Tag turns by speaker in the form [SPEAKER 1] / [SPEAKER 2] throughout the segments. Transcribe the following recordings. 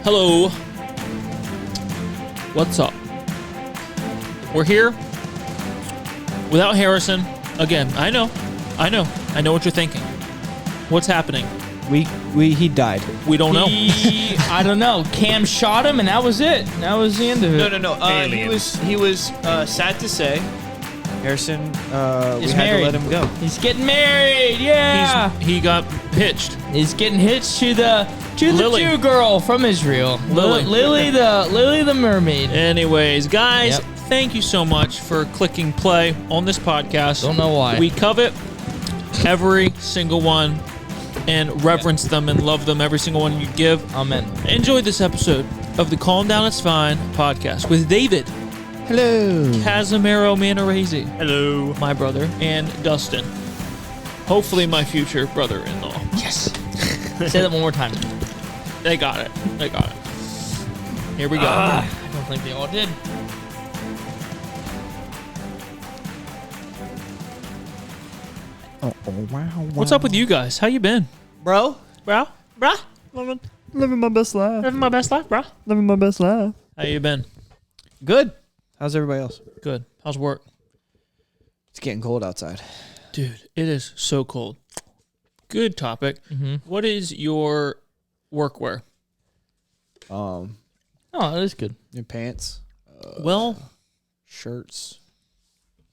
[SPEAKER 1] Hello. What's up? We're here without Harrison. Again, I know what you're thinking. What's happening?
[SPEAKER 2] He died.
[SPEAKER 1] We don't know.
[SPEAKER 3] I don't know. Cam shot him, and that was it. That was the end of it.
[SPEAKER 2] No. He was sad to say. Harrison, we had to let him go.
[SPEAKER 3] He's getting married. Yeah.
[SPEAKER 1] He got pitched.
[SPEAKER 3] He's getting hitched to the
[SPEAKER 1] Lily.
[SPEAKER 3] Jew girl from Israel. Lily the mermaid.
[SPEAKER 1] Anyways, guys,
[SPEAKER 3] Yep.
[SPEAKER 1] thank you so much for clicking play on this podcast.
[SPEAKER 3] Don't know why.
[SPEAKER 1] We covet every single one and reverence them and love them, every single one you give.
[SPEAKER 3] Amen.
[SPEAKER 1] Enjoy this episode of the Calm Down It's Fine podcast with David.
[SPEAKER 2] Hello.
[SPEAKER 1] Casimiro Manarese.
[SPEAKER 4] Hello.
[SPEAKER 1] My brother. And Dustin. Hopefully my future brother-in-law.
[SPEAKER 3] Yes. Say that one more time.
[SPEAKER 1] They got it. Here we go.
[SPEAKER 3] I don't think they all did.
[SPEAKER 2] Wow.
[SPEAKER 1] What's up with you guys? How you been?
[SPEAKER 2] Bro?
[SPEAKER 1] Bro?
[SPEAKER 2] Living my best life.
[SPEAKER 1] Living my best life, bro.
[SPEAKER 2] Living my best life.
[SPEAKER 1] How you been?
[SPEAKER 2] Good. How's everybody else?
[SPEAKER 1] Good. How's work?
[SPEAKER 2] It's getting cold outside.
[SPEAKER 1] Dude, it is so cold. Good topic.
[SPEAKER 3] Mm-hmm.
[SPEAKER 1] What is your workwear?
[SPEAKER 3] Oh, that is good.
[SPEAKER 2] New pants.
[SPEAKER 1] Well,
[SPEAKER 2] Shirts.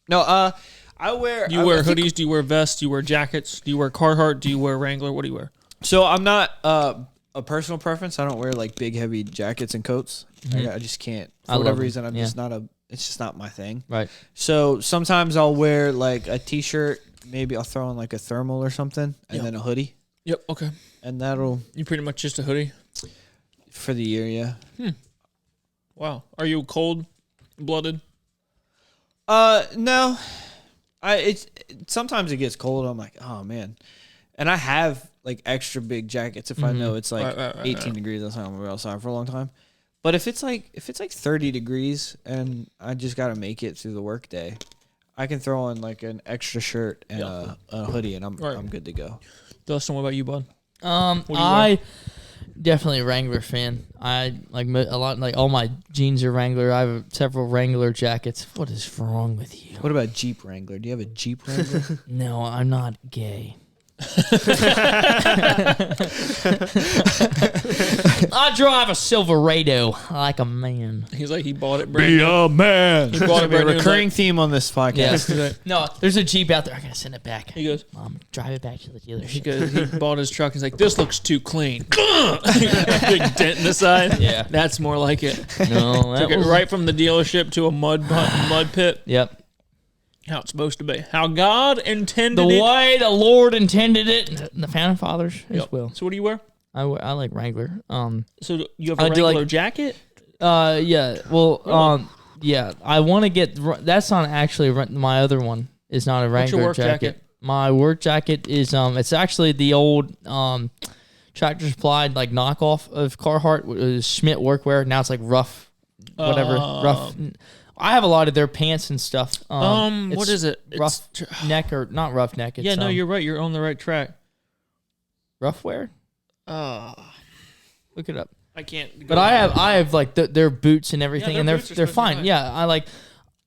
[SPEAKER 2] No, I wear...
[SPEAKER 1] do you wear hoodies? Do you wear vests? Do you wear jackets? Do you wear Carhartt? Do you wear Wrangler? What do you wear?
[SPEAKER 2] So I'm not a personal preference. I don't wear like big heavy jackets and coats.
[SPEAKER 3] Mhm.
[SPEAKER 2] I just can't.
[SPEAKER 3] I
[SPEAKER 2] For
[SPEAKER 3] love
[SPEAKER 2] whatever
[SPEAKER 3] them.
[SPEAKER 2] reason, I'm
[SPEAKER 3] Yeah.
[SPEAKER 2] just not it's just not my thing.
[SPEAKER 3] Right.
[SPEAKER 2] So sometimes I'll wear like a t-shirt. Maybe I'll throw on like a thermal or something, and
[SPEAKER 1] Yeah.
[SPEAKER 2] then a hoodie,
[SPEAKER 1] Yep. Okay.
[SPEAKER 2] and that'll
[SPEAKER 1] You pretty much just a hoodie.
[SPEAKER 2] for the year. Yeah.
[SPEAKER 1] Wow. Are you cold-blooded?
[SPEAKER 2] No. Sometimes it gets cold. I'm like, oh man, and I have like extra big jackets if I know it's like
[SPEAKER 1] Right,
[SPEAKER 2] 18 degrees. That's not gonna be outside for a long time. But if it's like 30 degrees and I just gotta make it through the workday, I can throw on like an extra shirt and a hoodie, and I'm good to go.
[SPEAKER 1] Dustin, what about you, bud? do you
[SPEAKER 3] I definitely a Wrangler fan. I like a lot. Like all my jeans are Wrangler. I have several Wrangler jackets. What is wrong with you?
[SPEAKER 2] What about Jeep Wrangler? Do you have a Jeep Wrangler?
[SPEAKER 3] No, I'm not gay. I drive a Silverado like a man.
[SPEAKER 1] He's like, he bought it brand new.
[SPEAKER 2] a man.
[SPEAKER 1] He bought it
[SPEAKER 2] Be a
[SPEAKER 1] brand new.
[SPEAKER 2] recurring theme on this podcast.
[SPEAKER 3] Yes.
[SPEAKER 1] He's like-
[SPEAKER 3] No, there's a Jeep out there. I gotta send it back.
[SPEAKER 1] He goes,
[SPEAKER 3] Mom, drive it back to the dealership.
[SPEAKER 1] he bought his truck. He's like, this looks too clean. Big dent in the side.
[SPEAKER 3] Yeah.
[SPEAKER 1] That's more like it.
[SPEAKER 3] No, that
[SPEAKER 1] Took it
[SPEAKER 3] was
[SPEAKER 1] right from the dealership to a mud pit.
[SPEAKER 3] Yep.
[SPEAKER 1] How it's supposed to be. How God intended
[SPEAKER 3] The
[SPEAKER 1] it.
[SPEAKER 3] way the Lord intended it, and the founding fathers as
[SPEAKER 1] Yep.
[SPEAKER 3] well.
[SPEAKER 1] So what do you wear?
[SPEAKER 3] I like Wrangler.
[SPEAKER 1] So you have a
[SPEAKER 3] I do like-
[SPEAKER 1] Wrangler jacket?
[SPEAKER 3] Yeah. Well, yeah. I want to get. That's not actually my other one. It's not a Wrangler
[SPEAKER 1] What's your work jacket?
[SPEAKER 3] My work jacket is It's actually the old Tractor Supply like knockoff of Carhartt. It was Schmidt Workwear. Now it's like rough, whatever. Rough. I have a lot of their pants and stuff.
[SPEAKER 1] What is it?
[SPEAKER 3] Rough neck or not rough neck. It's,
[SPEAKER 1] Yeah, no, you're right. You're on the right track.
[SPEAKER 3] rough wear.
[SPEAKER 1] Uh,
[SPEAKER 3] Look it up.
[SPEAKER 1] I can't.
[SPEAKER 3] But I have like their boots and everything,
[SPEAKER 1] their
[SPEAKER 3] and
[SPEAKER 1] boots are
[SPEAKER 3] they're
[SPEAKER 1] supposed to be
[SPEAKER 3] fine.
[SPEAKER 1] nice.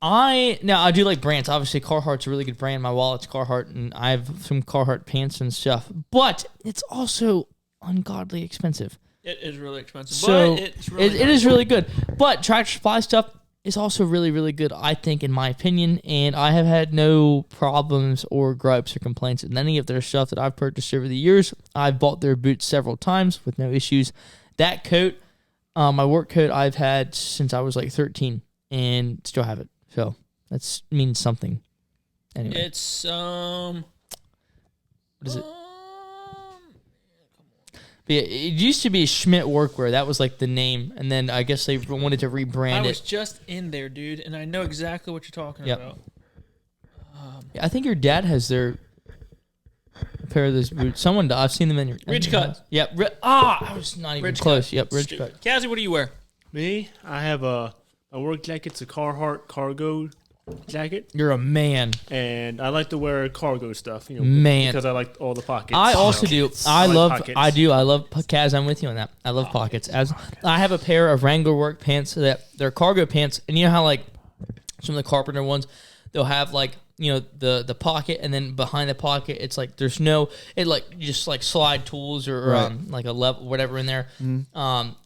[SPEAKER 3] Yeah, I do like brands. Obviously, Carhartt's a really good brand. My wallet's Carhartt, and I have some Carhartt pants and stuff. But it's also ungodly expensive.
[SPEAKER 1] It is really expensive.
[SPEAKER 3] So
[SPEAKER 1] but it's really
[SPEAKER 3] it is really good. But Tractor Supply stuff is also really, really good, I think, in my opinion. And I have had no problems or gripes or complaints with any of their stuff that I've purchased over the years. I've bought their boots several times with no issues. That coat, my work coat, I've had since I was like 13 and still have it. So that means something. Anyway,
[SPEAKER 1] It's
[SPEAKER 3] what is it? But yeah, it used to be Schmidt Workwear. That was like the name, and then I guess they wanted to rebrand
[SPEAKER 1] I was
[SPEAKER 3] it.
[SPEAKER 1] just in there, dude, and I know exactly what you're talking
[SPEAKER 3] Yep.
[SPEAKER 1] about.
[SPEAKER 3] Yeah, I think your dad has a pair of those boots. Someone, I've seen them in your
[SPEAKER 1] Ridge
[SPEAKER 3] in your
[SPEAKER 1] cut.
[SPEAKER 3] house. Yep. I was not even
[SPEAKER 1] Ridge
[SPEAKER 3] close.
[SPEAKER 1] cut.
[SPEAKER 3] Yep, Ridge
[SPEAKER 1] Stupid.
[SPEAKER 3] cut.
[SPEAKER 1] Cassie, what do you wear?
[SPEAKER 4] Me, I have a work jacket. It's a Carhartt cargo jacket.
[SPEAKER 3] You're a man.
[SPEAKER 4] And I like to wear cargo stuff,
[SPEAKER 3] Man.
[SPEAKER 4] because I like all the pockets.
[SPEAKER 3] I also do. I
[SPEAKER 4] like
[SPEAKER 3] love.
[SPEAKER 4] pockets.
[SPEAKER 3] I do. I love. Kaz, I'm with you on that. I love pockets. As I have a pair of Wrangler work pants that they're cargo pants, and you know how like some of the carpenter ones, they'll have like the pocket, and then behind the pocket, it's like there's no you just like slide tools or
[SPEAKER 2] Right.
[SPEAKER 3] like a level whatever in there.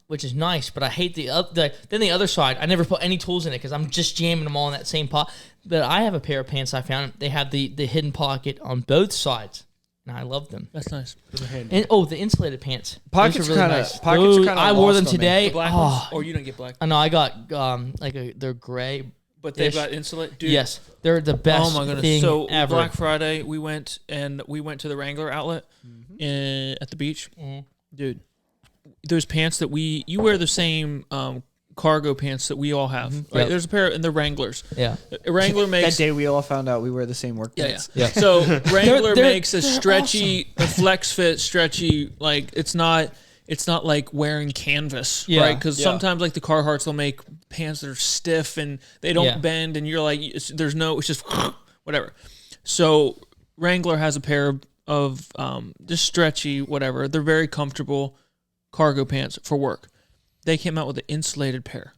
[SPEAKER 3] Which is nice, but I hate then the other side. I never put any tools in it because I'm just jamming them all in that same pot. But I have a pair of pants I found. They have the hidden pocket on both sides, and I love them.
[SPEAKER 1] That's nice.
[SPEAKER 3] And the insulated pants.
[SPEAKER 2] Pockets
[SPEAKER 3] Those are really
[SPEAKER 2] kinda-
[SPEAKER 3] nice.
[SPEAKER 2] pockets
[SPEAKER 3] Those-
[SPEAKER 2] kinda
[SPEAKER 3] I wore them
[SPEAKER 2] lost on me.
[SPEAKER 3] today.
[SPEAKER 1] The black
[SPEAKER 3] Oh,
[SPEAKER 1] ones? Or you didn't get black.
[SPEAKER 3] I know. I got they're gray.
[SPEAKER 1] But they've
[SPEAKER 3] Ish.
[SPEAKER 1] got insulate. Dude.
[SPEAKER 3] Yes, they're the best.
[SPEAKER 1] Oh my goodness!
[SPEAKER 3] thing
[SPEAKER 1] So
[SPEAKER 3] ever.
[SPEAKER 1] Black Friday, we went to the Wrangler outlet at the beach.
[SPEAKER 3] Mhm.
[SPEAKER 1] Dude, those pants that you wear the same cargo pants that we all have. Right?
[SPEAKER 3] Yep.
[SPEAKER 1] There's a pair in the Wranglers.
[SPEAKER 3] Yeah.
[SPEAKER 1] Wrangler
[SPEAKER 2] That
[SPEAKER 1] makes
[SPEAKER 2] day we all found out we wear the same work
[SPEAKER 1] yeah.
[SPEAKER 2] pants.
[SPEAKER 3] Yeah.
[SPEAKER 1] So Wrangler
[SPEAKER 3] They're
[SPEAKER 1] makes a stretchy, a flex fit, stretchy. Like it's not like wearing canvas,
[SPEAKER 3] Yeah.
[SPEAKER 1] right? Because
[SPEAKER 2] Yeah.
[SPEAKER 1] sometimes like the Carhartts, they'll make pants that are stiff and they don't
[SPEAKER 3] Yeah.
[SPEAKER 1] bend, and you're like, it's just whatever. So Wrangler has a pair of just stretchy, whatever. They're very comfortable cargo pants for work. They came out with an insulated pair.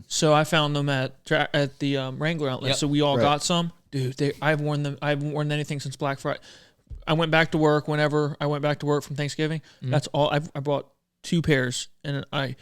[SPEAKER 1] So I found them at the Wrangler outlet.
[SPEAKER 3] Yep.
[SPEAKER 1] So we all
[SPEAKER 2] Right.
[SPEAKER 1] got some. Dude, I've worn them. I haven't worn anything since Black Friday. I went back to work whenever I went back to work from Thanksgiving. That's all. I bought 2 pairs, and I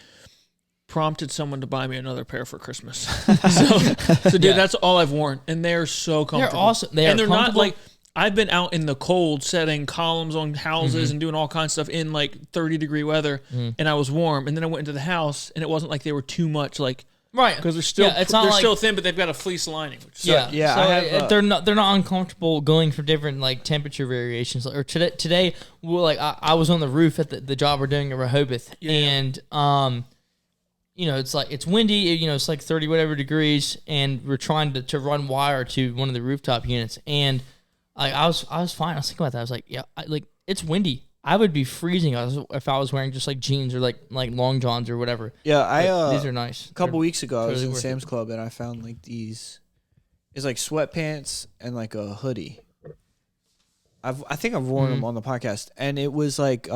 [SPEAKER 1] prompted someone to buy me another pair for Christmas. so dude,
[SPEAKER 3] Yeah.
[SPEAKER 1] that's all I've worn, and they're so comfortable.
[SPEAKER 3] awesome. They
[SPEAKER 1] and
[SPEAKER 3] are
[SPEAKER 1] they're not
[SPEAKER 3] comfortable.
[SPEAKER 1] like I've been out in the cold setting columns on houses and doing all kinds of stuff in like 30-degree weather, and I was warm. And then I went into the house, and it wasn't like they were too much like.
[SPEAKER 3] Right.
[SPEAKER 1] Because they're still
[SPEAKER 3] it's not
[SPEAKER 1] they're
[SPEAKER 3] like,
[SPEAKER 1] still thin, but they've got a fleece lining. Which
[SPEAKER 3] Yeah,
[SPEAKER 2] Yeah,
[SPEAKER 3] So
[SPEAKER 2] I have,
[SPEAKER 3] they're not uncomfortable going for different like temperature variations. Or today, I was on the roof at the job we're doing at Rehoboth, and it's like it's windy. It's like 30 whatever degrees, and we're trying to run wire to one of the rooftop units, and I was fine. I was thinking about that. I was like, yeah, it's windy. I would be freezing if I was wearing just like jeans or like long johns or whatever.
[SPEAKER 2] Yeah,
[SPEAKER 3] These are nice.
[SPEAKER 2] a couple weeks ago I was
[SPEAKER 3] totally
[SPEAKER 2] in
[SPEAKER 3] worth
[SPEAKER 2] Sam's Club and I found like these. It's like sweatpants and like a hoodie. I think I've worn them on the podcast, and it was like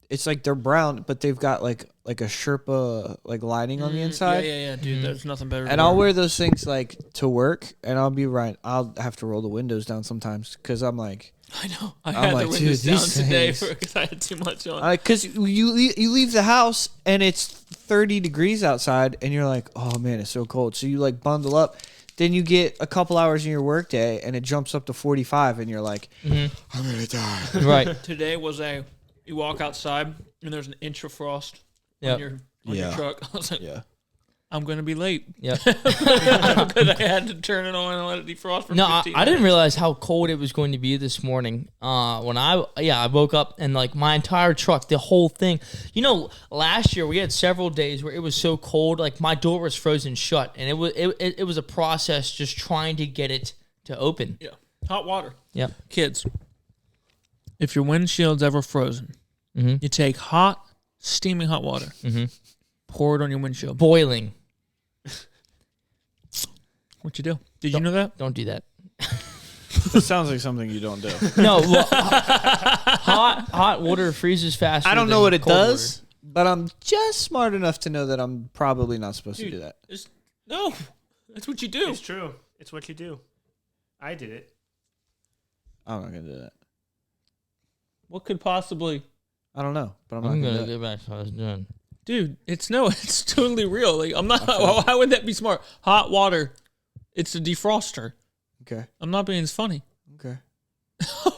[SPEAKER 2] it's like they're brown, but they've got like a Sherpa like lining on the inside.
[SPEAKER 1] Yeah, dude. There's nothing better.
[SPEAKER 2] And I'll wear those things like to work, and I'll have to roll the windows down sometimes because I'm like,
[SPEAKER 1] I know. I
[SPEAKER 2] I'm
[SPEAKER 1] had
[SPEAKER 2] like,
[SPEAKER 1] the windows
[SPEAKER 2] dude,
[SPEAKER 1] down
[SPEAKER 2] these
[SPEAKER 1] today
[SPEAKER 2] things-
[SPEAKER 1] because I had too much on.
[SPEAKER 2] because you leave the house and it's 30 degrees outside, and you're like, oh man, it's so cold. So you like bundle up. Then you get a couple hours in your workday, and it jumps up to 45, and you're like, I'm gonna die.
[SPEAKER 3] Right.
[SPEAKER 1] Today was you walk outside and there's an inch of frost
[SPEAKER 3] Yep.
[SPEAKER 1] on your
[SPEAKER 2] Yeah.
[SPEAKER 1] truck. I was like,
[SPEAKER 2] Yeah.
[SPEAKER 1] I'm gonna be late
[SPEAKER 3] Yep.
[SPEAKER 1] because I had to turn it on and let it defrost for
[SPEAKER 3] No,
[SPEAKER 1] 15
[SPEAKER 3] I didn't
[SPEAKER 1] minutes.
[SPEAKER 3] realize how cold it was going to be this morning. When I woke up and like my entire truck, the whole thing. Last year we had several days where it was so cold, like my door was frozen shut, and it was a process just trying to get it to open.
[SPEAKER 1] Yeah, hot water.
[SPEAKER 3] Yep.
[SPEAKER 1] Kids, if your windshield's ever frozen, you take hot, steaming hot water, pour it on your windshield.
[SPEAKER 3] Boiling.
[SPEAKER 1] What you do? Did you know that?
[SPEAKER 3] Don't do that.
[SPEAKER 2] It sounds like something you don't do.
[SPEAKER 3] No, well, hot water freezes faster.
[SPEAKER 2] I don't know
[SPEAKER 3] than
[SPEAKER 2] what it
[SPEAKER 3] cold
[SPEAKER 2] does, but I'm just smart enough to know that I'm probably not supposed to do that.
[SPEAKER 1] No, that's what you do.
[SPEAKER 4] It's true. It's what you do. I did it.
[SPEAKER 2] I'm not gonna do that.
[SPEAKER 1] What could possibly,
[SPEAKER 2] I don't know, but I'm
[SPEAKER 3] water.
[SPEAKER 2] not
[SPEAKER 3] I'm
[SPEAKER 2] gonna
[SPEAKER 3] gonna
[SPEAKER 2] do it.
[SPEAKER 3] go back to what I was doing.
[SPEAKER 1] dude? It's totally real. Like I'm not. Why would that be smart? Hot water. It's a defroster.
[SPEAKER 2] Okay.
[SPEAKER 1] I'm not being funny.
[SPEAKER 2] Okay.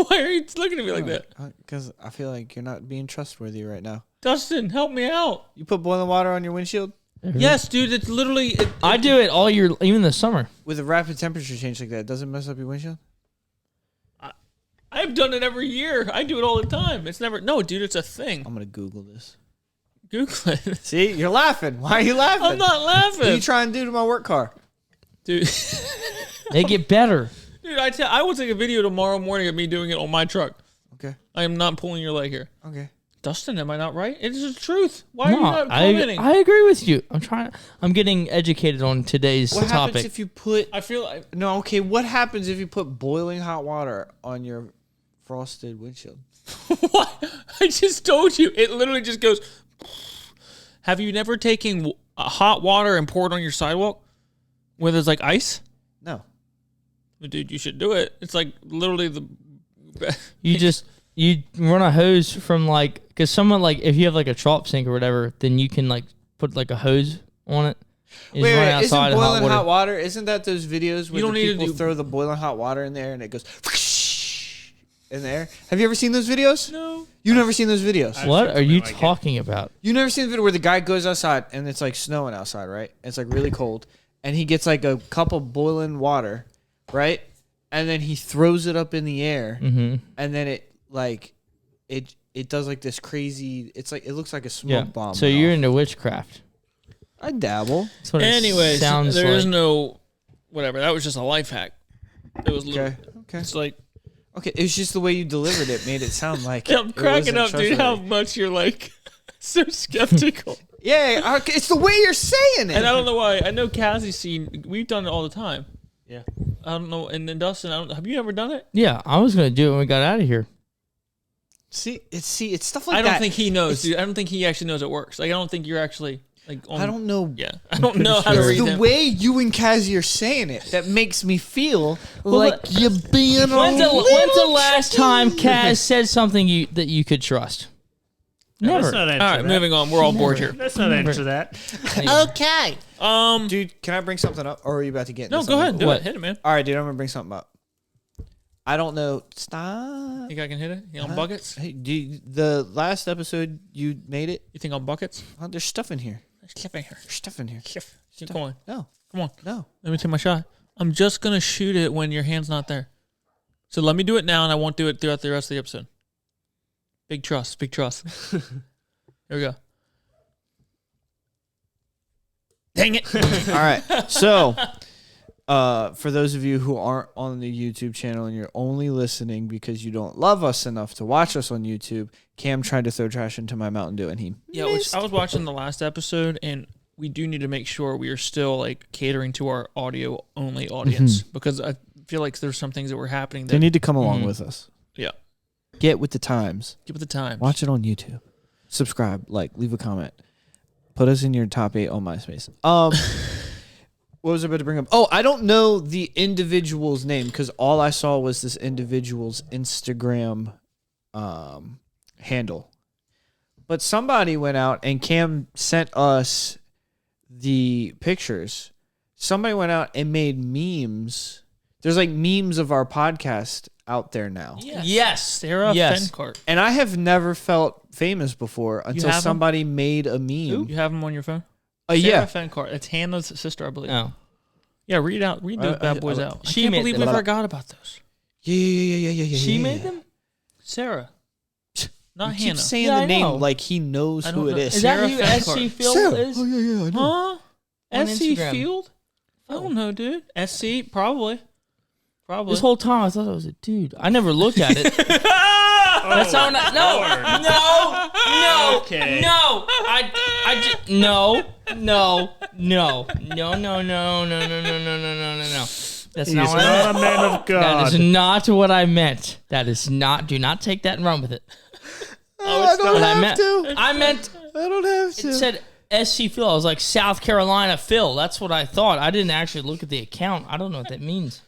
[SPEAKER 1] Why are you looking at me like that?
[SPEAKER 2] Because I feel like you're not being trustworthy right now.
[SPEAKER 1] Dustin, help me out.
[SPEAKER 2] You put boiling water on your windshield
[SPEAKER 1] Yes, dude. It's literally.
[SPEAKER 3] I do it all year, even the summer.
[SPEAKER 2] with a rapid temperature change like that. Doesn't mess up your windshield.
[SPEAKER 1] I've done it every year. I do it all the time. It's never. No, dude. It's a thing.
[SPEAKER 2] I'm gonna Google this.
[SPEAKER 1] Google it.
[SPEAKER 2] See, you're laughing. Why are you laughing?
[SPEAKER 1] I'm not
[SPEAKER 2] What are you
[SPEAKER 1] laughing,
[SPEAKER 2] trying to do to my work car?
[SPEAKER 1] dude.
[SPEAKER 3] They get better.
[SPEAKER 1] Dude, I will take a video tomorrow morning of me doing it on my truck.
[SPEAKER 2] Okay.
[SPEAKER 1] I am not pulling your leg here.
[SPEAKER 2] Okay.
[SPEAKER 1] Dustin, am I not right? It is the truth. Why are you
[SPEAKER 3] No,
[SPEAKER 1] not commenting?
[SPEAKER 3] I agree with you. I'm getting educated on today's
[SPEAKER 2] What happens
[SPEAKER 3] topic.
[SPEAKER 2] if you put?
[SPEAKER 1] I feel like
[SPEAKER 2] No, okay. What happens if you put boiling hot water on your frosted windshield?
[SPEAKER 1] what? I just told you. It literally just goes. Have you never taken hot water and poured on your sidewalk where there's like ice?
[SPEAKER 2] No.
[SPEAKER 1] Dude, you should do it. It's like literally the.
[SPEAKER 3] You run a hose from like, because someone like, if you have like a chop sink or whatever, then you can like put like a hose on it. And just run
[SPEAKER 2] Wait,
[SPEAKER 3] outside
[SPEAKER 2] isn't
[SPEAKER 3] in
[SPEAKER 2] boiling hot water? Isn't that those videos where
[SPEAKER 1] You don't
[SPEAKER 2] the
[SPEAKER 1] need to
[SPEAKER 2] people
[SPEAKER 1] do-
[SPEAKER 2] throw the boiling hot water in there and it goes in there? Have you ever seen those videos?
[SPEAKER 1] No.
[SPEAKER 2] You've never seen those videos?
[SPEAKER 3] What
[SPEAKER 4] seen
[SPEAKER 3] are you
[SPEAKER 4] something like it.
[SPEAKER 3] talking about?
[SPEAKER 2] You've never seen the video where the guy goes outside and it's like snowing outside, right? It's like really cold. And he gets like a cup of boiling water, right? And then he throws it up in the air.
[SPEAKER 3] Mm-hmm.
[SPEAKER 2] And then it like it does like this crazy, it's like it looks like a smoke bomb.
[SPEAKER 3] So
[SPEAKER 2] went
[SPEAKER 3] you're
[SPEAKER 2] off.
[SPEAKER 3] into witchcraft.
[SPEAKER 2] I dabble.
[SPEAKER 3] That's what
[SPEAKER 1] Anyways,
[SPEAKER 3] it sounds
[SPEAKER 1] there
[SPEAKER 3] like.
[SPEAKER 1] is no whatever. That was just a life hack. It was
[SPEAKER 2] Okay. Okay.
[SPEAKER 1] It's like
[SPEAKER 2] Okay. It was just the way you delivered it made it sound like
[SPEAKER 1] I'm
[SPEAKER 2] it
[SPEAKER 1] cracking
[SPEAKER 2] wasn't
[SPEAKER 1] up, dude. How
[SPEAKER 2] trustworthy.
[SPEAKER 1] much you're like so skeptical.
[SPEAKER 2] Yeah, it's the way you're saying it.
[SPEAKER 1] And I don't know why. I know Cassie's seen. We've done it all the time.
[SPEAKER 4] Yeah.
[SPEAKER 1] I don't know. And then Dustin, have you ever done it?
[SPEAKER 3] Yeah, I was gonna do it when we got out of here.
[SPEAKER 2] See, it's stuff like
[SPEAKER 1] I
[SPEAKER 2] that.
[SPEAKER 1] don't think he knows,
[SPEAKER 2] It's-
[SPEAKER 1] dude. I don't think he actually knows it works. Like I don't think you're actually like.
[SPEAKER 2] I don't know.
[SPEAKER 1] Yeah, I don't know how to
[SPEAKER 3] sure.
[SPEAKER 1] read
[SPEAKER 2] The
[SPEAKER 1] them.
[SPEAKER 2] way you and Cassie are saying it that makes me feel like you're being a
[SPEAKER 3] When's the
[SPEAKER 2] little
[SPEAKER 3] last time Kaz said something that you could trust?
[SPEAKER 4] No,
[SPEAKER 3] Never.
[SPEAKER 4] let's not answer
[SPEAKER 1] All right,
[SPEAKER 4] that.
[SPEAKER 1] moving on. We're all bored here.
[SPEAKER 4] Let's not answer that.
[SPEAKER 2] Okay. Dude, can I bring something up, or are you about to get? Into
[SPEAKER 1] No, go ahead.
[SPEAKER 2] something?
[SPEAKER 1] Do
[SPEAKER 3] What?
[SPEAKER 1] it. Hit it, man.
[SPEAKER 2] All right, dude, I'm gonna bring something up. I don't know. Stop.
[SPEAKER 1] Think I can hit it? You on buckets?
[SPEAKER 2] Hey, the last episode you made it?
[SPEAKER 1] You think on buckets?
[SPEAKER 2] Oh, there's stuff in here.
[SPEAKER 1] There's stuff in here.
[SPEAKER 2] There's stuff in here.
[SPEAKER 1] Keep going.
[SPEAKER 2] No,
[SPEAKER 1] Come on.
[SPEAKER 2] no.
[SPEAKER 1] Let me take my shot. I'm just gonna shoot it when your hand's not there. So let me do it now, and I won't do it throughout the rest of the episode. Big trust. Big trust. Here we go. Dang it!
[SPEAKER 2] All right. So, for those of you who aren't on the YouTube channel and you're only listening because you don't love us enough to watch us on YouTube, Cam tried to throw trash into my Mountain Dew and he
[SPEAKER 1] Yeah, which I was watching the last episode, and we do need to make sure we are still like catering to our audio only audience because I feel like there's some things that were happening
[SPEAKER 2] They
[SPEAKER 1] that
[SPEAKER 2] need to come along with us.
[SPEAKER 1] yeah,
[SPEAKER 2] Get with the times.
[SPEAKER 1] give it the time.
[SPEAKER 2] Watch it on YouTube. Subscribe, leave a comment. Put us in your top 8 on MySpace. What was I about to bring up? Oh, I don't know the individual's name because all I saw was this individual's Instagram handle. But somebody went out and Cam sent us the pictures. Somebody went out and made memes. There's like memes of our podcast out there now.
[SPEAKER 3] Yes.
[SPEAKER 1] Sarah
[SPEAKER 3] Yes.
[SPEAKER 1] Fencart.
[SPEAKER 2] And I have never felt famous before until
[SPEAKER 1] have 'em?
[SPEAKER 2] somebody made a meme.
[SPEAKER 1] You have them on your phone?
[SPEAKER 2] Yeah.
[SPEAKER 1] Sarah Fencart. It's Hannah's sister, I believe.
[SPEAKER 3] Oh.
[SPEAKER 1] Yeah, read those bad boys out. I
[SPEAKER 3] She
[SPEAKER 1] can't
[SPEAKER 3] made
[SPEAKER 1] believe
[SPEAKER 3] them.
[SPEAKER 1] we forgot about those.
[SPEAKER 2] Yeah.
[SPEAKER 3] She made them?
[SPEAKER 1] Sarah, not
[SPEAKER 2] Keep
[SPEAKER 1] Hannah.
[SPEAKER 2] saying
[SPEAKER 3] Yeah,
[SPEAKER 2] the
[SPEAKER 3] I
[SPEAKER 2] name
[SPEAKER 3] know.
[SPEAKER 2] like he knows
[SPEAKER 1] I
[SPEAKER 2] who
[SPEAKER 1] don't
[SPEAKER 2] it
[SPEAKER 1] know.
[SPEAKER 2] is.
[SPEAKER 3] Is that
[SPEAKER 1] Sarah
[SPEAKER 3] who
[SPEAKER 1] Fencart.
[SPEAKER 3] SC Phil
[SPEAKER 2] Sarah.
[SPEAKER 3] is?
[SPEAKER 2] Oh yeah, I know.
[SPEAKER 1] Huh?
[SPEAKER 3] On
[SPEAKER 1] SC
[SPEAKER 3] Instagram.
[SPEAKER 1] Field? I don't know, dude. SC probably.
[SPEAKER 3] This whole time I thought it was a dude. I never looked at it. That's how no,
[SPEAKER 4] Okay.
[SPEAKER 3] I just no. That's
[SPEAKER 4] He's
[SPEAKER 3] not what I
[SPEAKER 4] not
[SPEAKER 3] meant.
[SPEAKER 4] a man of
[SPEAKER 3] That is
[SPEAKER 4] God.
[SPEAKER 3] not what I meant. That is not. Do not take that and run with it.
[SPEAKER 2] I don't
[SPEAKER 3] What I
[SPEAKER 2] have
[SPEAKER 3] meant.
[SPEAKER 2] to.
[SPEAKER 3] I meant.
[SPEAKER 2] I don't have to.
[SPEAKER 3] It said SC Phil. I was like South Carolina Phil. That's what I thought. I didn't actually look at the account. I don't know what that means.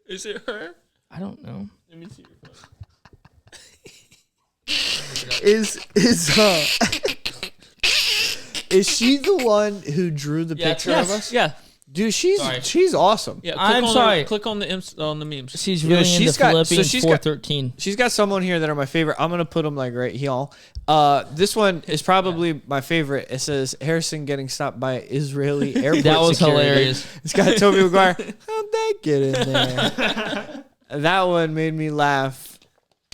[SPEAKER 1] Is it her?
[SPEAKER 3] I don't know.
[SPEAKER 1] Let me see your phone.
[SPEAKER 2] Is she the one who drew the
[SPEAKER 3] Yeah,
[SPEAKER 2] picture
[SPEAKER 3] yes.
[SPEAKER 2] of us?
[SPEAKER 1] Yeah.
[SPEAKER 2] Dude,
[SPEAKER 3] Sorry.
[SPEAKER 2] she's awesome.
[SPEAKER 1] Yeah.
[SPEAKER 3] I'm sorry.
[SPEAKER 1] Click on the memes.
[SPEAKER 3] She's
[SPEAKER 2] Yeah,
[SPEAKER 3] really
[SPEAKER 2] she's
[SPEAKER 3] into
[SPEAKER 2] got- so
[SPEAKER 3] Philippians
[SPEAKER 2] she's got-
[SPEAKER 3] 4:13.
[SPEAKER 2] She's got someone here that are my favorite. I'm gonna put them like right here. This one is probably my favorite. It says Harrison getting stopped by Israeli airport.
[SPEAKER 3] That was
[SPEAKER 2] security.
[SPEAKER 3] hilarious.
[SPEAKER 2] It's got Toby Maguire. How'd that get in there? That one made me laugh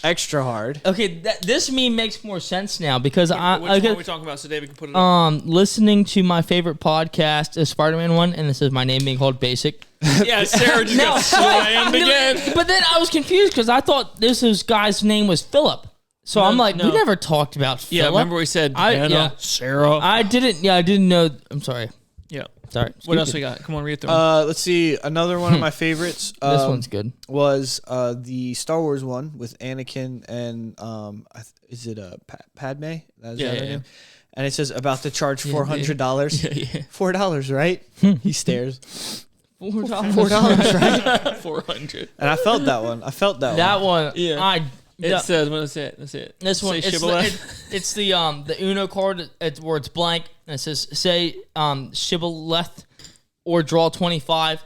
[SPEAKER 2] extra hard.
[SPEAKER 3] Okay, this meme makes more sense now because
[SPEAKER 1] Which
[SPEAKER 3] I
[SPEAKER 1] one are we talking about today? We can put it on.
[SPEAKER 3] listening to my favorite podcast, a Spider-Man one, and this is my name being called Basic.
[SPEAKER 1] Yeah, Sarah just got slammed again.
[SPEAKER 3] But then I was confused because I thought this guy's name was Philip. So
[SPEAKER 1] No,
[SPEAKER 3] I'm like,
[SPEAKER 1] no.
[SPEAKER 3] we never talked about
[SPEAKER 1] Yeah,
[SPEAKER 3] Philip.
[SPEAKER 1] remember we said
[SPEAKER 3] I-
[SPEAKER 1] Hannah,
[SPEAKER 3] yeah.
[SPEAKER 1] Sarah.
[SPEAKER 3] I didn't know. I'm sorry.
[SPEAKER 1] yeah.
[SPEAKER 3] Sorry.
[SPEAKER 1] What else
[SPEAKER 3] Stupid.
[SPEAKER 1] we got? Come on, read through 'em.
[SPEAKER 2] Let's see. Another one of my favorites.
[SPEAKER 3] This one's good.
[SPEAKER 2] Was the Star Wars one with Anakin and is it Padme? Is that
[SPEAKER 1] Yeah,
[SPEAKER 2] her
[SPEAKER 1] yeah,
[SPEAKER 2] name? And it says about to charge
[SPEAKER 1] Yeah,
[SPEAKER 2] $400.
[SPEAKER 1] Yeah, yeah.
[SPEAKER 2] $4, right? He stares.
[SPEAKER 3] $4.
[SPEAKER 2] $4, right?
[SPEAKER 1] 400.
[SPEAKER 2] And I felt that one.
[SPEAKER 3] That one.
[SPEAKER 1] Yeah. It
[SPEAKER 3] Yeah.
[SPEAKER 1] says, what is it? That's it.
[SPEAKER 3] This one,
[SPEAKER 1] Say
[SPEAKER 3] it's
[SPEAKER 1] shibboleth.
[SPEAKER 3] it's the Uno card where it's blank and it says say shibboleth or draw 25,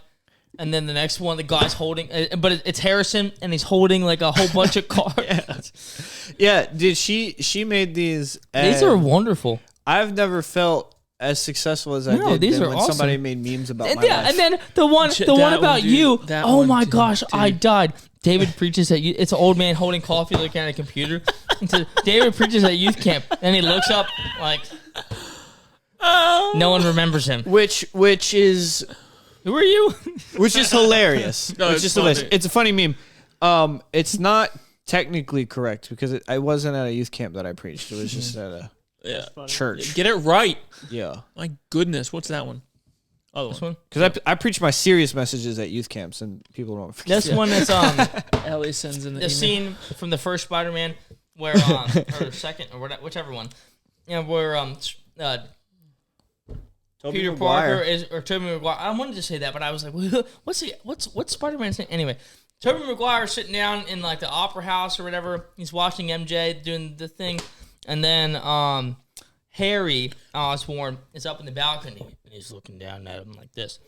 [SPEAKER 3] and then the next one the guy's holding, but it's Harrison and he's holding like a whole bunch of cards.
[SPEAKER 2] Yeah, dude, she made these.
[SPEAKER 3] These are wonderful.
[SPEAKER 2] I've never felt as successful as I
[SPEAKER 3] No,
[SPEAKER 2] did
[SPEAKER 3] these
[SPEAKER 2] than
[SPEAKER 3] are
[SPEAKER 2] when
[SPEAKER 3] awesome.
[SPEAKER 2] somebody made memes about
[SPEAKER 3] And
[SPEAKER 2] my
[SPEAKER 3] yeah,
[SPEAKER 2] life.
[SPEAKER 3] and then the one
[SPEAKER 1] That one,
[SPEAKER 3] about
[SPEAKER 1] dude.
[SPEAKER 3] you.
[SPEAKER 1] That
[SPEAKER 3] Oh
[SPEAKER 1] one,
[SPEAKER 3] my
[SPEAKER 1] dude.
[SPEAKER 3] gosh, I
[SPEAKER 1] Dude.
[SPEAKER 3] died. David preaches at youth. It's an old man holding coffee, looking at a computer. It says, David preaches at youth camp, and he looks up like no one remembers him.
[SPEAKER 2] which is
[SPEAKER 3] Who are you?
[SPEAKER 2] which is hilarious.
[SPEAKER 1] No,
[SPEAKER 2] which
[SPEAKER 1] it's
[SPEAKER 2] is hilarious.
[SPEAKER 1] funny.
[SPEAKER 2] It's a funny meme. It's not technically correct because I wasn't at a youth camp that I preached. It was just at a
[SPEAKER 1] Yeah.
[SPEAKER 2] church.
[SPEAKER 1] Get it right.
[SPEAKER 2] Yeah,
[SPEAKER 1] My goodness. What's that one? Other
[SPEAKER 3] This
[SPEAKER 1] one.
[SPEAKER 3] one.
[SPEAKER 2] because I preach my serious messages at youth camps and people don't forget.
[SPEAKER 3] This one is
[SPEAKER 1] Ellie sends in the
[SPEAKER 3] the
[SPEAKER 1] email.
[SPEAKER 3] scene from the first Spider-Man where or second or whichever one, where
[SPEAKER 2] Tobey
[SPEAKER 3] Peter
[SPEAKER 2] Maguire.
[SPEAKER 3] Parker is or Tobey Maguire. I wanted to say that, but I was like, what's Spider-Man's name? Anyway, Tobey Maguire sitting down in like the opera house or whatever. He's watching MJ doing the thing, and then Harry Osborn is up in the balcony and he's looking down at him like this.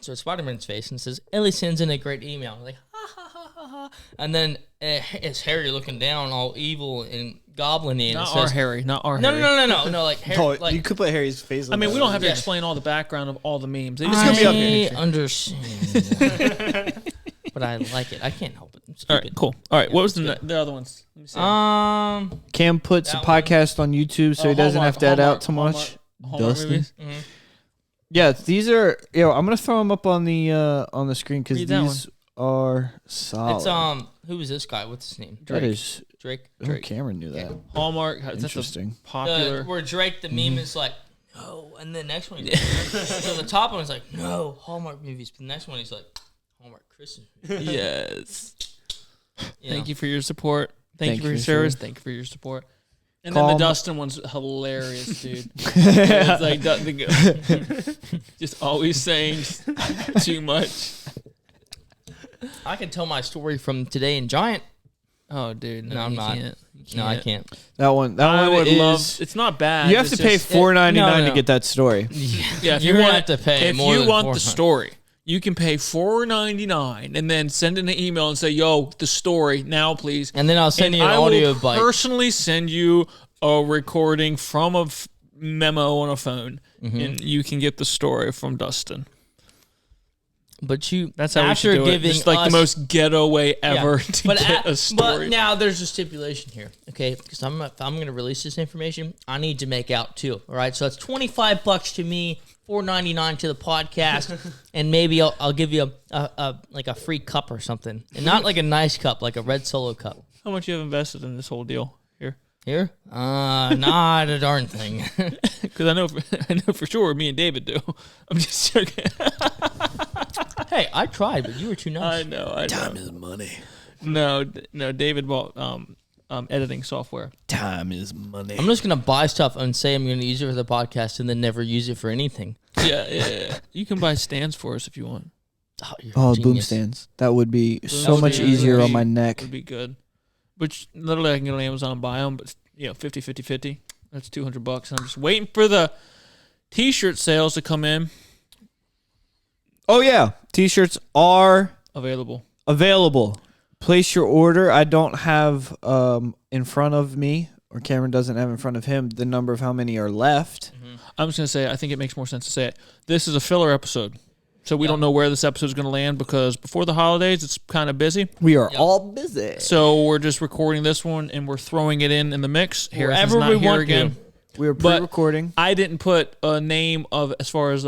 [SPEAKER 3] So it's Spider-Man's face and says, Ellie sends in a great email. Like, ha, ha, ha, ha, ha. And then it's Harry looking down all evil and goblin-y. And
[SPEAKER 1] Not
[SPEAKER 3] it says,
[SPEAKER 1] our Harry. Not our
[SPEAKER 3] no,
[SPEAKER 1] Harry.
[SPEAKER 3] no, like, Harry,
[SPEAKER 2] Oh,
[SPEAKER 3] like
[SPEAKER 2] you could put Harry's face.
[SPEAKER 1] I mean, we don't have to
[SPEAKER 3] Yeah.
[SPEAKER 1] explain all the background of all the memes. They just
[SPEAKER 2] gonna be up
[SPEAKER 3] I
[SPEAKER 2] here.
[SPEAKER 3] understand. But I like it. I can't help it. I'm
[SPEAKER 1] All
[SPEAKER 3] stupid.
[SPEAKER 1] right, cool. All right, what was the other ones? Let me see.
[SPEAKER 2] Cam puts a
[SPEAKER 3] That one.
[SPEAKER 2] podcast on YouTube so he doesn't have to edit out too much.
[SPEAKER 1] Hallmark
[SPEAKER 2] Dustin?
[SPEAKER 1] movies.
[SPEAKER 2] Yeah, these are. I'm gonna throw them up on the screen because
[SPEAKER 1] Read that
[SPEAKER 2] these are solid.
[SPEAKER 3] It's who is this guy? What's his name?
[SPEAKER 2] that is.
[SPEAKER 3] Drake.
[SPEAKER 2] Oh, Cameron knew that.
[SPEAKER 1] Hallmark. That's
[SPEAKER 2] Interesting.
[SPEAKER 1] a popular.
[SPEAKER 3] Where Drake the meme is like, no, and the next one, so the top one is like, no Hallmark movies. But the next one he's like, Hallmark Christmas.
[SPEAKER 1] Yes.
[SPEAKER 3] You
[SPEAKER 1] Thank
[SPEAKER 3] know?
[SPEAKER 1] you for your support. Thank you for your service. Thank you for your support. And then
[SPEAKER 2] Calm.
[SPEAKER 1] the Dustin one's hilarious, dude. It's like just always saying too much.
[SPEAKER 3] I can tell my story from today in Giant.
[SPEAKER 1] Oh, dude,
[SPEAKER 3] No, I'm
[SPEAKER 1] you
[SPEAKER 3] not.
[SPEAKER 1] Can't. You
[SPEAKER 3] No, I
[SPEAKER 1] can't.
[SPEAKER 3] can't.
[SPEAKER 2] That one.
[SPEAKER 1] I would
[SPEAKER 2] is,
[SPEAKER 1] love. It's not bad.
[SPEAKER 2] You have
[SPEAKER 1] It's
[SPEAKER 2] to pay
[SPEAKER 1] just-
[SPEAKER 2] $4.99
[SPEAKER 3] No.
[SPEAKER 2] to get that story.
[SPEAKER 1] Yeah, if
[SPEAKER 3] You're
[SPEAKER 1] you
[SPEAKER 3] gonna
[SPEAKER 1] want
[SPEAKER 3] have to pay
[SPEAKER 1] If
[SPEAKER 3] more
[SPEAKER 1] you
[SPEAKER 3] than
[SPEAKER 1] want the
[SPEAKER 3] $400.
[SPEAKER 1] story, you can pay $4.99 and then send in an email and say, "Yo, the story now, please."
[SPEAKER 3] And then I'll send
[SPEAKER 1] And
[SPEAKER 3] you an
[SPEAKER 1] I
[SPEAKER 3] audio
[SPEAKER 1] will
[SPEAKER 3] bite.
[SPEAKER 1] personally send you a recording from a memo on a phone,
[SPEAKER 3] Mm-hmm.
[SPEAKER 1] and you can get the story from Dustin.
[SPEAKER 3] But you,
[SPEAKER 1] That's how
[SPEAKER 3] after
[SPEAKER 1] we should do it.
[SPEAKER 3] giving
[SPEAKER 1] Just like
[SPEAKER 3] us,
[SPEAKER 1] the most ghetto way
[SPEAKER 3] Yeah.
[SPEAKER 1] ever to get a story.
[SPEAKER 3] But now there's a stipulation here, okay? Because if I'm going to release this information, I need to make out too. All right, so it's $25 to me, $4.99 to the podcast, and maybe I'll give you a like a free cup or something, and not like a nice cup, like a red Solo cup.
[SPEAKER 1] How much you have invested in this whole deal here?
[SPEAKER 3] Here, not a darn thing.
[SPEAKER 1] Because I know for sure me and David do. I'm just joking.
[SPEAKER 3] Hey, I tried, but you were too
[SPEAKER 1] I
[SPEAKER 3] nice.
[SPEAKER 1] know. Time
[SPEAKER 2] is money.
[SPEAKER 1] No, David bought editing software.
[SPEAKER 2] Time is money.
[SPEAKER 3] I'm just gonna buy stuff and say I'm gonna use it for the podcast, and then never use it for anything.
[SPEAKER 1] Yeah. You can buy stands for us if you want.
[SPEAKER 3] You're a
[SPEAKER 2] Oh, boom
[SPEAKER 3] genius.
[SPEAKER 2] stands. That would be so much
[SPEAKER 1] stands
[SPEAKER 2] easier
[SPEAKER 1] would
[SPEAKER 2] on
[SPEAKER 1] be-
[SPEAKER 2] my neck.
[SPEAKER 1] Would be good. But literally, I can go to Amazon and buy them. But 50. That's $200. And I'm just waiting for the T-shirt sales to come in.
[SPEAKER 2] Oh yeah, t-shirts are
[SPEAKER 1] Available.
[SPEAKER 2] available. Place your order. I don't have in front of me, or Cameron doesn't have in front of him, the number of how many are left.
[SPEAKER 1] I'm just gonna say I think it makes more sense to say it. This is a filler episode, so we don't know where this episode is gonna land because before the holidays it's kind of busy.
[SPEAKER 2] We are all busy.
[SPEAKER 1] So we're just recording this one and we're throwing it in the mix. Harrison's
[SPEAKER 3] Wherever
[SPEAKER 1] not
[SPEAKER 3] we
[SPEAKER 1] here
[SPEAKER 3] want
[SPEAKER 1] again.
[SPEAKER 3] to.
[SPEAKER 2] We are
[SPEAKER 1] But-
[SPEAKER 2] pre-recording.
[SPEAKER 1] I didn't put a name of as far as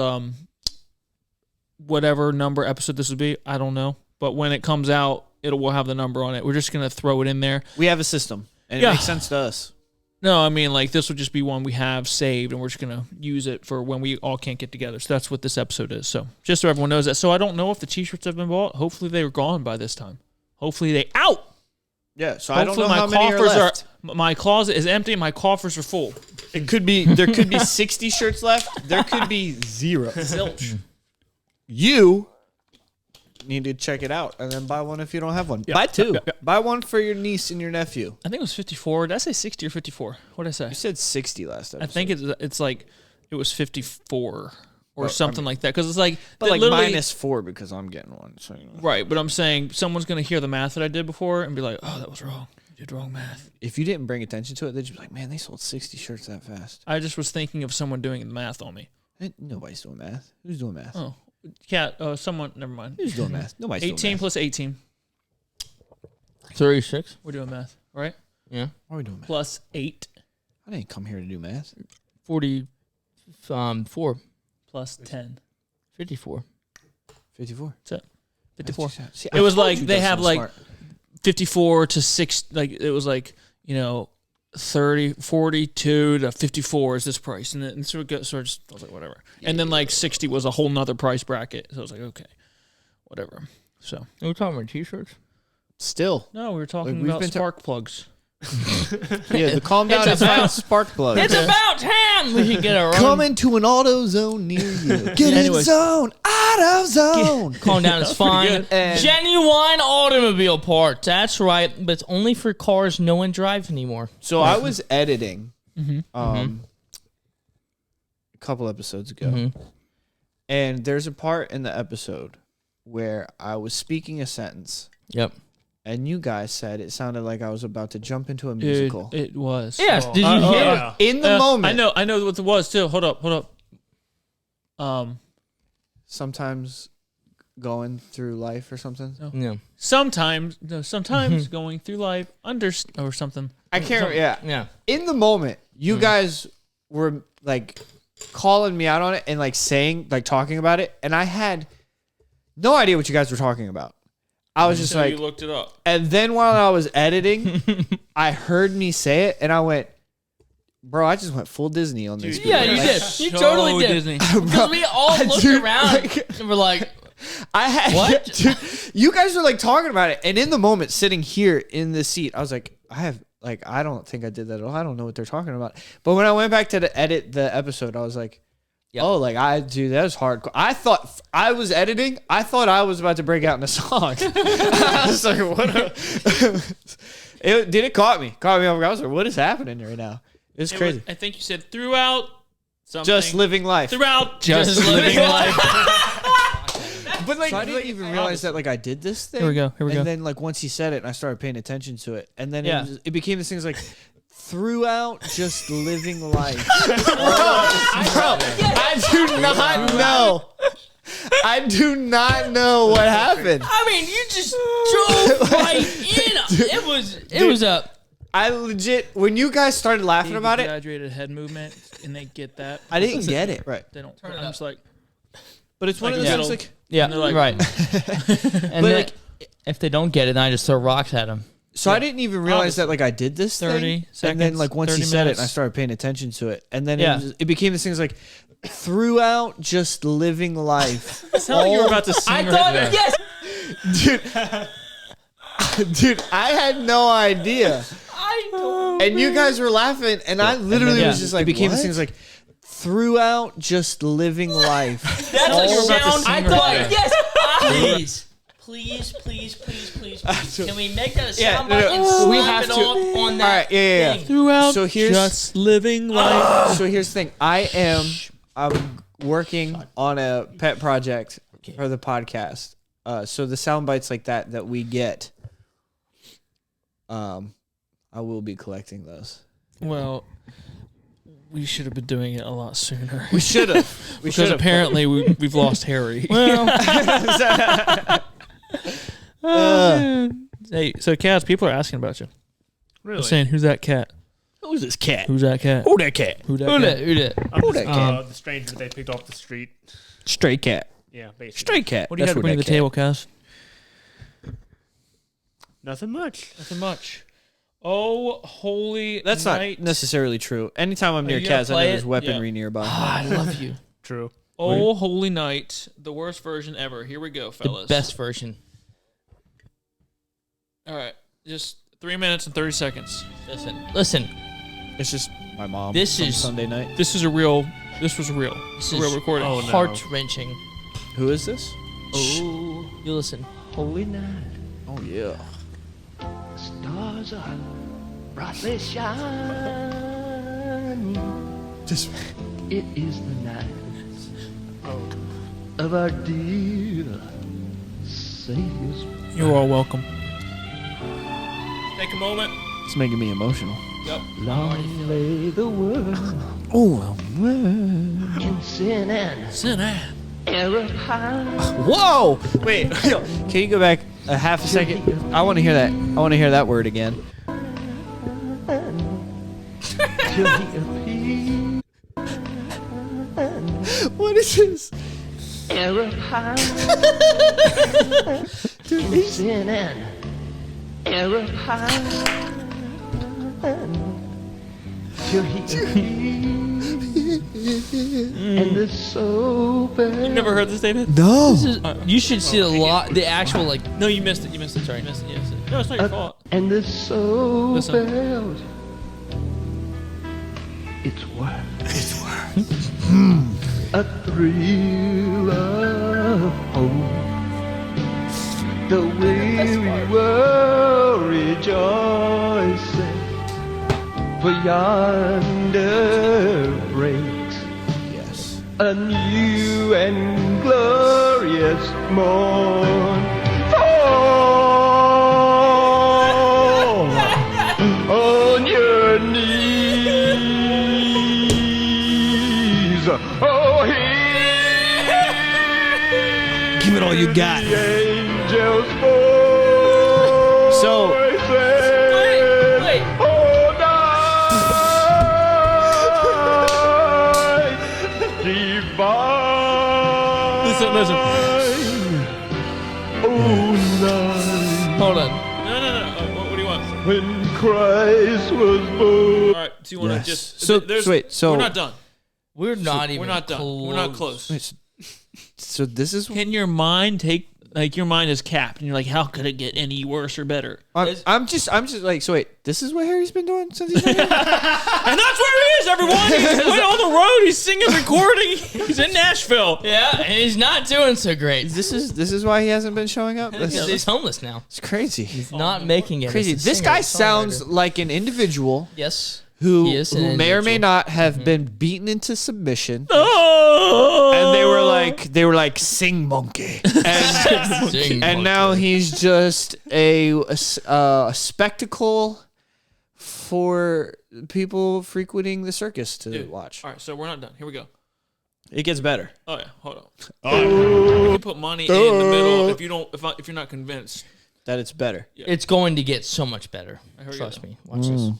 [SPEAKER 1] whatever number episode this would be. I don't know, but when it comes out, we'll have the number on it. We're just gonna throw it in there.
[SPEAKER 2] We have a system. And
[SPEAKER 1] Yeah.
[SPEAKER 2] it makes sense to us.
[SPEAKER 1] No, I mean, like, this would just be one we have saved, and we're just going to use it for when we all can't get together. So that's what this episode is. So just so everyone knows that. So I don't know if the T-shirts have been bought. Hopefully they were gone by this time. Hopefully they out.
[SPEAKER 2] Yeah, so I don't know
[SPEAKER 1] Hopefully
[SPEAKER 2] how many are left.
[SPEAKER 1] my closet is empty and my coffers are full.
[SPEAKER 2] It could be, there could be 60 shirts left. There could be 0.
[SPEAKER 1] Zilch.
[SPEAKER 2] You need to check it out and then buy one if you don't have one.
[SPEAKER 1] Yeah.
[SPEAKER 2] Buy 2.
[SPEAKER 1] Yeah, yeah.
[SPEAKER 2] Buy one for your niece and your nephew.
[SPEAKER 1] I think it was 54. Did I say 60 or 54? What did I say?
[SPEAKER 2] You said 60 last episode.
[SPEAKER 1] I think it's like it was 54 or
[SPEAKER 2] Well,
[SPEAKER 1] something like that. Because it's like,
[SPEAKER 2] but like
[SPEAKER 1] literally-
[SPEAKER 2] -4 because I'm getting one. So you know.
[SPEAKER 1] Right, but I'm saying someone's going to hear the math that I did before and be like, oh, that was wrong. You did wrong math.
[SPEAKER 2] If you didn't bring attention to it, they'd just be like, man, they sold 60 shirts that fast.
[SPEAKER 1] I just was thinking of someone doing the math on me.
[SPEAKER 2] Nobody's doing math. Who's doing math?
[SPEAKER 1] Oh, Cat, someone, never mind.
[SPEAKER 2] Who's doing math? Nobody's
[SPEAKER 1] 18
[SPEAKER 2] doing math.
[SPEAKER 1] plus 18.
[SPEAKER 3] 36.
[SPEAKER 1] We're doing math, right?
[SPEAKER 3] Yeah.
[SPEAKER 2] Why are we doing math?
[SPEAKER 1] Plus 8
[SPEAKER 2] I didn't come here to do math.
[SPEAKER 3] 44.
[SPEAKER 1] plus 10.
[SPEAKER 3] 54.
[SPEAKER 2] 54.
[SPEAKER 1] 54.
[SPEAKER 2] See,
[SPEAKER 1] It
[SPEAKER 2] I
[SPEAKER 1] was
[SPEAKER 2] told
[SPEAKER 1] like
[SPEAKER 2] you
[SPEAKER 1] they
[SPEAKER 2] Dustin
[SPEAKER 1] have
[SPEAKER 2] was
[SPEAKER 1] like
[SPEAKER 2] smart.
[SPEAKER 1] 54 to 6, like it was like, 30, 42 to 54 is this price. And then so it goes, so I was like, whatever. And then like 60 was a whole nother price bracket. So I was like, okay, whatever. So,
[SPEAKER 3] We're talking about T-shirts.
[SPEAKER 2] Still.
[SPEAKER 1] no, we were talking
[SPEAKER 2] Like, we've
[SPEAKER 1] about
[SPEAKER 2] been
[SPEAKER 1] spark plugs.
[SPEAKER 2] Yeah, the calm down
[SPEAKER 3] It's
[SPEAKER 2] is
[SPEAKER 3] about-
[SPEAKER 2] spark plug.
[SPEAKER 3] It's about time we should get a run.
[SPEAKER 2] Coming to an auto zone near you. Get in
[SPEAKER 1] Anyways.
[SPEAKER 2] zone, out of zone.
[SPEAKER 3] Calm down, it's fine.
[SPEAKER 2] good. And-
[SPEAKER 3] Genuine automobile parts. That's right, but it's only for cars no one drives anymore.
[SPEAKER 2] So I was editing
[SPEAKER 1] Mm-hmm.
[SPEAKER 2] a couple episodes ago,
[SPEAKER 3] Mhm.
[SPEAKER 2] and there's a part in the episode where I was speaking a sentence,
[SPEAKER 3] Yep.
[SPEAKER 2] and you guys said it sounded like I was about to jump into a
[SPEAKER 1] Dude,
[SPEAKER 2] musical.
[SPEAKER 1] it was.
[SPEAKER 3] Yes. Did you
[SPEAKER 4] Oh,
[SPEAKER 3] hear?
[SPEAKER 4] yeah.
[SPEAKER 2] In the moment,
[SPEAKER 1] I know what it was too. Hold up.
[SPEAKER 2] sometimes going through life or something.
[SPEAKER 3] Yeah.
[SPEAKER 1] Sometimes going through life or something.
[SPEAKER 2] I can't. Yeah.
[SPEAKER 3] Yeah.
[SPEAKER 2] In the moment, you guys were like calling me out on it and like saying, like talking about it, and I had no idea what you guys were talking about. I was just
[SPEAKER 1] So
[SPEAKER 2] like,
[SPEAKER 1] you looked it up.
[SPEAKER 2] and then while I was editing, I heard me say it, and I went, "Bro, I just went full Disney on this."
[SPEAKER 1] Dude,
[SPEAKER 3] Yeah,
[SPEAKER 2] video."
[SPEAKER 3] you
[SPEAKER 2] Like,
[SPEAKER 3] did. You
[SPEAKER 1] so
[SPEAKER 3] totally did.
[SPEAKER 1] Disney.
[SPEAKER 3] Because we all
[SPEAKER 2] I
[SPEAKER 3] looked
[SPEAKER 2] do,
[SPEAKER 3] around
[SPEAKER 2] like-
[SPEAKER 3] and we're like,
[SPEAKER 2] I had
[SPEAKER 3] What?
[SPEAKER 2] Dude, you guys were like talking about it, and in the moment, sitting here in this seat, I was like, I don't think I did that at all. I don't know what they're talking about. But when I went back to edit the episode, I was like,
[SPEAKER 3] Yep.
[SPEAKER 2] oh, like that was hardcore. I thought I was editing. I thought I was about to break out in a song. I was like, what? It caught me off guard. I was like, what is happening right now? It's crazy.
[SPEAKER 1] I think you said throughout something.
[SPEAKER 2] Just living life.
[SPEAKER 1] Throughout
[SPEAKER 3] just living life.
[SPEAKER 2] But like, I didn't even realize that like I did this thing.
[SPEAKER 1] Here we go.
[SPEAKER 2] And then like once he said it, and I started paying attention to it, and then
[SPEAKER 3] Yeah.
[SPEAKER 2] it became this thing. It's like throughout just living life. I do not know. I do not know what happened.
[SPEAKER 3] I mean, you just drove right in. It was a.
[SPEAKER 2] I legit when you guys started laughing about it,
[SPEAKER 1] Exaggerated head movement, and they get that.
[SPEAKER 2] I didn't get it right.
[SPEAKER 1] They don't.
[SPEAKER 3] Turn it
[SPEAKER 1] I'm
[SPEAKER 3] up.
[SPEAKER 1] just like,
[SPEAKER 2] But it's one
[SPEAKER 1] Like
[SPEAKER 2] of those
[SPEAKER 1] a
[SPEAKER 2] things
[SPEAKER 1] little-
[SPEAKER 2] like.
[SPEAKER 3] Yeah,
[SPEAKER 1] And they're like-
[SPEAKER 3] right. And then,
[SPEAKER 2] like-
[SPEAKER 3] if they don't get it, then I just throw rocks at them.
[SPEAKER 2] So I didn't even realize that like I did this
[SPEAKER 1] 30
[SPEAKER 2] thing, and
[SPEAKER 1] seconds,
[SPEAKER 2] then like once he
[SPEAKER 1] 30
[SPEAKER 2] said it, and I
[SPEAKER 1] minutes.
[SPEAKER 2] started paying attention to it, and then
[SPEAKER 3] Yeah.
[SPEAKER 2] it became this thing. It's like throughout just living life.
[SPEAKER 1] it sounded like you were about to sing.
[SPEAKER 3] I
[SPEAKER 1] right
[SPEAKER 3] thought,
[SPEAKER 1] there.
[SPEAKER 3] yes,
[SPEAKER 2] Dude, I had no idea,
[SPEAKER 3] I don't.
[SPEAKER 2] and you guys were laughing, and I literally
[SPEAKER 3] yeah.
[SPEAKER 2] was just like, it became this thing. It's like throughout just living life.
[SPEAKER 3] That's
[SPEAKER 1] Sounded like
[SPEAKER 3] a
[SPEAKER 1] you were about to
[SPEAKER 3] sound.
[SPEAKER 1] sing
[SPEAKER 3] I
[SPEAKER 1] right
[SPEAKER 3] thought,
[SPEAKER 1] there.
[SPEAKER 3] yes, please. Can we make that a
[SPEAKER 2] Yeah,
[SPEAKER 3] soundbite
[SPEAKER 2] no,
[SPEAKER 3] and
[SPEAKER 2] we
[SPEAKER 3] slap
[SPEAKER 2] have
[SPEAKER 3] it
[SPEAKER 2] to.
[SPEAKER 3] on that
[SPEAKER 2] All right, yeah.
[SPEAKER 3] thing?
[SPEAKER 1] Throughout
[SPEAKER 2] So here's-
[SPEAKER 1] just living life.
[SPEAKER 2] So here's the thing. I'm working on a pet project for the podcast. So the sound bites like that we get, I will be collecting those.
[SPEAKER 1] Well, we should have been doing it a lot sooner.
[SPEAKER 2] We should have. We
[SPEAKER 1] Because
[SPEAKER 2] should have.
[SPEAKER 1] apparently we've lost Harry. Hey, so cats, people are asking about you. They're
[SPEAKER 4] Really?
[SPEAKER 1] saying, "Who's that cat?
[SPEAKER 2] Who's this cat?
[SPEAKER 1] Who's that cat?
[SPEAKER 2] Who that cat?
[SPEAKER 1] Who that
[SPEAKER 3] Who
[SPEAKER 1] cat?"
[SPEAKER 3] that? Who that?
[SPEAKER 4] I'm
[SPEAKER 2] Who
[SPEAKER 4] just,
[SPEAKER 2] that cat?
[SPEAKER 4] the stranger they picked off the street.
[SPEAKER 2] Stray cat.
[SPEAKER 4] Yeah, basically.
[SPEAKER 2] Stray cat.
[SPEAKER 1] What do you have to
[SPEAKER 2] who
[SPEAKER 1] bring to
[SPEAKER 2] that
[SPEAKER 1] the
[SPEAKER 2] cat.
[SPEAKER 1] table, Cass?
[SPEAKER 4] Nothing much.
[SPEAKER 1] Nothing much. Oh, holy
[SPEAKER 2] That's
[SPEAKER 1] night.
[SPEAKER 2] not necessarily true. Anytime I'm near
[SPEAKER 3] you gonna
[SPEAKER 2] Kaz, I know
[SPEAKER 3] play
[SPEAKER 2] there's
[SPEAKER 3] it?
[SPEAKER 2] weaponry nearby.
[SPEAKER 3] I love you.
[SPEAKER 4] True.
[SPEAKER 1] Oh, holy night. The worst version ever. Here we go,
[SPEAKER 3] The
[SPEAKER 1] fellas.
[SPEAKER 3] best version.
[SPEAKER 1] All right. Just 3 minutes and 30 seconds.
[SPEAKER 3] Listen.
[SPEAKER 2] It's just my mom.
[SPEAKER 3] This
[SPEAKER 2] from
[SPEAKER 3] is-
[SPEAKER 2] Sunday night.
[SPEAKER 1] This was a real
[SPEAKER 3] This
[SPEAKER 1] a real
[SPEAKER 3] is
[SPEAKER 1] recording.
[SPEAKER 4] Oh, no.
[SPEAKER 3] heart wrenching.
[SPEAKER 2] Who is this?
[SPEAKER 3] Oh, you listen.
[SPEAKER 5] Holy night,
[SPEAKER 2] Oh yeah.
[SPEAKER 5] stars are brightly shining.
[SPEAKER 2] Just
[SPEAKER 5] It is the night of our dear Savior's.
[SPEAKER 1] You're all welcome. Take a moment.
[SPEAKER 2] it's making me emotional.
[SPEAKER 1] Yep.
[SPEAKER 5] Long lay the world
[SPEAKER 2] Oh well.
[SPEAKER 5] in sin and
[SPEAKER 1] Sin Ann.
[SPEAKER 5] error high.
[SPEAKER 2] Whoa! Wait, can you go back a half a second? I want to hear that. I want to hear that word again.
[SPEAKER 5] Till he appeared,
[SPEAKER 2] What is this?
[SPEAKER 5] error high. In sin and error high. Till he appeared, and the soul
[SPEAKER 1] You've never heard this, David?
[SPEAKER 2] No.
[SPEAKER 3] This is, you should see the actual like.
[SPEAKER 1] No, you missed it. You missed it. Sorry. You missed it. You missed it. No, it's not your fault.
[SPEAKER 5] and the soul
[SPEAKER 1] Listen.
[SPEAKER 5] felt its worth. A thrill of hope. The weary world rejoicing, for yonder breaks
[SPEAKER 2] Yes.
[SPEAKER 5] a new and glorious morn. Fall on your knees. Oh, hear
[SPEAKER 2] Give it all you got.
[SPEAKER 5] the angels' voices.
[SPEAKER 2] So-
[SPEAKER 3] Wait.
[SPEAKER 5] Oh, night divine.
[SPEAKER 1] Listen.
[SPEAKER 5] Oh, night
[SPEAKER 3] Hold on.
[SPEAKER 1] No. What do you want?
[SPEAKER 5] when Christ was born.
[SPEAKER 1] All right. Do you want to
[SPEAKER 2] Yes.
[SPEAKER 1] just?
[SPEAKER 2] So-
[SPEAKER 1] there's-
[SPEAKER 2] wait, so-
[SPEAKER 1] we're not done.
[SPEAKER 3] We're not even.
[SPEAKER 1] We're not done.
[SPEAKER 3] Close.
[SPEAKER 1] We're not close.
[SPEAKER 2] Wait, so this is.
[SPEAKER 1] Can your mind take your mind is capped, and you're like, how could it get any worse or better?
[SPEAKER 2] I'm just like. So wait, this is what Harry's been doing since he's been here?
[SPEAKER 1] And that's where he is, everyone. He's went on the road. He's singing, recording. He's in Nashville.
[SPEAKER 3] Yeah, and he's not doing so great.
[SPEAKER 2] This is why he hasn't been showing up.
[SPEAKER 3] He's homeless now.
[SPEAKER 2] It's crazy.
[SPEAKER 3] He's not making it.
[SPEAKER 2] Crazy.
[SPEAKER 3] as a
[SPEAKER 2] This guy
[SPEAKER 3] singer-songwriter.
[SPEAKER 2] sounds like an individual
[SPEAKER 3] Yes.
[SPEAKER 2] who
[SPEAKER 3] He is an
[SPEAKER 2] may or may
[SPEAKER 3] individual.
[SPEAKER 2] not have been beaten into submission.
[SPEAKER 1] Oh.
[SPEAKER 2] And they were like sing monkey, and now he's just a spectacle for people frequenting the circus to
[SPEAKER 1] Dude.
[SPEAKER 2] watch.
[SPEAKER 1] All right, so we're not done. Here we go.
[SPEAKER 2] It gets better.
[SPEAKER 1] Oh yeah, hold on. You can put money in the middle if you're not convinced.
[SPEAKER 2] That it's better.
[SPEAKER 3] It's going to get so much better.
[SPEAKER 1] Here we
[SPEAKER 3] Trust
[SPEAKER 1] go.
[SPEAKER 3] me. Watch this.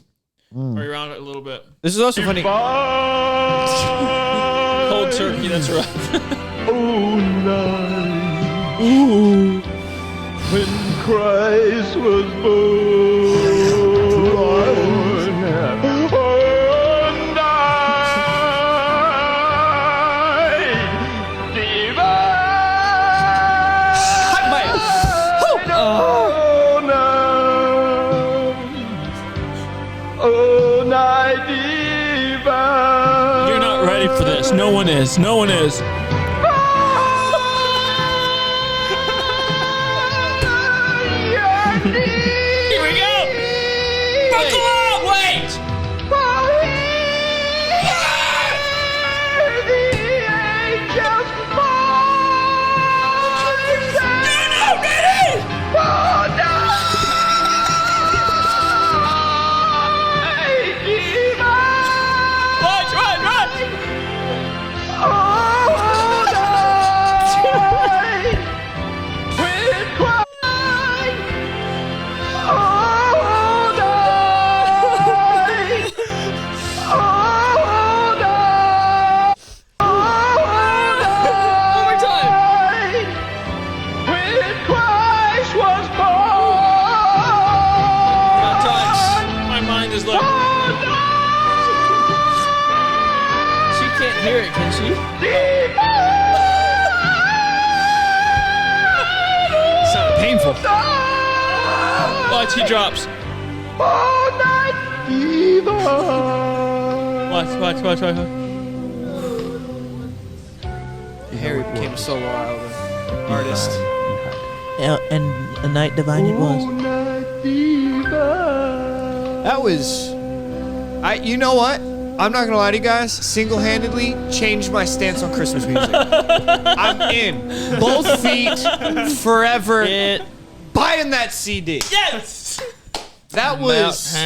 [SPEAKER 1] Hurry around it a little bit.
[SPEAKER 2] This is also funny.
[SPEAKER 1] Cold turkey. That's right.
[SPEAKER 5] Oh, night. When Christ was born. Oh, night divine. Oh, night. Oh, night divine.
[SPEAKER 1] You're not ready for this. No one is. No one is. Here we go. Buckle up. Wait.
[SPEAKER 3] painful.
[SPEAKER 1] Watch, he drops.
[SPEAKER 5] All night fever.
[SPEAKER 1] Watch.
[SPEAKER 2] Harry became a solo artist.
[SPEAKER 6] And a night divine it was.
[SPEAKER 5] All night fever.
[SPEAKER 2] That was, you know what? I'm not gonna lie to you guys. Single-handedly changed my stance on Christmas music. I'm in. Both feet, forever. Buying that CD.
[SPEAKER 1] Yes.
[SPEAKER 2] That was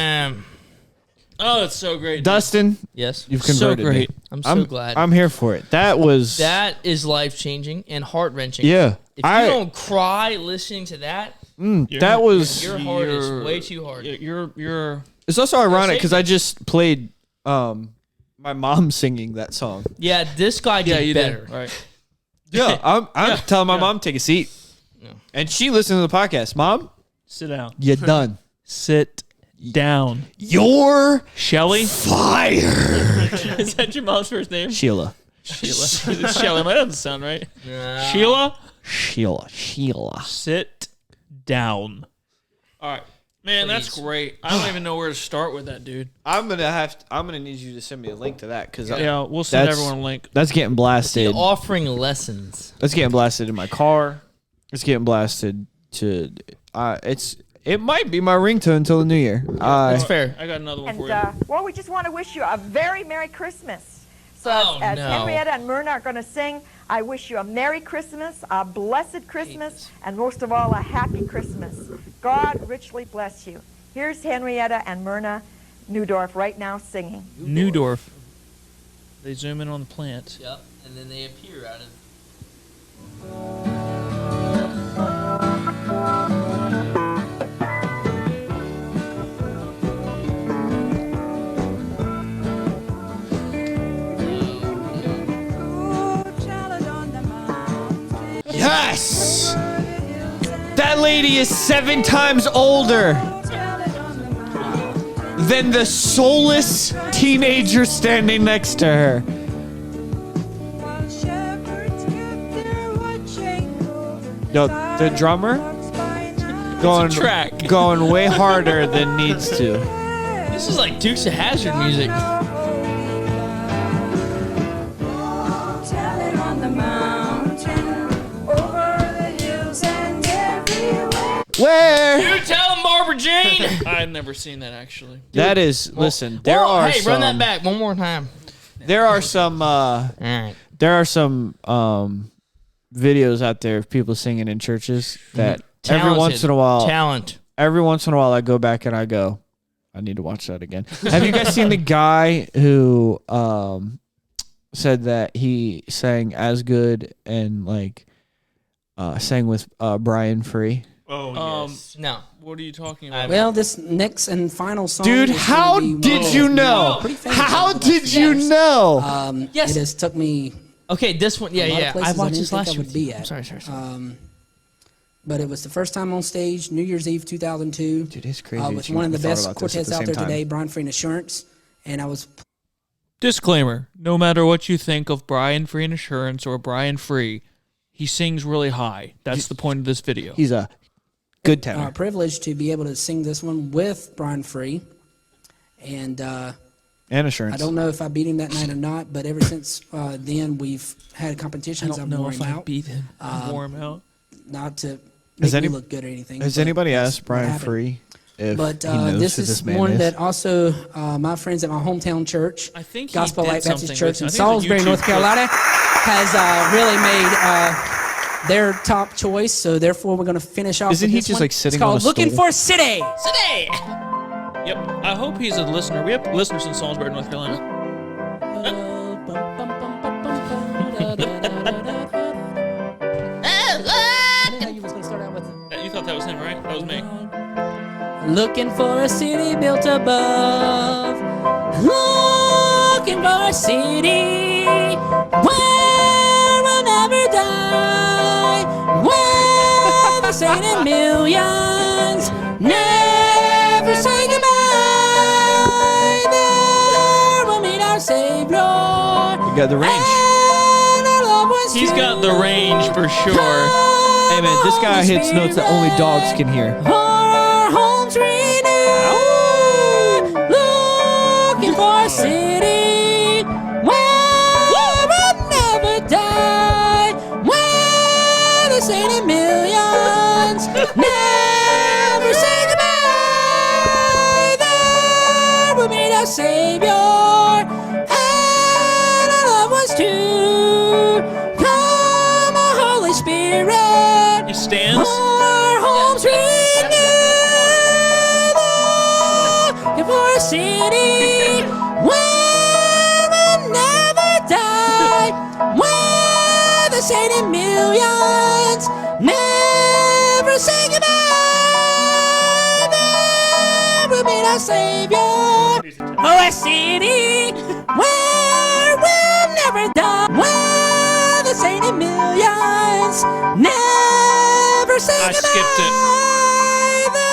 [SPEAKER 1] Oh, it's so great.
[SPEAKER 2] Dustin.
[SPEAKER 3] Yes.
[SPEAKER 2] You've
[SPEAKER 1] So
[SPEAKER 2] converted
[SPEAKER 1] great.
[SPEAKER 2] me.
[SPEAKER 3] I'm so glad.
[SPEAKER 2] I'm here for it. That was.
[SPEAKER 3] That is life-changing and heart-wrenching.
[SPEAKER 2] Yeah.
[SPEAKER 3] If you don't cry listening to that,
[SPEAKER 2] that was.
[SPEAKER 3] your heart is way too hard.
[SPEAKER 1] You're.
[SPEAKER 2] It's also ironic because I just played my mom singing that song.
[SPEAKER 3] Yeah, this guy did
[SPEAKER 1] you
[SPEAKER 3] better.
[SPEAKER 1] did. Right.
[SPEAKER 2] Yeah, I'm telling my mom take a seat, and she listened to the podcast. Mom,
[SPEAKER 4] Sit down.
[SPEAKER 2] you done?
[SPEAKER 4] Sit down.
[SPEAKER 2] You're
[SPEAKER 1] Shelly?
[SPEAKER 2] fired,
[SPEAKER 1] Is that your mom's first name?
[SPEAKER 2] Sheila.
[SPEAKER 1] Sheila. It's Shelly. That doesn't sound right.
[SPEAKER 4] Sheila,
[SPEAKER 2] Sheila.
[SPEAKER 4] sit down.
[SPEAKER 1] All right. Man, that's great. I don't even know where to start with that, dude.
[SPEAKER 2] I'm gonna need you to send me a link to that because
[SPEAKER 1] Yeah, we'll send
[SPEAKER 2] That's-
[SPEAKER 1] everyone a link.
[SPEAKER 2] that's getting blasted.
[SPEAKER 3] Offering lessons.
[SPEAKER 2] That's getting blasted in my car. It's getting blasted to. It might be my ringtone until the new year.
[SPEAKER 3] That's fair.
[SPEAKER 1] I got another one for
[SPEAKER 7] And,
[SPEAKER 1] you.
[SPEAKER 7] well, we just want to wish you a very Merry Christmas. So
[SPEAKER 3] Oh,
[SPEAKER 7] as
[SPEAKER 3] no.
[SPEAKER 7] Henrietta and Myrna are going to sing, I wish you a Merry Christmas, a blessed Christmas, and most of all, a happy Christmas. God richly bless you. Here's Henrietta and Myrna Newdorf right now singing.
[SPEAKER 1] Newdorf. They zoom in on the plants.
[SPEAKER 3] Yep, and then they appear out of.
[SPEAKER 2] Yes! That lady is 7 times older than the soulless teenager standing next to her. Yo, the drummer going way harder than needs to.
[SPEAKER 3] This is like Dukes of Hazzard music.
[SPEAKER 2] Where?
[SPEAKER 3] You tell him, Barbara Jean.
[SPEAKER 1] I've never seen that actually.
[SPEAKER 2] That is, listen, there
[SPEAKER 3] Well,
[SPEAKER 2] are
[SPEAKER 3] hey,
[SPEAKER 2] some,
[SPEAKER 3] run that back one more time.
[SPEAKER 2] There are some
[SPEAKER 3] All right.
[SPEAKER 2] there are some videos out there of people singing in churches that every once in a while I go back and I go, I need to watch that again. Have you guys seen the guy who said that he sang As Good and like sang with Brian Free?
[SPEAKER 4] Oh, yes.
[SPEAKER 3] No.
[SPEAKER 1] What are you talking about?
[SPEAKER 8] Well, this next and final song.
[SPEAKER 2] Dude,
[SPEAKER 8] is
[SPEAKER 2] how
[SPEAKER 8] gonna be
[SPEAKER 2] did
[SPEAKER 8] one
[SPEAKER 2] you
[SPEAKER 8] of the
[SPEAKER 2] know?
[SPEAKER 8] pretty famous
[SPEAKER 2] How
[SPEAKER 8] songs
[SPEAKER 2] did
[SPEAKER 8] about
[SPEAKER 2] you
[SPEAKER 8] years.
[SPEAKER 2] know?
[SPEAKER 3] Yes.
[SPEAKER 8] It has took me.
[SPEAKER 3] Okay, this one. Yeah,
[SPEAKER 8] a lot of
[SPEAKER 3] yeah. I
[SPEAKER 8] places
[SPEAKER 3] watched
[SPEAKER 8] didn't
[SPEAKER 3] this
[SPEAKER 8] think
[SPEAKER 3] last
[SPEAKER 8] I
[SPEAKER 3] year.
[SPEAKER 8] would
[SPEAKER 3] with
[SPEAKER 8] be
[SPEAKER 3] you.
[SPEAKER 8] at.
[SPEAKER 3] Sorry.
[SPEAKER 8] But it was the first time on stage, New Year's Eve 2002.
[SPEAKER 2] Dude, it's crazy.
[SPEAKER 8] With
[SPEAKER 2] that you
[SPEAKER 8] one of the
[SPEAKER 2] thought
[SPEAKER 8] best
[SPEAKER 2] about this at
[SPEAKER 8] quartets
[SPEAKER 2] the
[SPEAKER 8] out
[SPEAKER 2] same
[SPEAKER 8] there
[SPEAKER 2] time.
[SPEAKER 8] today, Brian Free and Assurance, and I was.
[SPEAKER 1] Disclaimer: no matter what you think of Brian Free and Assurance or Brian Free, he sings really high. That's the point of this video.
[SPEAKER 2] He's a good tenor.
[SPEAKER 8] Privileged to be able to sing this one with Brian Free, and
[SPEAKER 2] And Assurance.
[SPEAKER 8] I don't know if I beat him that night or not. But ever since then, we've had competitions. I've worn him out,
[SPEAKER 1] beat him. Wore him out.
[SPEAKER 8] not to
[SPEAKER 2] Has
[SPEAKER 8] make
[SPEAKER 2] any-
[SPEAKER 8] me look good or anything.
[SPEAKER 2] Has
[SPEAKER 8] but
[SPEAKER 2] anybody
[SPEAKER 8] that's
[SPEAKER 2] asked
[SPEAKER 8] what
[SPEAKER 2] Brian
[SPEAKER 8] happened.
[SPEAKER 2] Free if
[SPEAKER 8] But
[SPEAKER 2] he knows
[SPEAKER 8] this
[SPEAKER 2] who
[SPEAKER 8] is
[SPEAKER 2] this man
[SPEAKER 8] one
[SPEAKER 2] is?
[SPEAKER 8] that also my friends at my hometown church,
[SPEAKER 1] I think he
[SPEAKER 8] Gospel
[SPEAKER 1] did
[SPEAKER 8] Light Baptist
[SPEAKER 1] something
[SPEAKER 8] Church in
[SPEAKER 1] with- I think it was a
[SPEAKER 8] Salisbury,
[SPEAKER 1] YouTube
[SPEAKER 8] North
[SPEAKER 1] clip.
[SPEAKER 8] Carolina, has really made their top choice. So therefore, we're going to finish off.
[SPEAKER 2] Isn't
[SPEAKER 8] with
[SPEAKER 2] he
[SPEAKER 8] this
[SPEAKER 2] just,
[SPEAKER 8] one.
[SPEAKER 2] like, sitting
[SPEAKER 8] It's called
[SPEAKER 2] on a
[SPEAKER 8] "Looking
[SPEAKER 2] stool?
[SPEAKER 8] for a City."
[SPEAKER 1] Yep. I hope he's a listener. We have listeners in Salisbury, North Carolina.
[SPEAKER 8] I didn't know you was going to start out with it.
[SPEAKER 1] You thought that was him, right? That was me.
[SPEAKER 8] Looking for a city built above. Looking for a city where we'll never die. Where the saint in millions never say goodbye. There we'll meet our Savior.
[SPEAKER 2] You got the range.
[SPEAKER 8] And our loved ones
[SPEAKER 1] He's got the
[SPEAKER 8] too.
[SPEAKER 1] range for sure.
[SPEAKER 2] Hey man, this guy hits notes that only dogs can hear.
[SPEAKER 8] Our homes renewed, looking for a city where we'll never die, where the sainted millions never say goodbye. There will meet our Savior and our loved ones too. Come, our Holy Spirit.
[SPEAKER 1] He stands.
[SPEAKER 8] Our homes renewed, looking for a city where we'll never die, where the sainted millions never say goodbye. There we'll meet our Savior. For a city where we'll never die, where the sainted millions never say
[SPEAKER 1] I
[SPEAKER 8] goodbye.
[SPEAKER 1] skipped it.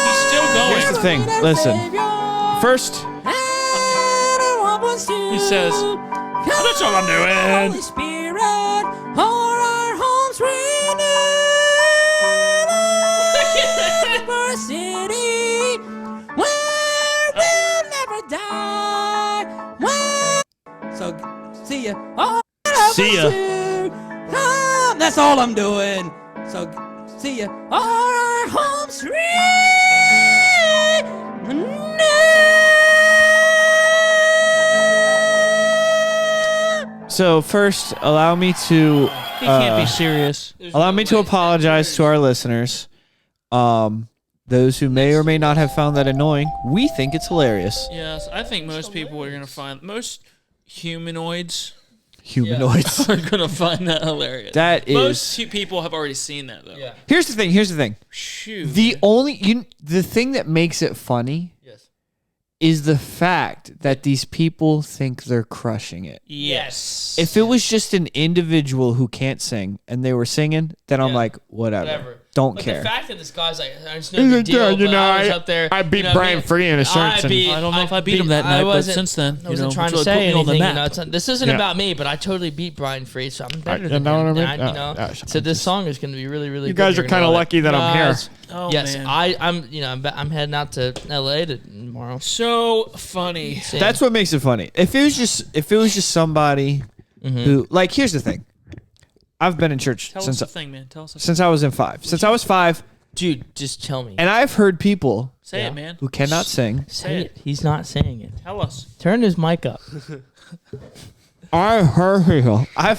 [SPEAKER 1] He's still going.
[SPEAKER 2] Here's the thing. Listen. First,
[SPEAKER 1] He says, that's all I'm doing.
[SPEAKER 8] Holy Spirit, all our homes renewed for a city where we'll never die. So, see ya. Oh,
[SPEAKER 4] See ya.
[SPEAKER 8] that's all I'm doing. So, see ya. All our homes renewed.
[SPEAKER 2] so first, allow me to
[SPEAKER 1] He can't be serious.
[SPEAKER 2] allow me to apologize to our listeners. Those who may or may not have found that annoying, we think it's hilarious.
[SPEAKER 1] Yes, I think most people are gonna find most humanoids
[SPEAKER 2] Humanoids.
[SPEAKER 1] are gonna find that hilarious.
[SPEAKER 2] That is.
[SPEAKER 1] Most people have already seen that though.
[SPEAKER 3] Yeah.
[SPEAKER 2] Here's the thing. Here's the thing.
[SPEAKER 1] Shoot.
[SPEAKER 2] The thing that makes it funny
[SPEAKER 3] Yes.
[SPEAKER 2] is the fact that these people think they're crushing it.
[SPEAKER 1] Yes.
[SPEAKER 2] If it was just an individual who can't sing and they were singing, then I'm
[SPEAKER 3] Yeah.
[SPEAKER 2] like, whatever. Don't
[SPEAKER 3] But
[SPEAKER 2] care.
[SPEAKER 3] the fact that this guy's like, it's no big deal, but I was up there.
[SPEAKER 2] I beat
[SPEAKER 3] you know,
[SPEAKER 2] Brian
[SPEAKER 3] me-
[SPEAKER 2] Free in a shirt.
[SPEAKER 1] I don't know if I beat him that night, but
[SPEAKER 3] wasn't-
[SPEAKER 1] since then,
[SPEAKER 3] I wasn't trying to
[SPEAKER 1] really
[SPEAKER 3] say
[SPEAKER 1] put me on the
[SPEAKER 3] anything. You
[SPEAKER 1] map.
[SPEAKER 3] know, this isn't
[SPEAKER 2] Yeah.
[SPEAKER 3] about me, but I totally beat Brian Free, so I'm better
[SPEAKER 2] you
[SPEAKER 3] than
[SPEAKER 2] know
[SPEAKER 3] him.
[SPEAKER 2] what I mean?
[SPEAKER 3] And you know,
[SPEAKER 2] Yeah,
[SPEAKER 3] so this song is going to be really, really.
[SPEAKER 2] You
[SPEAKER 3] good.
[SPEAKER 2] guys
[SPEAKER 3] You're
[SPEAKER 2] are
[SPEAKER 3] gonna
[SPEAKER 2] kinda
[SPEAKER 3] love it.
[SPEAKER 2] lucky that I'm here.
[SPEAKER 1] Oh,
[SPEAKER 3] yes,
[SPEAKER 1] man.
[SPEAKER 3] I'm heading out to LA tomorrow.
[SPEAKER 1] So funny.
[SPEAKER 3] Sing.
[SPEAKER 2] That's what makes it funny. If it was just somebody who, like, here's the thing. I've been in church
[SPEAKER 1] Tell us
[SPEAKER 2] since
[SPEAKER 1] the thing, man. Tell us the thing.
[SPEAKER 2] since I was in 5. Since I was 5,
[SPEAKER 3] Dude, just tell me.
[SPEAKER 2] and I've heard people
[SPEAKER 1] Say it, man.
[SPEAKER 2] who cannot sing.
[SPEAKER 3] Say it. He's not saying it.
[SPEAKER 1] Tell us.
[SPEAKER 3] Turn his mic up.
[SPEAKER 2] I've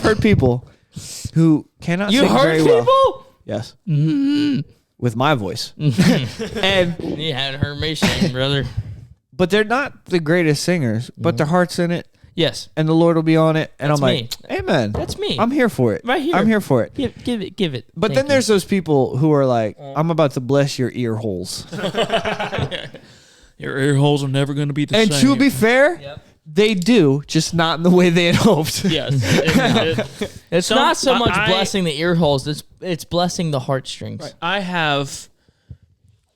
[SPEAKER 2] heard people who cannot
[SPEAKER 3] You
[SPEAKER 2] sing
[SPEAKER 3] heard
[SPEAKER 2] very well.
[SPEAKER 3] people?
[SPEAKER 2] Yes.
[SPEAKER 3] Mm-hmm.
[SPEAKER 2] With my voice. and
[SPEAKER 3] You haven't heard me sing, brother.
[SPEAKER 2] but they're not the greatest singers, but their heart's in it
[SPEAKER 3] Yes,
[SPEAKER 2] and the Lord will be on it. And
[SPEAKER 3] That's
[SPEAKER 2] I'm like, Amen.
[SPEAKER 3] that's me.
[SPEAKER 2] I'm here for it.
[SPEAKER 3] Right here.
[SPEAKER 2] I'm here for it.
[SPEAKER 3] give it.
[SPEAKER 2] But
[SPEAKER 3] Thank
[SPEAKER 2] then
[SPEAKER 3] you.
[SPEAKER 2] there's those people who are like, I'm about to bless your ear holes.
[SPEAKER 1] Your ear holes are never going to be the
[SPEAKER 2] And
[SPEAKER 1] same.
[SPEAKER 2] to be fair,
[SPEAKER 3] Yep.
[SPEAKER 2] they do, just not in the way they had hoped.
[SPEAKER 1] Yes.
[SPEAKER 3] It's
[SPEAKER 1] Some-
[SPEAKER 3] not so much
[SPEAKER 1] I-
[SPEAKER 3] blessing the ear holes. It's blessing the heartstrings.
[SPEAKER 1] I have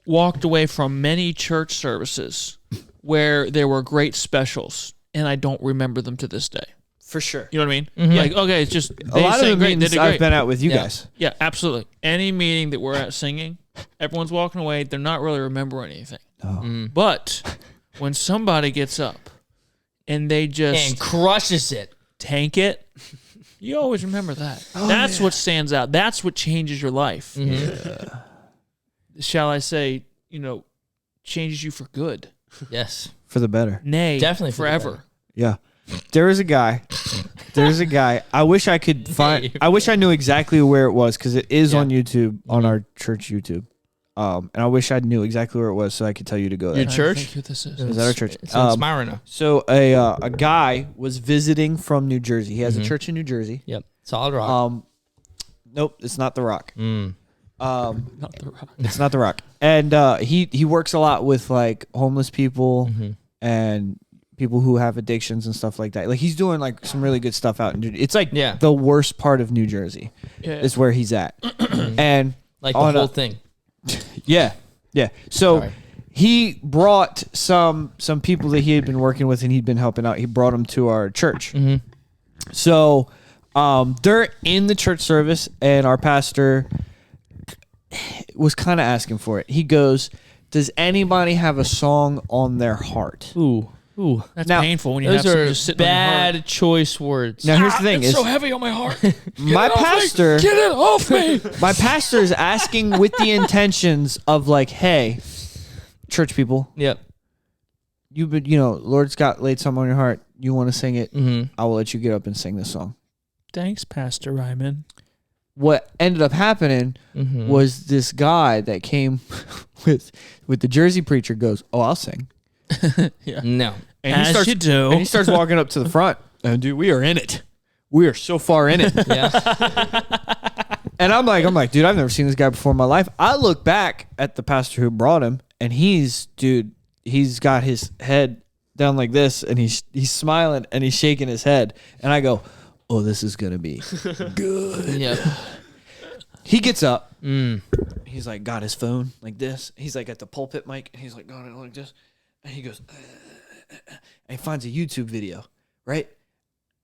[SPEAKER 1] walked away from many church services where there were great specials, and I don't remember them to this day.
[SPEAKER 2] For sure.
[SPEAKER 1] You know what I mean?
[SPEAKER 3] Mm-hmm.
[SPEAKER 1] Like, okay, it's just
[SPEAKER 2] A lot of the meetings I've been at with you
[SPEAKER 3] Yeah.
[SPEAKER 2] guys.
[SPEAKER 1] Yeah, absolutely. Any meeting that we're at singing, everyone's walking away. They're not really remembering anything. But when somebody gets up and they just
[SPEAKER 3] And crushes it.
[SPEAKER 1] tank it, you always remember that. That's what stands out. That's what changes your life. Shall I say, changes you for good.
[SPEAKER 3] Yes.
[SPEAKER 2] For the better.
[SPEAKER 1] Nay,
[SPEAKER 3] Definitely for the
[SPEAKER 1] forever.
[SPEAKER 2] Yeah. There is a guy. I wish I could find. I wish I knew exactly where it was because it is
[SPEAKER 3] Yeah.
[SPEAKER 2] on YouTube, on our church YouTube. And I wish I knew exactly where it was so I could tell you to go there.
[SPEAKER 3] Your church?
[SPEAKER 1] Think who this is.
[SPEAKER 2] Is that our church?
[SPEAKER 3] It's in Smyrna.
[SPEAKER 2] So a guy was visiting from New Jersey. He has a church in New Jersey.
[SPEAKER 3] Yep. Solid rock.
[SPEAKER 2] Nope, it's not the Rock.
[SPEAKER 1] Not the rock.
[SPEAKER 2] It's not the Rock. And he works a lot with like homeless people and people who have addictions and stuff like that. Like he's doing like some really good stuff out in New Jersey. It's like
[SPEAKER 3] Yeah.
[SPEAKER 2] the worst part of New Jersey
[SPEAKER 1] Yeah.
[SPEAKER 2] is where he's at. And
[SPEAKER 3] Like the
[SPEAKER 2] on
[SPEAKER 3] whole
[SPEAKER 2] a-
[SPEAKER 3] thing.
[SPEAKER 2] yeah. So
[SPEAKER 3] Sorry.
[SPEAKER 2] he brought some people that he had been working with and he'd been helping out. He brought them to our church. So they're in the church service and our pastor was kind of asking for it. He goes, "Does anybody have a song on their heart?"
[SPEAKER 3] Ooh.
[SPEAKER 1] That's
[SPEAKER 2] Now,
[SPEAKER 1] painful when you
[SPEAKER 3] Those
[SPEAKER 1] have something
[SPEAKER 3] are
[SPEAKER 1] just sitting on your heart.
[SPEAKER 3] bad choice words.
[SPEAKER 2] Now here's the thing:
[SPEAKER 1] It's
[SPEAKER 2] is
[SPEAKER 1] so heavy on my heart.
[SPEAKER 2] my pastor,
[SPEAKER 1] Get it off me.
[SPEAKER 2] my pastor is asking with the intentions of like, "Hey, church people,
[SPEAKER 3] Yep.
[SPEAKER 2] Lord's got laid something on your heart. You want to sing it?
[SPEAKER 3] Mm-hmm.
[SPEAKER 2] I will let you get up and sing this song."
[SPEAKER 1] Thanks, Pastor Ryman.
[SPEAKER 2] What ended up happening
[SPEAKER 3] Mm-hmm.
[SPEAKER 2] was this guy that came with the Jersey preacher goes, "Oh, I'll sing."
[SPEAKER 3] No.
[SPEAKER 2] And
[SPEAKER 1] As
[SPEAKER 2] he starts,
[SPEAKER 1] you do.
[SPEAKER 2] And he starts walking up to the front. And dude, we are in it. We are so far in it.
[SPEAKER 3] Yeah.
[SPEAKER 2] And I'm like, dude, I've never seen this guy before in my life. I look back at the pastor who brought him, and he's got his head down like this, and he's smiling and he's shaking his head. And I go, "Oh, this is gonna be good."
[SPEAKER 3] Yep.
[SPEAKER 2] He gets up.
[SPEAKER 3] Mm.
[SPEAKER 2] He's like got his phone like this. He's like at the pulpit mic, and he's like got it like this. And he goes, and he finds a YouTube video, right?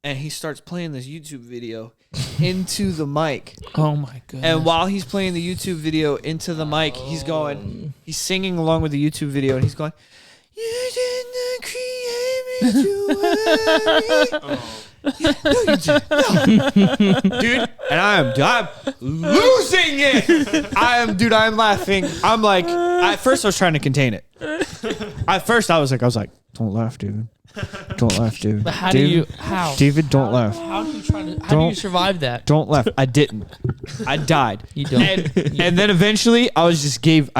[SPEAKER 2] And he starts playing this YouTube video into the mic.
[SPEAKER 1] Oh my goodness.
[SPEAKER 2] And while he's playing the YouTube video into the mic, he's singing along with the YouTube video, and he's going, "You didn't create me to worry." No, you did. No. Dude, and I'm losing it. I'm laughing. I'm like, at first I was trying to contain it. At first I was like, "Don't laugh, dude. Don't laugh, dude."
[SPEAKER 3] But how
[SPEAKER 2] David,
[SPEAKER 3] do you how?
[SPEAKER 2] David, don't laugh.
[SPEAKER 3] How do you try to? How do you survive that?
[SPEAKER 2] Don't laugh. I didn't. I died.
[SPEAKER 3] You don't.
[SPEAKER 2] And then eventually I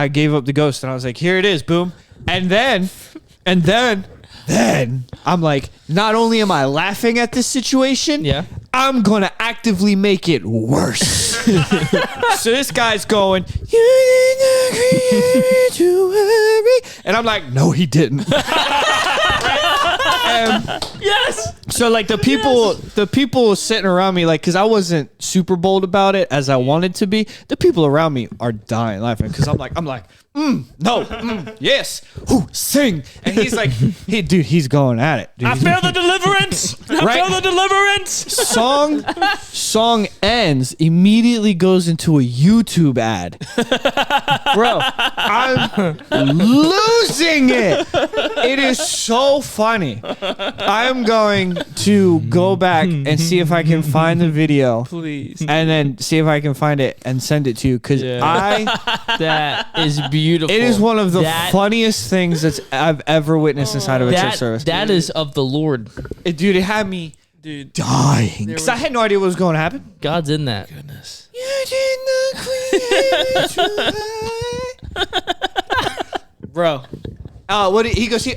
[SPEAKER 2] gave up the ghost, and I was like, "Here it is, boom." And then I'm like, not only am I laughing at this situation,
[SPEAKER 3] Yeah.
[SPEAKER 2] I'm gonna actively make it worse. So this guy's going, "You didn't create me to worry," and I'm like, "No, he didn't."
[SPEAKER 3] Yes.
[SPEAKER 2] So like the people sitting around me, like, because I wasn't super bold about it as I wanted to be. The people around me are dying laughing because I'm like, yes, sing. And he's like, he's going at it. Dude.
[SPEAKER 1] I feel the deliverance. I feel the deliverance.
[SPEAKER 2] Song ends, immediately goes into a YouTube ad. Bro, I'm losing it. It is so funny. I'm going to go back and see if I can find the video.
[SPEAKER 1] Please.
[SPEAKER 2] And then see if I can find it and send it to you, because
[SPEAKER 3] That is beautiful.
[SPEAKER 2] it is one of the funniest things I've ever witnessed inside of a church service.
[SPEAKER 3] That is of the Lord.
[SPEAKER 2] Dude, it had me dying because I had no idea what was going to happen.
[SPEAKER 3] God's in that.
[SPEAKER 1] Goodness.
[SPEAKER 2] You did not create me. Bro. What he goes? He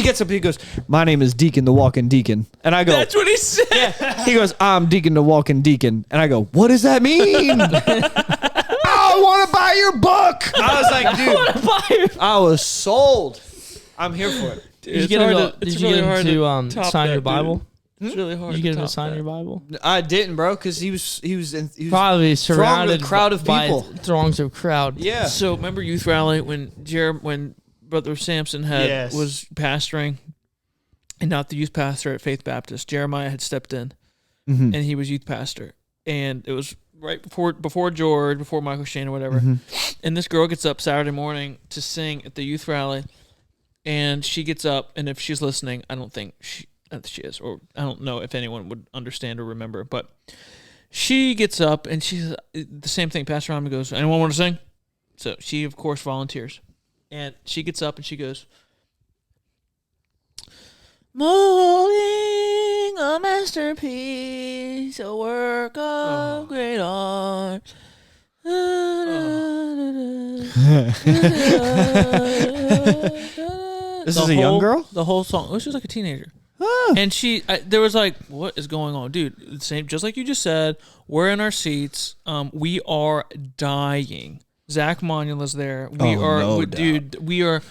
[SPEAKER 2] gets up. He goes, "My name is Deacon the Walking Deacon," and I go,
[SPEAKER 1] That's what he said.
[SPEAKER 2] Yeah. He goes, "I'm Deacon the Walking Deacon," and I go, "What does that mean?" I want to buy your book. I was like, dude, I was sold. I'm here for it.
[SPEAKER 3] Did you get him to sign your Bible?
[SPEAKER 1] It's really hard.
[SPEAKER 3] Did you
[SPEAKER 1] to
[SPEAKER 3] get him to
[SPEAKER 1] top
[SPEAKER 3] sign
[SPEAKER 1] that.
[SPEAKER 3] your Bible?
[SPEAKER 2] I didn't, bro, because he was
[SPEAKER 3] Probably surrounded
[SPEAKER 2] a crowd of
[SPEAKER 3] by
[SPEAKER 2] people.
[SPEAKER 3] throngs of crowd.
[SPEAKER 2] Yeah.
[SPEAKER 1] So remember youth rally when Brother Samson was pastoring, and not the youth pastor at Faith Baptist. Jeremiah had stepped in, and he was youth pastor, and it was right before George, before Michael Shane or whatever. And this girl gets up Saturday morning to sing at the youth rally, and she gets up, and if she's listening, I don't think she is, or I don't know if anyone would understand or remember, but she gets up and she's the same thing. Pastor Rami goes, "Anyone want to sing?" So she, of course, volunteers. And she gets up and she goes, "Molding a masterpiece, a work of great art."
[SPEAKER 2] This is a young girl?
[SPEAKER 1] The whole song. Oh, she was like a teenager. And there was like, what is going on, dude? Same, just like you just said. We're in our seats. We are dying. Zach Monula's there. We are.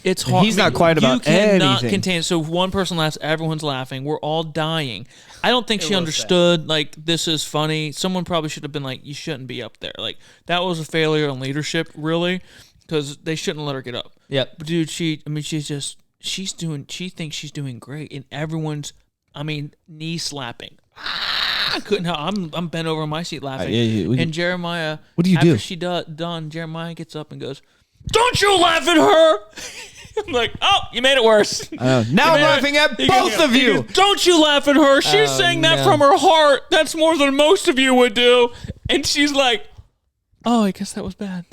[SPEAKER 1] It's hard.
[SPEAKER 2] He's not quiet about
[SPEAKER 1] anything. You cannot
[SPEAKER 2] anything.
[SPEAKER 1] contain it. So if one person laughs, everyone's laughing. We're all dying. I don't think she understood. Like, this is funny. Someone probably should have been like, "You shouldn't be up there." Like, that was a failure in leadership, really, because they shouldn't let her get up.
[SPEAKER 3] Yep.
[SPEAKER 1] But dude, she thinks she's doing great, and everyone's, knee slapping. I couldn't help. I'm bent over in my seat laughing. And Jeremiah,
[SPEAKER 2] what do you
[SPEAKER 1] after
[SPEAKER 2] do?
[SPEAKER 1] she done, Jeremiah gets up and goes, "Don't you laugh at her." I'm like, "Oh, you made it worse."
[SPEAKER 2] Now I'm laughing at both of you.
[SPEAKER 1] Don't you laugh at her. She's saying that from her heart. That's more than most of you would do. And she's like, "Oh, I guess that was bad."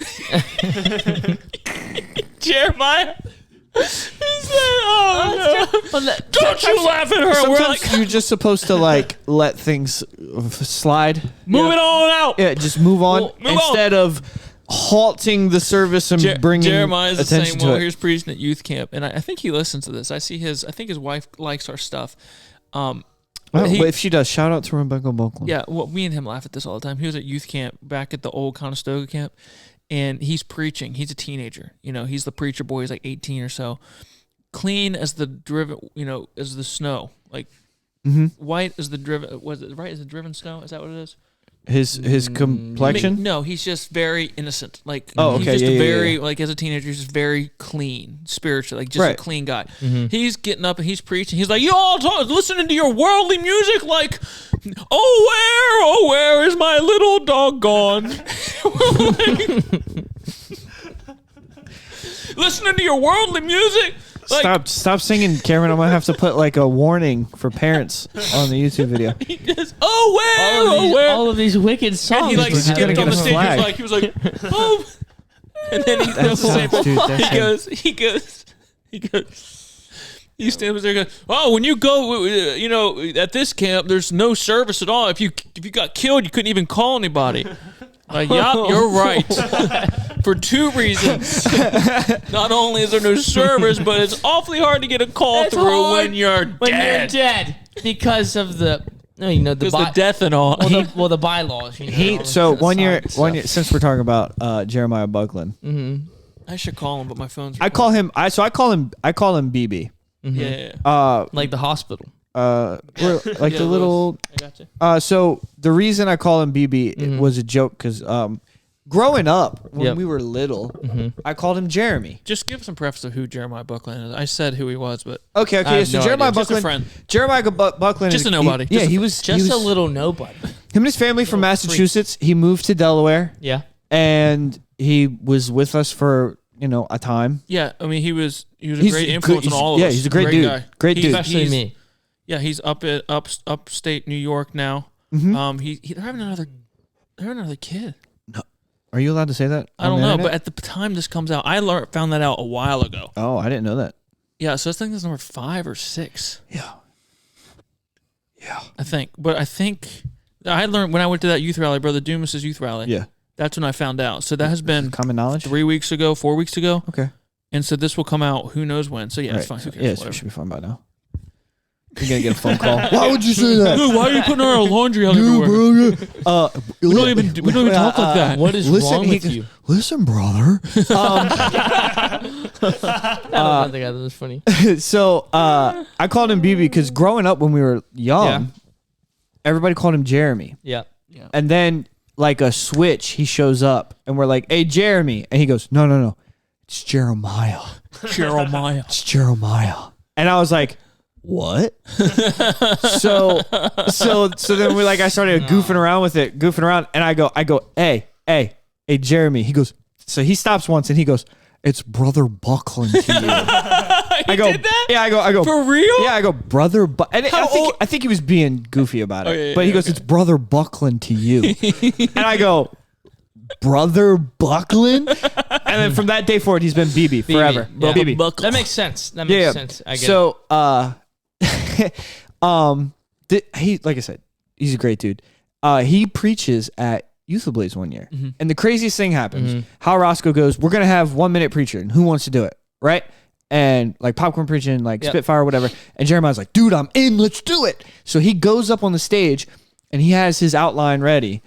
[SPEAKER 1] Jeremiah, he said, "Oh, no. Don't you laugh at her." We're
[SPEAKER 2] Sometimes
[SPEAKER 1] like,
[SPEAKER 2] you're just supposed to like let things slide.
[SPEAKER 1] move it on out.
[SPEAKER 2] Yeah, just move on
[SPEAKER 1] Well, move
[SPEAKER 2] instead of halting the service and bringing
[SPEAKER 1] Jeremiah's the
[SPEAKER 2] attention
[SPEAKER 1] same.
[SPEAKER 2] to
[SPEAKER 1] Well,
[SPEAKER 2] it.
[SPEAKER 1] here's preaching at youth camp, and I think he listens to this. I think his wife likes our stuff.
[SPEAKER 2] Well,
[SPEAKER 1] he-
[SPEAKER 2] if she does, shout out to Rebecca Buckland.
[SPEAKER 1] Yeah, well, me and him laugh at this all the time. He was at youth camp back at the old Conestoga camp, and he's preaching. He's a teenager. You know, he's the preacher boy. He's like 18 or so. Clean as the driven, as the snow. Like white as the driven. Was it right? Is it driven snow? Is that what it is?
[SPEAKER 2] His complexion.
[SPEAKER 1] No, he's just very innocent. Like,
[SPEAKER 2] Oh,
[SPEAKER 1] he's
[SPEAKER 2] okay,
[SPEAKER 1] just
[SPEAKER 2] yeah,
[SPEAKER 1] very,
[SPEAKER 2] yeah.
[SPEAKER 1] like, as a teenager, he's just very clean, spiritually, like, just a
[SPEAKER 2] Right.
[SPEAKER 1] clean guy. He's getting up and he's preaching. He's like, "You all listening to your worldly music, like, oh, where is my little dog gone?" Listening to your worldly music. Like,
[SPEAKER 2] Stop singing, Cameron. I'm gonna have to put like a warning for parents on the YouTube video.
[SPEAKER 1] he just, where?
[SPEAKER 3] all of these wicked songs.
[SPEAKER 1] And he like
[SPEAKER 2] He's gonna
[SPEAKER 1] skipped
[SPEAKER 2] get
[SPEAKER 1] on the
[SPEAKER 2] a
[SPEAKER 1] stage.
[SPEAKER 2] flag.
[SPEAKER 1] He was like, "Oh," and then he
[SPEAKER 2] That sounds, dude, that sounds-
[SPEAKER 1] he goes. He stands there and goes, "Oh, when you go, at this camp, there's no service at all. If you got killed, you couldn't even call anybody." Like, "Yup, you're right." For two reasons. Not only is there no service, but it's awfully hard to get a call
[SPEAKER 3] It's
[SPEAKER 1] through
[SPEAKER 3] hard
[SPEAKER 1] when you're dead.
[SPEAKER 3] because of the
[SPEAKER 1] Because the death and all.
[SPEAKER 3] the bylaws.
[SPEAKER 2] So one year, since we're talking about Jeremiah Buckland,
[SPEAKER 1] I should call him, but my phone's.
[SPEAKER 2] I call him BB.
[SPEAKER 1] Yeah.
[SPEAKER 3] like the hospital.
[SPEAKER 2] We're like
[SPEAKER 1] Yeah,
[SPEAKER 2] the little.
[SPEAKER 1] I got you.
[SPEAKER 2] So the reason I call him BB it was a joke because growing up when
[SPEAKER 3] Yep.
[SPEAKER 2] we were little, I called him Jeremy.
[SPEAKER 1] Just give some preface of who Jeremiah Buckland is. I said who he was, but
[SPEAKER 2] Okay.
[SPEAKER 1] I have
[SPEAKER 2] So
[SPEAKER 1] no
[SPEAKER 2] Jeremiah
[SPEAKER 1] idea. Just a
[SPEAKER 2] Buckland.
[SPEAKER 1] friend.
[SPEAKER 2] Jeremiah Buckland
[SPEAKER 1] Just
[SPEAKER 2] is
[SPEAKER 1] a nobody.
[SPEAKER 2] Yeah,
[SPEAKER 1] Just a
[SPEAKER 2] he was
[SPEAKER 3] Just a little nobody.
[SPEAKER 2] Him and his family from Massachusetts. He moved to Delaware
[SPEAKER 3] Yeah.
[SPEAKER 2] and he was with us for a time.
[SPEAKER 1] yeah, I mean, he was a great influence on all of us.
[SPEAKER 2] Yeah, he's a great dude.
[SPEAKER 1] Guy.
[SPEAKER 2] Great dude.
[SPEAKER 3] Especially
[SPEAKER 1] he's-
[SPEAKER 3] me.
[SPEAKER 1] Yeah, he's up at upstate New York now.
[SPEAKER 2] Mm-hmm.
[SPEAKER 1] They're having another kid.
[SPEAKER 2] Are you allowed to say that?
[SPEAKER 1] I
[SPEAKER 2] on
[SPEAKER 1] don't
[SPEAKER 2] the
[SPEAKER 1] know,
[SPEAKER 2] internet?
[SPEAKER 1] but at the time this comes out, I found that out a while ago.
[SPEAKER 2] Oh, I didn't know that.
[SPEAKER 1] Yeah, so I think that's number 5 or 6.
[SPEAKER 2] Yeah.
[SPEAKER 1] I think, but I think I learned when I went to that youth rally, Brother Dumas's youth rally.
[SPEAKER 2] Yeah.
[SPEAKER 1] That's when I found out. So that has been
[SPEAKER 2] Common knowledge.
[SPEAKER 1] 3 weeks ago, 4 weeks ago.
[SPEAKER 2] Okay.
[SPEAKER 1] And so this will come out who knows when. So yeah, it's fine. Who cares?
[SPEAKER 2] Yeah,
[SPEAKER 1] Whatever.
[SPEAKER 2] it should be fine by now. You're gonna get a phone call. Why would you say that?
[SPEAKER 1] Dude, why are you putting our laundry out everywhere? We don't even talk like that.
[SPEAKER 3] What is wrong with you?
[SPEAKER 2] Listen, brother.
[SPEAKER 3] I don't think that was funny.
[SPEAKER 2] So I called him BB because growing up when we were young, everybody called him Jeremy.
[SPEAKER 3] Yeah.
[SPEAKER 2] And then like a switch, he shows up and we're like, "Hey, Jeremy," and he goes, "No, it's Jeremiah.
[SPEAKER 1] Jeremiah.
[SPEAKER 2] It's Jeremiah." And I was like, "What?" so then I started goofing around, and I go, hey, Jeremy. He goes, so he stops once and he goes, "It's Brother Buckland to you." I go,
[SPEAKER 1] did that?
[SPEAKER 2] Yeah, I go,
[SPEAKER 1] For real?
[SPEAKER 2] Yeah, I go, Brother and
[SPEAKER 1] How old?
[SPEAKER 2] I think he was being goofy about it.
[SPEAKER 1] yeah,
[SPEAKER 2] but he
[SPEAKER 1] yeah,
[SPEAKER 2] goes,
[SPEAKER 1] okay.
[SPEAKER 2] "It's Brother Buckland to you." And I go, "Brother Buckland?" And then from that day forward, he's been BB forever.
[SPEAKER 3] Yeah.
[SPEAKER 2] BB.
[SPEAKER 3] That makes sense. That makes sense. I get
[SPEAKER 2] So, he, like I said, he's a great dude. He preaches at Youth Ablaze one year, and the craziest thing happens. Hal Roscoe goes, "We're gonna have 1 minute preacher, and who wants to do it?" Right? And like popcorn preaching, like Spitfire or whatever. And Jeremiah's like, "Dude, I'm in. Let's do it." So he goes up on the stage, and he has his outline ready,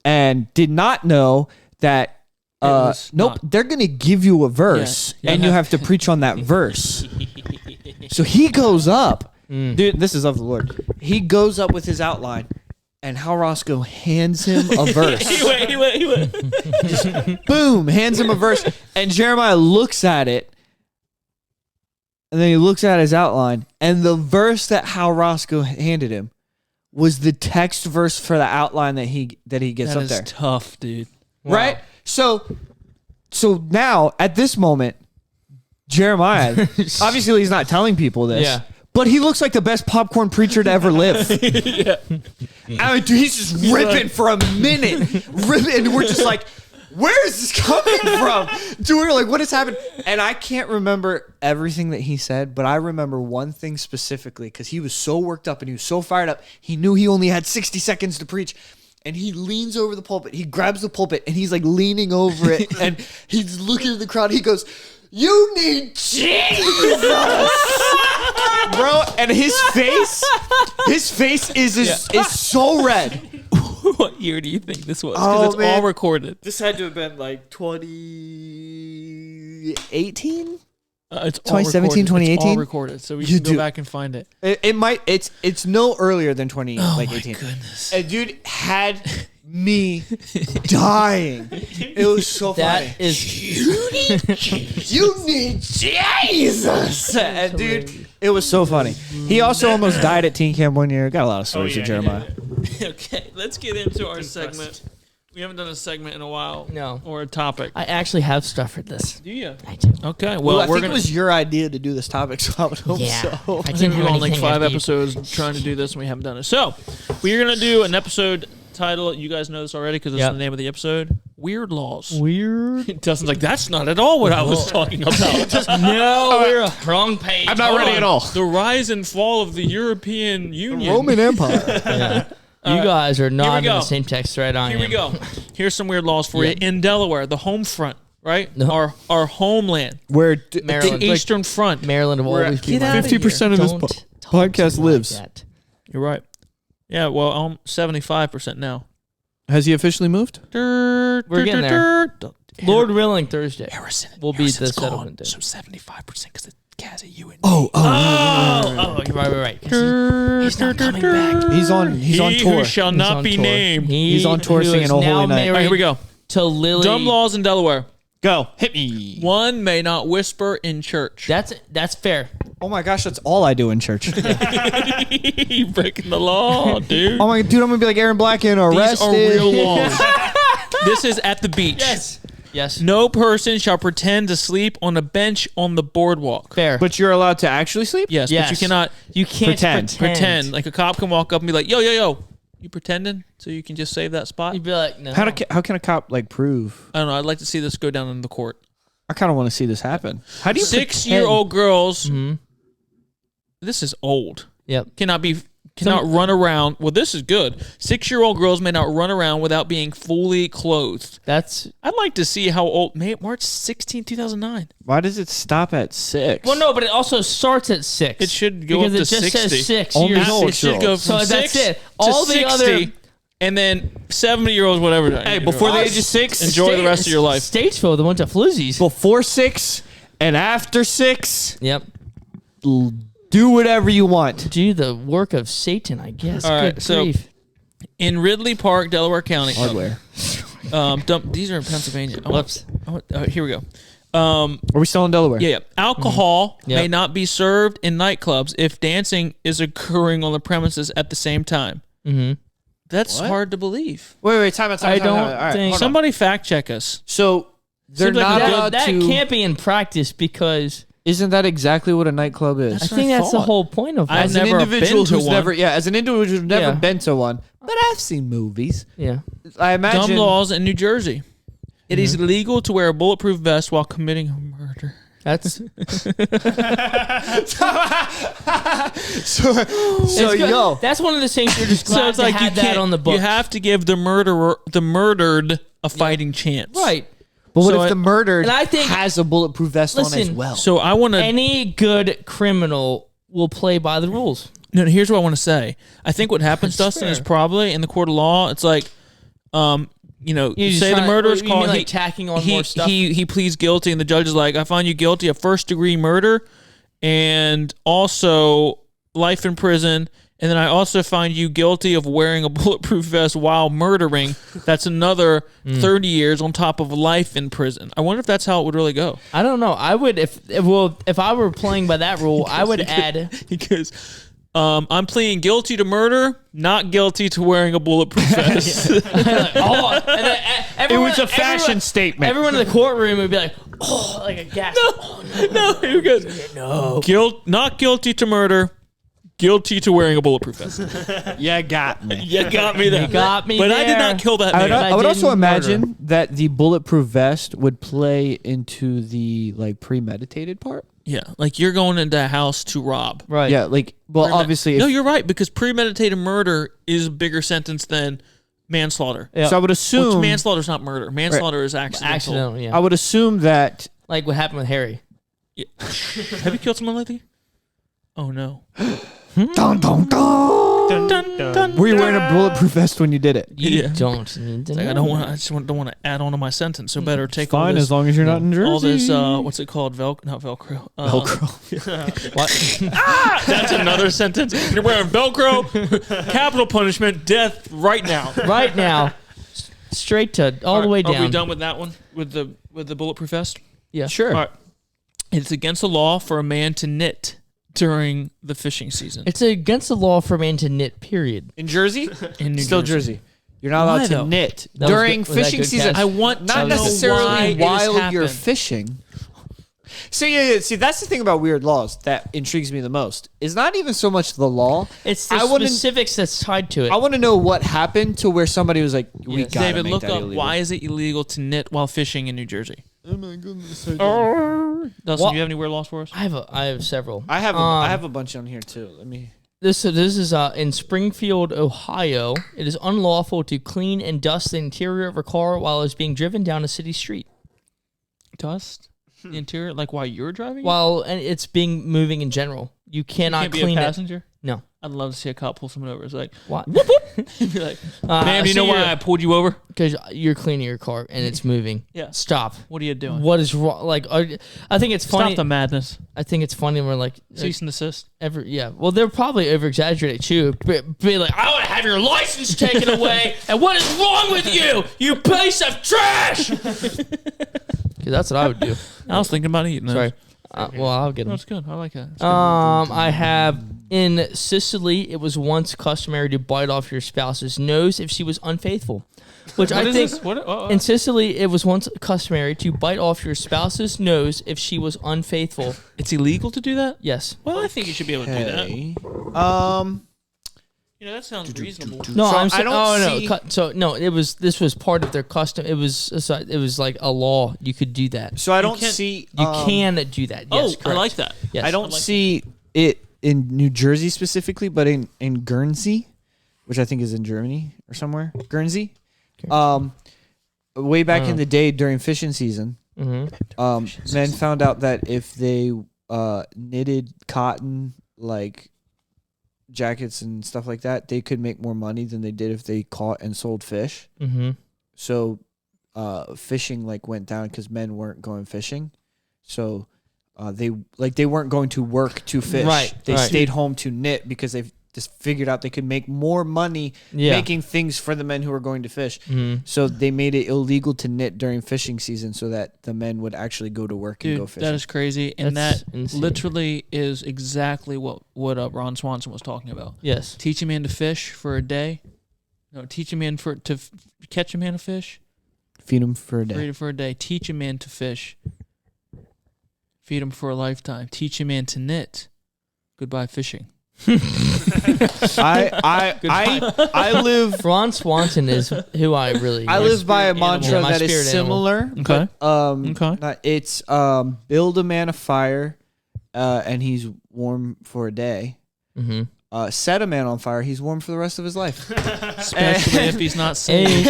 [SPEAKER 2] and did not know that. They're gonna give you a verse, and you have to preach on that verse. So he goes up, dude. This is of the Lord. He goes up with his outline, and Hal Roscoe hands him a verse.
[SPEAKER 1] He went.
[SPEAKER 2] Boom, hands him a verse, and Jeremiah looks at it, and then he looks at his outline, and the verse that Hal Roscoe handed him was the text verse for the outline that he gets
[SPEAKER 1] That
[SPEAKER 2] up
[SPEAKER 1] is
[SPEAKER 2] there.
[SPEAKER 1] tough, dude.
[SPEAKER 2] Right? So now at this moment, Jeremiah, obviously he's not telling people this.
[SPEAKER 3] Yeah.
[SPEAKER 2] But he looks like the best popcorn preacher to ever live. I mean, dude, he's just ripping for a minute. And we're just like, where is this coming from? Dude, we're like, what has happened? And I can't remember everything that he said, but I remember one thing specifically because he was so worked up and he was so fired up. He knew he only had 60 seconds to preach. And he leans over the pulpit. He grabs the pulpit and he's like leaning over it. And he's looking at the crowd. He goes, "You need Jesus." Bro, and his face is so red.
[SPEAKER 1] What year do you think this was?
[SPEAKER 2] Oh,
[SPEAKER 1] Because it's
[SPEAKER 2] man.
[SPEAKER 1] all recorded.
[SPEAKER 2] This had to have been like 2018?
[SPEAKER 1] It's
[SPEAKER 2] 2017,
[SPEAKER 1] all recorded. It's
[SPEAKER 2] 2018?
[SPEAKER 1] all recorded, so we
[SPEAKER 2] You
[SPEAKER 1] can go
[SPEAKER 2] do-
[SPEAKER 1] back and find it.
[SPEAKER 2] It might it's no earlier than 20
[SPEAKER 1] Oh
[SPEAKER 2] like
[SPEAKER 1] my
[SPEAKER 2] 18.
[SPEAKER 1] goodness.
[SPEAKER 2] And dude had me dying. It was so funny.
[SPEAKER 3] That is
[SPEAKER 2] You need Jesus. And dude, it was so funny. He also almost died at teen camp one year. Got a lot of stories of Jeremiah.
[SPEAKER 1] Okay, let's get into our segment. We haven't done a segment in a while.
[SPEAKER 3] No.
[SPEAKER 1] Or a topic.
[SPEAKER 3] I actually have stuff for this.
[SPEAKER 1] Do you?
[SPEAKER 3] I do.
[SPEAKER 1] Okay,
[SPEAKER 2] Well,
[SPEAKER 1] well,
[SPEAKER 2] I
[SPEAKER 1] we're
[SPEAKER 2] think
[SPEAKER 1] gonna.
[SPEAKER 2] it was your idea to do this topic, so I would hope
[SPEAKER 3] Yeah.
[SPEAKER 2] so.
[SPEAKER 3] I
[SPEAKER 1] I think
[SPEAKER 3] didn't
[SPEAKER 1] we're
[SPEAKER 3] have
[SPEAKER 1] on like
[SPEAKER 3] anything
[SPEAKER 1] 5
[SPEAKER 3] deep.
[SPEAKER 1] episodes trying to do this, and we haven't done it. So, we're gonna do an episode title. You guys know this already because it's
[SPEAKER 3] Yep.
[SPEAKER 1] the name of the episode. Weird laws.
[SPEAKER 3] Weird.
[SPEAKER 1] Dustin's like, that's not at all what I was talking about.
[SPEAKER 3] No, we're wrong page.
[SPEAKER 2] I'm not
[SPEAKER 1] Hold
[SPEAKER 2] ready
[SPEAKER 1] on.
[SPEAKER 2] at all.
[SPEAKER 1] The rise and fall of the European Union.
[SPEAKER 2] Roman Empire.
[SPEAKER 3] Yeah. You guys are not in
[SPEAKER 1] go.
[SPEAKER 3] the same text thread I am.
[SPEAKER 1] Here we go. Here's some weird laws for you. In Delaware, the home front, right?
[SPEAKER 3] No.
[SPEAKER 1] Our homeland.
[SPEAKER 2] Where
[SPEAKER 3] Maryland.
[SPEAKER 1] The Eastern Front.
[SPEAKER 3] Maryland will always be
[SPEAKER 1] Get
[SPEAKER 3] mine.
[SPEAKER 1] outta here.
[SPEAKER 2] 50% of his
[SPEAKER 3] Don't talk
[SPEAKER 2] podcast
[SPEAKER 3] to me like
[SPEAKER 2] lives.
[SPEAKER 3] that.
[SPEAKER 1] You're right. Yeah, well, I'm 75% now.
[SPEAKER 2] Has he officially moved?
[SPEAKER 3] We're getting there. Lord willing, Thursday
[SPEAKER 1] Harrison
[SPEAKER 3] will be the
[SPEAKER 1] Harrison's gone,
[SPEAKER 3] settlement day.
[SPEAKER 1] So 75% because it has a you and
[SPEAKER 3] Oh, you're right. He's not coming back.
[SPEAKER 2] He's on
[SPEAKER 1] He
[SPEAKER 2] tour.
[SPEAKER 1] who shall
[SPEAKER 3] He's
[SPEAKER 1] not
[SPEAKER 3] on
[SPEAKER 1] be
[SPEAKER 3] tour.
[SPEAKER 1] named.
[SPEAKER 2] He's on tour
[SPEAKER 3] who
[SPEAKER 2] singing
[SPEAKER 3] is
[SPEAKER 2] "Oh Holy
[SPEAKER 3] now
[SPEAKER 2] Night."
[SPEAKER 1] All right, here we go.
[SPEAKER 3] To Lily.
[SPEAKER 1] Dumb laws in Delaware.
[SPEAKER 2] Go. Hit me.
[SPEAKER 1] One may not whisper in church.
[SPEAKER 3] That's fair.
[SPEAKER 2] Oh my gosh, that's all I do in church.
[SPEAKER 1] You breaking the law, dude.
[SPEAKER 2] Oh my dude, I'm gonna be like Aaron Black and
[SPEAKER 1] These
[SPEAKER 2] arrested.
[SPEAKER 1] are real laws. This is at the beach.
[SPEAKER 3] Yes.
[SPEAKER 1] No person shall pretend to sleep on a bench on the boardwalk.
[SPEAKER 3] Fair.
[SPEAKER 2] But you're allowed to actually sleep?
[SPEAKER 1] Yes,
[SPEAKER 3] Yes.
[SPEAKER 1] but you cannot
[SPEAKER 3] you can't
[SPEAKER 2] pretend.
[SPEAKER 1] pretend. Like a cop can walk up and be like, yo, you pretending so you can just save that spot?
[SPEAKER 3] You'd be like, no.
[SPEAKER 2] How can a cop like prove?
[SPEAKER 1] I don't know. I'd like to see this go down in the court.
[SPEAKER 2] I kind of want to see this happen. How do you
[SPEAKER 1] 6-year-old girls.
[SPEAKER 3] Mhm.
[SPEAKER 1] This is old.
[SPEAKER 3] Yep.
[SPEAKER 1] Cannot run around. Well, this is good. 6-year-old girls may not run around without being fully clothed.
[SPEAKER 3] That's
[SPEAKER 1] I'd like to see how old. March 16, 2009.
[SPEAKER 2] Why does it stop at 6?
[SPEAKER 3] well, no, but it also starts at 6.
[SPEAKER 1] It should go
[SPEAKER 3] because
[SPEAKER 1] up
[SPEAKER 3] it
[SPEAKER 1] to
[SPEAKER 3] just
[SPEAKER 1] 60.
[SPEAKER 3] says 6
[SPEAKER 2] Only
[SPEAKER 3] years
[SPEAKER 2] six
[SPEAKER 3] old.
[SPEAKER 1] It should go
[SPEAKER 3] So
[SPEAKER 1] from
[SPEAKER 3] that's
[SPEAKER 1] 6
[SPEAKER 3] it.
[SPEAKER 1] to
[SPEAKER 3] All the
[SPEAKER 1] 60,
[SPEAKER 3] other
[SPEAKER 1] and then 70-year-olds, whatever.
[SPEAKER 2] Hey, before the age of 6,
[SPEAKER 1] enjoy the rest of your life.
[SPEAKER 3] Statesville, the one to Flizzies.
[SPEAKER 2] before 6 and after 6,
[SPEAKER 3] Yep.
[SPEAKER 2] do whatever you want.
[SPEAKER 3] Do the work of Satan, I guess.
[SPEAKER 1] All right,
[SPEAKER 3] Good
[SPEAKER 1] so-
[SPEAKER 3] grief.
[SPEAKER 1] In Ridley Park, Delaware County.
[SPEAKER 2] Hardware.
[SPEAKER 1] These are in Pennsylvania.
[SPEAKER 3] Whoops.
[SPEAKER 1] Here we go.
[SPEAKER 2] Are we still in Delaware?
[SPEAKER 1] Yeah. Alcohol
[SPEAKER 3] Yep.
[SPEAKER 1] may not be served in nightclubs if dancing is occurring on the premises at the same time.
[SPEAKER 3] Mm-hmm.
[SPEAKER 1] That's
[SPEAKER 2] What?
[SPEAKER 1] hard to believe.
[SPEAKER 2] Wait, time out.
[SPEAKER 3] I don't
[SPEAKER 2] All right,
[SPEAKER 3] think-
[SPEAKER 2] hold on.
[SPEAKER 1] Somebody fact check us.
[SPEAKER 2] So they're
[SPEAKER 1] Seems like
[SPEAKER 2] not
[SPEAKER 1] a good-
[SPEAKER 2] allowed
[SPEAKER 3] That
[SPEAKER 2] to.
[SPEAKER 3] can't be in practice because
[SPEAKER 2] Isn't that exactly what a nightclub is?
[SPEAKER 3] I
[SPEAKER 1] That's
[SPEAKER 3] think
[SPEAKER 1] what I
[SPEAKER 3] that's the
[SPEAKER 1] thought.
[SPEAKER 3] whole point of
[SPEAKER 1] I've
[SPEAKER 3] it.
[SPEAKER 2] As an
[SPEAKER 1] never
[SPEAKER 2] individual
[SPEAKER 1] been to
[SPEAKER 2] who's
[SPEAKER 1] one.
[SPEAKER 2] never, as an individual who's never
[SPEAKER 3] Yeah.
[SPEAKER 2] been to one, but I've seen movies.
[SPEAKER 3] Yeah.
[SPEAKER 2] I imagine.
[SPEAKER 1] Dumb laws in New Jersey. It is illegal to wear a bulletproof vest while committing a murder.
[SPEAKER 3] That's
[SPEAKER 2] So
[SPEAKER 3] It's good.
[SPEAKER 2] yo,
[SPEAKER 3] That's one of the things you're just glad
[SPEAKER 1] So it's
[SPEAKER 3] to
[SPEAKER 1] like you
[SPEAKER 3] have that
[SPEAKER 1] can't.
[SPEAKER 3] on the book.
[SPEAKER 1] You have to give the murdered a fighting chance.
[SPEAKER 3] right.
[SPEAKER 2] but what
[SPEAKER 1] so
[SPEAKER 2] if the murdered
[SPEAKER 3] and I think-
[SPEAKER 2] has a bulletproof vest on as
[SPEAKER 3] Listen,
[SPEAKER 2] well?
[SPEAKER 1] So I want to.
[SPEAKER 3] Any good criminal will play by the rules.
[SPEAKER 1] No, here's what I want to say. I think what happens,
[SPEAKER 3] That's
[SPEAKER 1] Dustin, is
[SPEAKER 3] fair.
[SPEAKER 1] probably in the court of law. It's like, you
[SPEAKER 3] just
[SPEAKER 1] say the
[SPEAKER 3] trying-
[SPEAKER 1] murderer's
[SPEAKER 3] you mean
[SPEAKER 1] called.
[SPEAKER 3] like tacking on more stuff?
[SPEAKER 1] He pleads guilty, and the judge is like, I find you guilty of 1st-degree murder, and also life in prison. And then I also find you guilty of wearing a bulletproof vest while murdering. That's another 30 years on top of life in prison. I wonder if that's how it would really go.
[SPEAKER 3] I don't know. I would if I were playing by that rule, I would add
[SPEAKER 1] Because I'm pleading guilty to murder, not guilty to wearing a bulletproof vest.
[SPEAKER 3] And then everyone,
[SPEAKER 2] It was a fashion statement.
[SPEAKER 3] Everyone in the courtroom would be like, "Oh," like a gasp.
[SPEAKER 1] No, who goes?
[SPEAKER 3] No.
[SPEAKER 1] Not guilty to murder, guilty to wearing a bulletproof vest.
[SPEAKER 2] You got me.
[SPEAKER 1] You got me there.
[SPEAKER 3] You got me
[SPEAKER 1] But I did
[SPEAKER 3] there.
[SPEAKER 1] not kill that
[SPEAKER 2] I would,
[SPEAKER 1] man.
[SPEAKER 2] I would also
[SPEAKER 3] didn't
[SPEAKER 2] imagine that the bulletproof vest would play into the like premeditated part.
[SPEAKER 1] Yeah, like you're going into a house to rob.
[SPEAKER 3] Right.
[SPEAKER 2] Yeah, like well,
[SPEAKER 1] Premed-
[SPEAKER 2] obviously.
[SPEAKER 1] No,
[SPEAKER 2] If,
[SPEAKER 1] you're right, because premeditated murder is a bigger sentence than manslaughter.
[SPEAKER 3] Yeah.
[SPEAKER 2] so I would assume.
[SPEAKER 1] Which manslaughter is not murder. Manslaughter is accidental.
[SPEAKER 3] Accidental, yeah.
[SPEAKER 2] I would assume that.
[SPEAKER 3] Like what happened with Harry.
[SPEAKER 1] Yeah. Have you killed someone lately? Oh no.
[SPEAKER 2] Dun, dun, dun. Were you wearing a bulletproof vest when you did it?
[SPEAKER 3] You
[SPEAKER 1] Yeah.
[SPEAKER 3] don't need to
[SPEAKER 1] Like, I
[SPEAKER 3] know.
[SPEAKER 1] don't want to add on to my sentence. So better take all
[SPEAKER 2] Fine,
[SPEAKER 1] this,
[SPEAKER 2] as long as you're not in Jersey.
[SPEAKER 1] all this. What's it called? Not Velcro.
[SPEAKER 2] Velcro.
[SPEAKER 3] What?
[SPEAKER 1] That's another sentence. You're wearing Velcro. Capital punishment. Death right now.
[SPEAKER 3] Right now. Straight to all the way down.
[SPEAKER 1] Are we done with that one? With the bulletproof vest?
[SPEAKER 3] Yeah.
[SPEAKER 2] Sure.
[SPEAKER 1] All right. It's against the law for a man to knit during the fishing season
[SPEAKER 3] It's against the law for a man to knit, period.
[SPEAKER 2] In Jersey?
[SPEAKER 1] in New
[SPEAKER 2] Still
[SPEAKER 1] Jersey.
[SPEAKER 2] Jersey. You're not allowed
[SPEAKER 1] Why,
[SPEAKER 2] to
[SPEAKER 1] though?
[SPEAKER 2] knit
[SPEAKER 3] That was
[SPEAKER 2] during
[SPEAKER 3] good- was that
[SPEAKER 2] fishing
[SPEAKER 3] good
[SPEAKER 2] season.
[SPEAKER 3] catch?
[SPEAKER 1] I want
[SPEAKER 2] Not
[SPEAKER 1] to know
[SPEAKER 2] necessarily
[SPEAKER 1] why it has
[SPEAKER 2] while you're
[SPEAKER 1] happened.
[SPEAKER 2] fishing. So yeah, see that's the thing about weird laws that intrigues me the most. Is not even so much the law.
[SPEAKER 3] It's the
[SPEAKER 2] I wanna-
[SPEAKER 3] specifics that's tied to it.
[SPEAKER 2] I want to know what happened to where somebody was like, "We
[SPEAKER 3] Yes.
[SPEAKER 2] gotta
[SPEAKER 1] David,
[SPEAKER 2] make
[SPEAKER 1] look
[SPEAKER 2] that
[SPEAKER 1] up
[SPEAKER 2] illegal.
[SPEAKER 1] why is it illegal to knit while fishing in New Jersey?
[SPEAKER 2] Oh my goodness!
[SPEAKER 1] Dustin,
[SPEAKER 3] What?
[SPEAKER 1] do you have any weird laws for us?
[SPEAKER 3] I have several.
[SPEAKER 2] I have a bunch on here too. Let me.
[SPEAKER 3] This is in Springfield, Ohio. It is unlawful to clean and dust the interior of a car while it's being driven down a city street.
[SPEAKER 1] Dust? The interior? Like while you're driving?
[SPEAKER 3] While and it's being moving in general, you cannot
[SPEAKER 1] Can't be
[SPEAKER 3] clean
[SPEAKER 1] a
[SPEAKER 3] it.
[SPEAKER 1] passenger?
[SPEAKER 3] No.
[SPEAKER 1] I'd love to see a cop pull someone over. It's like,
[SPEAKER 3] What?
[SPEAKER 1] be like, ma'am, do you know why I pulled you over?
[SPEAKER 3] Because you're cleaning your car and it's moving.
[SPEAKER 1] Yeah.
[SPEAKER 3] Stop.
[SPEAKER 1] What are you doing?
[SPEAKER 3] What is wrong? Like, I think it's funny.
[SPEAKER 1] Stop the madness.
[SPEAKER 3] I think it's funny when we're like,
[SPEAKER 1] Cease and desist.
[SPEAKER 3] yeah. Well, they're probably over exaggerating too. Be like, I want to have your license taken away. And what is wrong with you? You piece of trash. Because that's what I would do.
[SPEAKER 1] I was thinking about eating those.
[SPEAKER 3] Sorry. Well, I'll get
[SPEAKER 1] No,
[SPEAKER 3] them.
[SPEAKER 1] it's good. I like that. It's good.
[SPEAKER 3] I have in Sicily. It was once customary to bite off your spouse's nose if she was unfaithful, which
[SPEAKER 1] What
[SPEAKER 3] I
[SPEAKER 1] is
[SPEAKER 3] think.
[SPEAKER 1] this? What?
[SPEAKER 3] In Sicily, it was once customary to bite off your spouse's nose if she was unfaithful.
[SPEAKER 1] It's illegal to do that?
[SPEAKER 3] Yes.
[SPEAKER 1] Well, I think you should be able to do that.
[SPEAKER 2] Okay.
[SPEAKER 1] You know, that sounds reasonable.
[SPEAKER 3] No,
[SPEAKER 2] So
[SPEAKER 3] I'm
[SPEAKER 2] I
[SPEAKER 3] saying.
[SPEAKER 2] don't
[SPEAKER 3] Oh
[SPEAKER 2] see-
[SPEAKER 3] no. So no, this was part of their custom. It was like a law. You could do that.
[SPEAKER 2] So I don't
[SPEAKER 1] can't-
[SPEAKER 2] see.
[SPEAKER 3] You can do that.
[SPEAKER 1] Oh,
[SPEAKER 3] Yes,
[SPEAKER 1] I
[SPEAKER 3] correct.
[SPEAKER 1] like that.
[SPEAKER 3] Yes.
[SPEAKER 2] I don't see it in New Jersey specifically, but in Guernsey, which I think is in Germany or somewhere. Guernsey. Way back in the day during fishing season, men found out that if they knitted cotton like jackets and stuff like that, they could make more money than they did if they caught and sold fish.
[SPEAKER 3] Mm-hmm.
[SPEAKER 2] So fishing like went down because men weren't going fishing. So they weren't going to work to fish.
[SPEAKER 3] Right,
[SPEAKER 2] They
[SPEAKER 3] right.
[SPEAKER 2] stayed home to knit because they just figured out they could make more money
[SPEAKER 3] Yeah.
[SPEAKER 2] making things for the men who were going to fish.
[SPEAKER 3] Mhm.
[SPEAKER 2] So they made it illegal to knit during fishing season so that the men would actually go to work and go
[SPEAKER 1] Dude,
[SPEAKER 2] fishing.
[SPEAKER 1] that is crazy. And
[SPEAKER 3] That's
[SPEAKER 1] that
[SPEAKER 3] insane.
[SPEAKER 1] literally is exactly what Ron Swanson was talking about.
[SPEAKER 3] Yes.
[SPEAKER 1] Teach a man to fish for a day. No, teach a man catch a man a fish.
[SPEAKER 2] Feed them for a
[SPEAKER 1] Feed
[SPEAKER 2] day.
[SPEAKER 1] him for a day. Teach a man to fish. Feed him for a lifetime. Teach a man to knit. Goodbye fishing.
[SPEAKER 2] I live
[SPEAKER 3] Ron Swanson is who I really.
[SPEAKER 2] I live by a
[SPEAKER 1] spirit animal.
[SPEAKER 2] mantra
[SPEAKER 3] Yeah, my
[SPEAKER 2] that is
[SPEAKER 3] spirit animal.
[SPEAKER 2] similar.
[SPEAKER 1] Okay.
[SPEAKER 2] But,
[SPEAKER 1] Okay.
[SPEAKER 2] it's build a man a fire, and he's warm for a day.
[SPEAKER 3] Mm-hmm.
[SPEAKER 2] Set a man on fire, he's warm for the rest of his life.
[SPEAKER 1] Especially if he's not saved.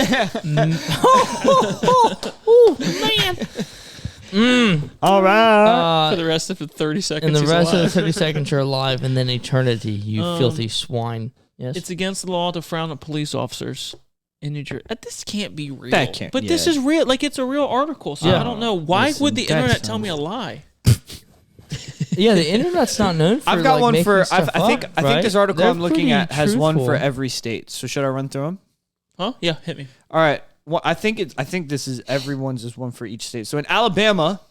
[SPEAKER 2] All right.
[SPEAKER 1] For the rest of the 30 seconds
[SPEAKER 3] And the
[SPEAKER 1] he's
[SPEAKER 3] rest of the
[SPEAKER 1] alive.
[SPEAKER 3] 30 seconds you're alive, and then eternity, you filthy swine. Yes.
[SPEAKER 1] It's against the law to frown at police officers in New Jersey. This can't be real.
[SPEAKER 2] That can't-
[SPEAKER 1] But this
[SPEAKER 2] yeah.
[SPEAKER 1] is real. Like, it's a real article. So
[SPEAKER 3] Yeah.
[SPEAKER 1] I don't know. Why
[SPEAKER 2] Listen,
[SPEAKER 1] would the
[SPEAKER 2] that
[SPEAKER 1] internet tell
[SPEAKER 2] sounds-
[SPEAKER 1] me a lie?
[SPEAKER 3] Yeah, the internet's not known for.
[SPEAKER 2] I've got
[SPEAKER 3] like,
[SPEAKER 2] one
[SPEAKER 3] making
[SPEAKER 2] for.
[SPEAKER 3] stuff
[SPEAKER 2] I think
[SPEAKER 3] up,
[SPEAKER 2] this
[SPEAKER 3] right?
[SPEAKER 2] article
[SPEAKER 3] They're
[SPEAKER 2] I'm looking
[SPEAKER 3] pretty
[SPEAKER 2] at has one for
[SPEAKER 3] truthful.
[SPEAKER 2] every state. So should I run through them?
[SPEAKER 1] Huh? Yeah, hit me.
[SPEAKER 2] All right. Well, I think this is everyone's is one for each state. So in Alabama,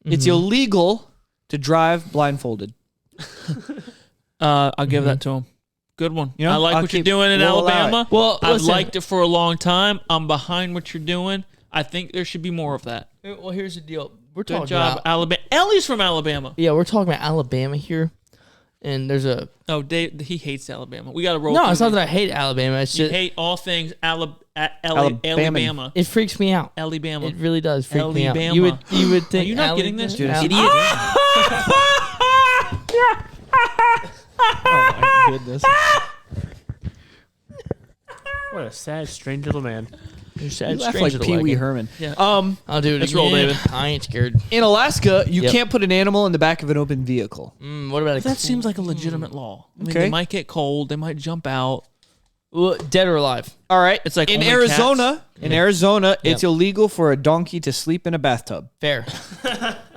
[SPEAKER 2] it's illegal to drive blindfolded.
[SPEAKER 1] I'll give that to him. Good one.
[SPEAKER 2] You know,
[SPEAKER 1] I like
[SPEAKER 2] I'll
[SPEAKER 1] what you're
[SPEAKER 2] keep-
[SPEAKER 1] doing in
[SPEAKER 2] we'll allow
[SPEAKER 1] Alabama.
[SPEAKER 2] it.
[SPEAKER 3] Well,
[SPEAKER 1] I've
[SPEAKER 3] listen.
[SPEAKER 1] liked it for a long time. I'm behind what you're doing. I think there should be more of that.
[SPEAKER 3] Well, here's the deal. We're
[SPEAKER 1] Good
[SPEAKER 3] talking
[SPEAKER 1] job,
[SPEAKER 3] about
[SPEAKER 1] Alabama. Ellie's from Alabama.
[SPEAKER 3] yeah, we're talking about Alabama here, and there's a
[SPEAKER 1] Oh, Dave, he hates Alabama. We got to roll.
[SPEAKER 3] no.
[SPEAKER 1] through
[SPEAKER 3] It's not
[SPEAKER 1] these.
[SPEAKER 3] that I hate Alabama. It's
[SPEAKER 1] You
[SPEAKER 3] just
[SPEAKER 1] hate all things
[SPEAKER 2] Alabama.
[SPEAKER 1] Alabama.
[SPEAKER 3] it freaks me out.
[SPEAKER 1] Alabama.
[SPEAKER 3] It really does freak me out.
[SPEAKER 1] Alabama.
[SPEAKER 3] You would think.
[SPEAKER 1] Are you not getting this,
[SPEAKER 2] Dude,
[SPEAKER 3] Al-
[SPEAKER 2] idiot. Oh my goodness.
[SPEAKER 9] What a sad, strange little man.
[SPEAKER 3] You're sad,
[SPEAKER 2] You laugh
[SPEAKER 3] strange
[SPEAKER 2] like
[SPEAKER 3] little
[SPEAKER 2] Pee Wee
[SPEAKER 3] wagon.
[SPEAKER 2] Herman.
[SPEAKER 1] Yeah.
[SPEAKER 3] I'll do it
[SPEAKER 1] Let's
[SPEAKER 3] again.
[SPEAKER 1] roll, David.
[SPEAKER 3] I ain't scared.
[SPEAKER 2] In Alaska, you
[SPEAKER 3] Yep.
[SPEAKER 2] can't put an animal in the back of an open vehicle.
[SPEAKER 3] What about a
[SPEAKER 1] That seems like a legitimate law. I mean,
[SPEAKER 2] Okay.
[SPEAKER 1] they might get cold. They might jump out.
[SPEAKER 3] Well, dead or alive?
[SPEAKER 2] All right.
[SPEAKER 1] It's like
[SPEAKER 2] in
[SPEAKER 1] only
[SPEAKER 2] Arizona.
[SPEAKER 1] cats.
[SPEAKER 2] In Arizona, it's illegal for a donkey to sleep in a bathtub.
[SPEAKER 3] Fair.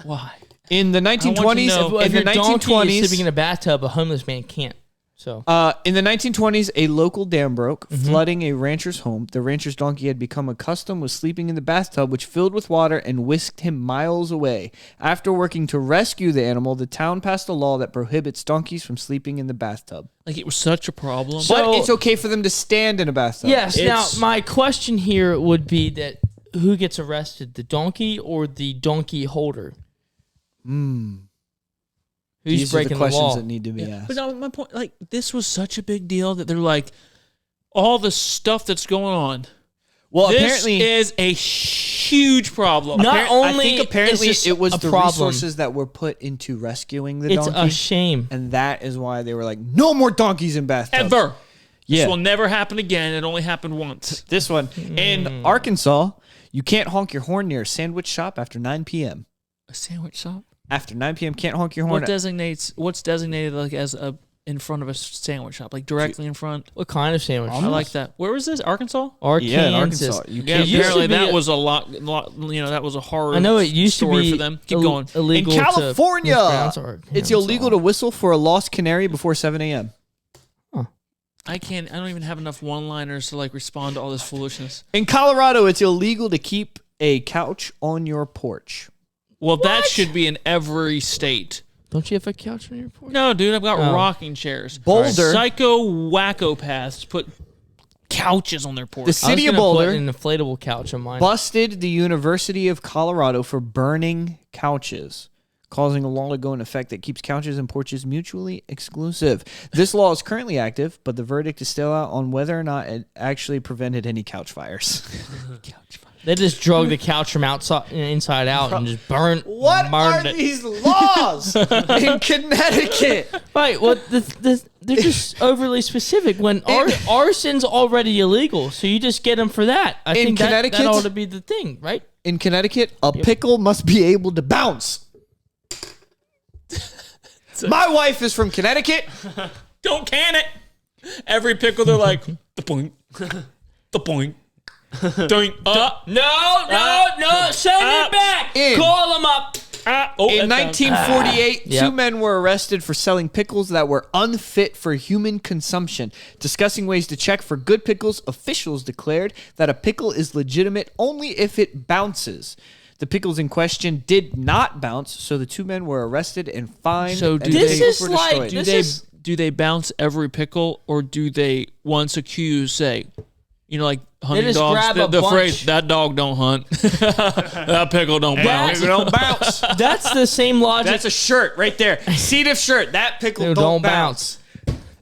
[SPEAKER 1] Why?
[SPEAKER 2] In the 1920s,
[SPEAKER 1] know-
[SPEAKER 3] If
[SPEAKER 2] in the
[SPEAKER 3] your donkey is
[SPEAKER 2] 1920s,
[SPEAKER 3] sleeping in a bathtub, a homeless man can't. So
[SPEAKER 2] in the 1920s, a local dam broke,
[SPEAKER 3] Mm-hmm.
[SPEAKER 2] flooding a rancher's home. The rancher's donkey had become accustomed with sleeping in the bathtub, which filled with water and whisked him miles away. After working to rescue the animal, the town passed a law that prohibits donkeys from sleeping in the bathtub.
[SPEAKER 1] Like it was such a problem.
[SPEAKER 2] But it's okay for them to stand in a bathtub.
[SPEAKER 3] yes. Now
[SPEAKER 1] It's-
[SPEAKER 3] my question here would be that who gets arrested, the donkey or the donkey holder? Who's
[SPEAKER 2] These are
[SPEAKER 3] breaking
[SPEAKER 2] the
[SPEAKER 3] the
[SPEAKER 2] questions
[SPEAKER 3] law?
[SPEAKER 2] that need to be asked.
[SPEAKER 1] But no, my point, like, this was such a big deal that they're like, all the stuff that's going on.
[SPEAKER 2] Well,
[SPEAKER 1] This
[SPEAKER 2] apparently,
[SPEAKER 1] is a huge problem.
[SPEAKER 3] Not
[SPEAKER 2] I
[SPEAKER 3] only
[SPEAKER 2] think apparently
[SPEAKER 3] is this
[SPEAKER 2] it was
[SPEAKER 3] a
[SPEAKER 2] the
[SPEAKER 3] problem,
[SPEAKER 2] resources that were put into rescuing the
[SPEAKER 3] it's
[SPEAKER 2] donkey,
[SPEAKER 3] a shame.
[SPEAKER 2] and that is why they were like, no more donkeys in bathtubs.
[SPEAKER 1] Ever.
[SPEAKER 2] Yeah.
[SPEAKER 1] This will never happen again. It only happened once.
[SPEAKER 2] This one in Arkansas, you can't honk your horn near a sandwich shop after 9 p.m.
[SPEAKER 1] A sandwich shop?
[SPEAKER 2] After 9 p.m., can't honk your horn.
[SPEAKER 1] What's designated like as a in front of a sandwich shop, like directly in front?
[SPEAKER 3] What kind of sandwich?
[SPEAKER 1] I like that. Where was this? Arkansas?
[SPEAKER 3] Arkansas.
[SPEAKER 2] Yeah, in Arkansas. You
[SPEAKER 1] Yeah,
[SPEAKER 3] It used to
[SPEAKER 1] apparently
[SPEAKER 3] be
[SPEAKER 1] that
[SPEAKER 3] a-
[SPEAKER 1] was a lot. You know, that was a hard.
[SPEAKER 3] I know it used to
[SPEAKER 1] story
[SPEAKER 3] be
[SPEAKER 1] for them. Keep
[SPEAKER 3] Ill-
[SPEAKER 1] going.
[SPEAKER 3] illegal
[SPEAKER 2] in
[SPEAKER 3] to
[SPEAKER 2] California,
[SPEAKER 3] mispronounce
[SPEAKER 2] it's
[SPEAKER 3] Arkansas.
[SPEAKER 2] illegal to whistle for a lost canary before 7 a.m.
[SPEAKER 1] I don't even have enough one-liners to like respond to all this foolishness.
[SPEAKER 2] In Colorado, it's illegal to keep a couch on your porch.
[SPEAKER 1] Well, that should be in every state.
[SPEAKER 3] Don't you have a couch on your porch?
[SPEAKER 1] No, dude, I've got
[SPEAKER 3] Oh.
[SPEAKER 1] rocking chairs.
[SPEAKER 2] Boulder-
[SPEAKER 1] Psycho wackopaths put couches on their porch.
[SPEAKER 2] The
[SPEAKER 3] I was
[SPEAKER 2] city of
[SPEAKER 3] gonna put
[SPEAKER 2] Boulder
[SPEAKER 3] an inflatable couch on mine.
[SPEAKER 2] busted the University of Colorado for burning couches, causing a law to go in effect that keeps couches and porches mutually exclusive. This law is currently active, but the verdict is still out on whether or not it actually prevented any couch fires.
[SPEAKER 3] They just drug the couch from outside, inside out, and just burned it.
[SPEAKER 2] these laws in Connecticut?
[SPEAKER 3] Right. Well, they're just overly specific. When arson's already illegal, so you just get them for that. I
[SPEAKER 2] In
[SPEAKER 3] think that
[SPEAKER 2] Connecticut?
[SPEAKER 3] ought to be the thing, right?
[SPEAKER 2] In Connecticut, a pickle must be able to bounce. My wife is from Connecticut.
[SPEAKER 1] Don't can it. Every pickle, they're like the point, the point. Doink.
[SPEAKER 3] No, send it back.
[SPEAKER 2] In-
[SPEAKER 3] Call them up.
[SPEAKER 2] In 1948,
[SPEAKER 3] Yep.
[SPEAKER 2] two men were arrested for selling pickles that were unfit for human consumption. Discussing ways to check for good pickles, officials declared that a pickle is legitimate only if it bounces. The pickles in question did not bounce, so the two men were arrested and fined.
[SPEAKER 1] So
[SPEAKER 2] and
[SPEAKER 1] do
[SPEAKER 2] the
[SPEAKER 1] they-
[SPEAKER 3] This
[SPEAKER 2] pickles
[SPEAKER 3] is
[SPEAKER 2] were
[SPEAKER 3] like
[SPEAKER 2] destroyed.
[SPEAKER 1] Do they bounce every pickle, or do they once accused say, you know, like hunting
[SPEAKER 3] just
[SPEAKER 1] dogs?
[SPEAKER 3] grab a
[SPEAKER 1] The
[SPEAKER 3] bunch.
[SPEAKER 1] phrase "that dog don't hunt," that pickle don't bounce.
[SPEAKER 2] Pickle don't bounce.
[SPEAKER 3] That's the same logic.
[SPEAKER 2] That's a shirt right there. C. diff shirt. That pickle
[SPEAKER 3] Dude,
[SPEAKER 2] don't bounce.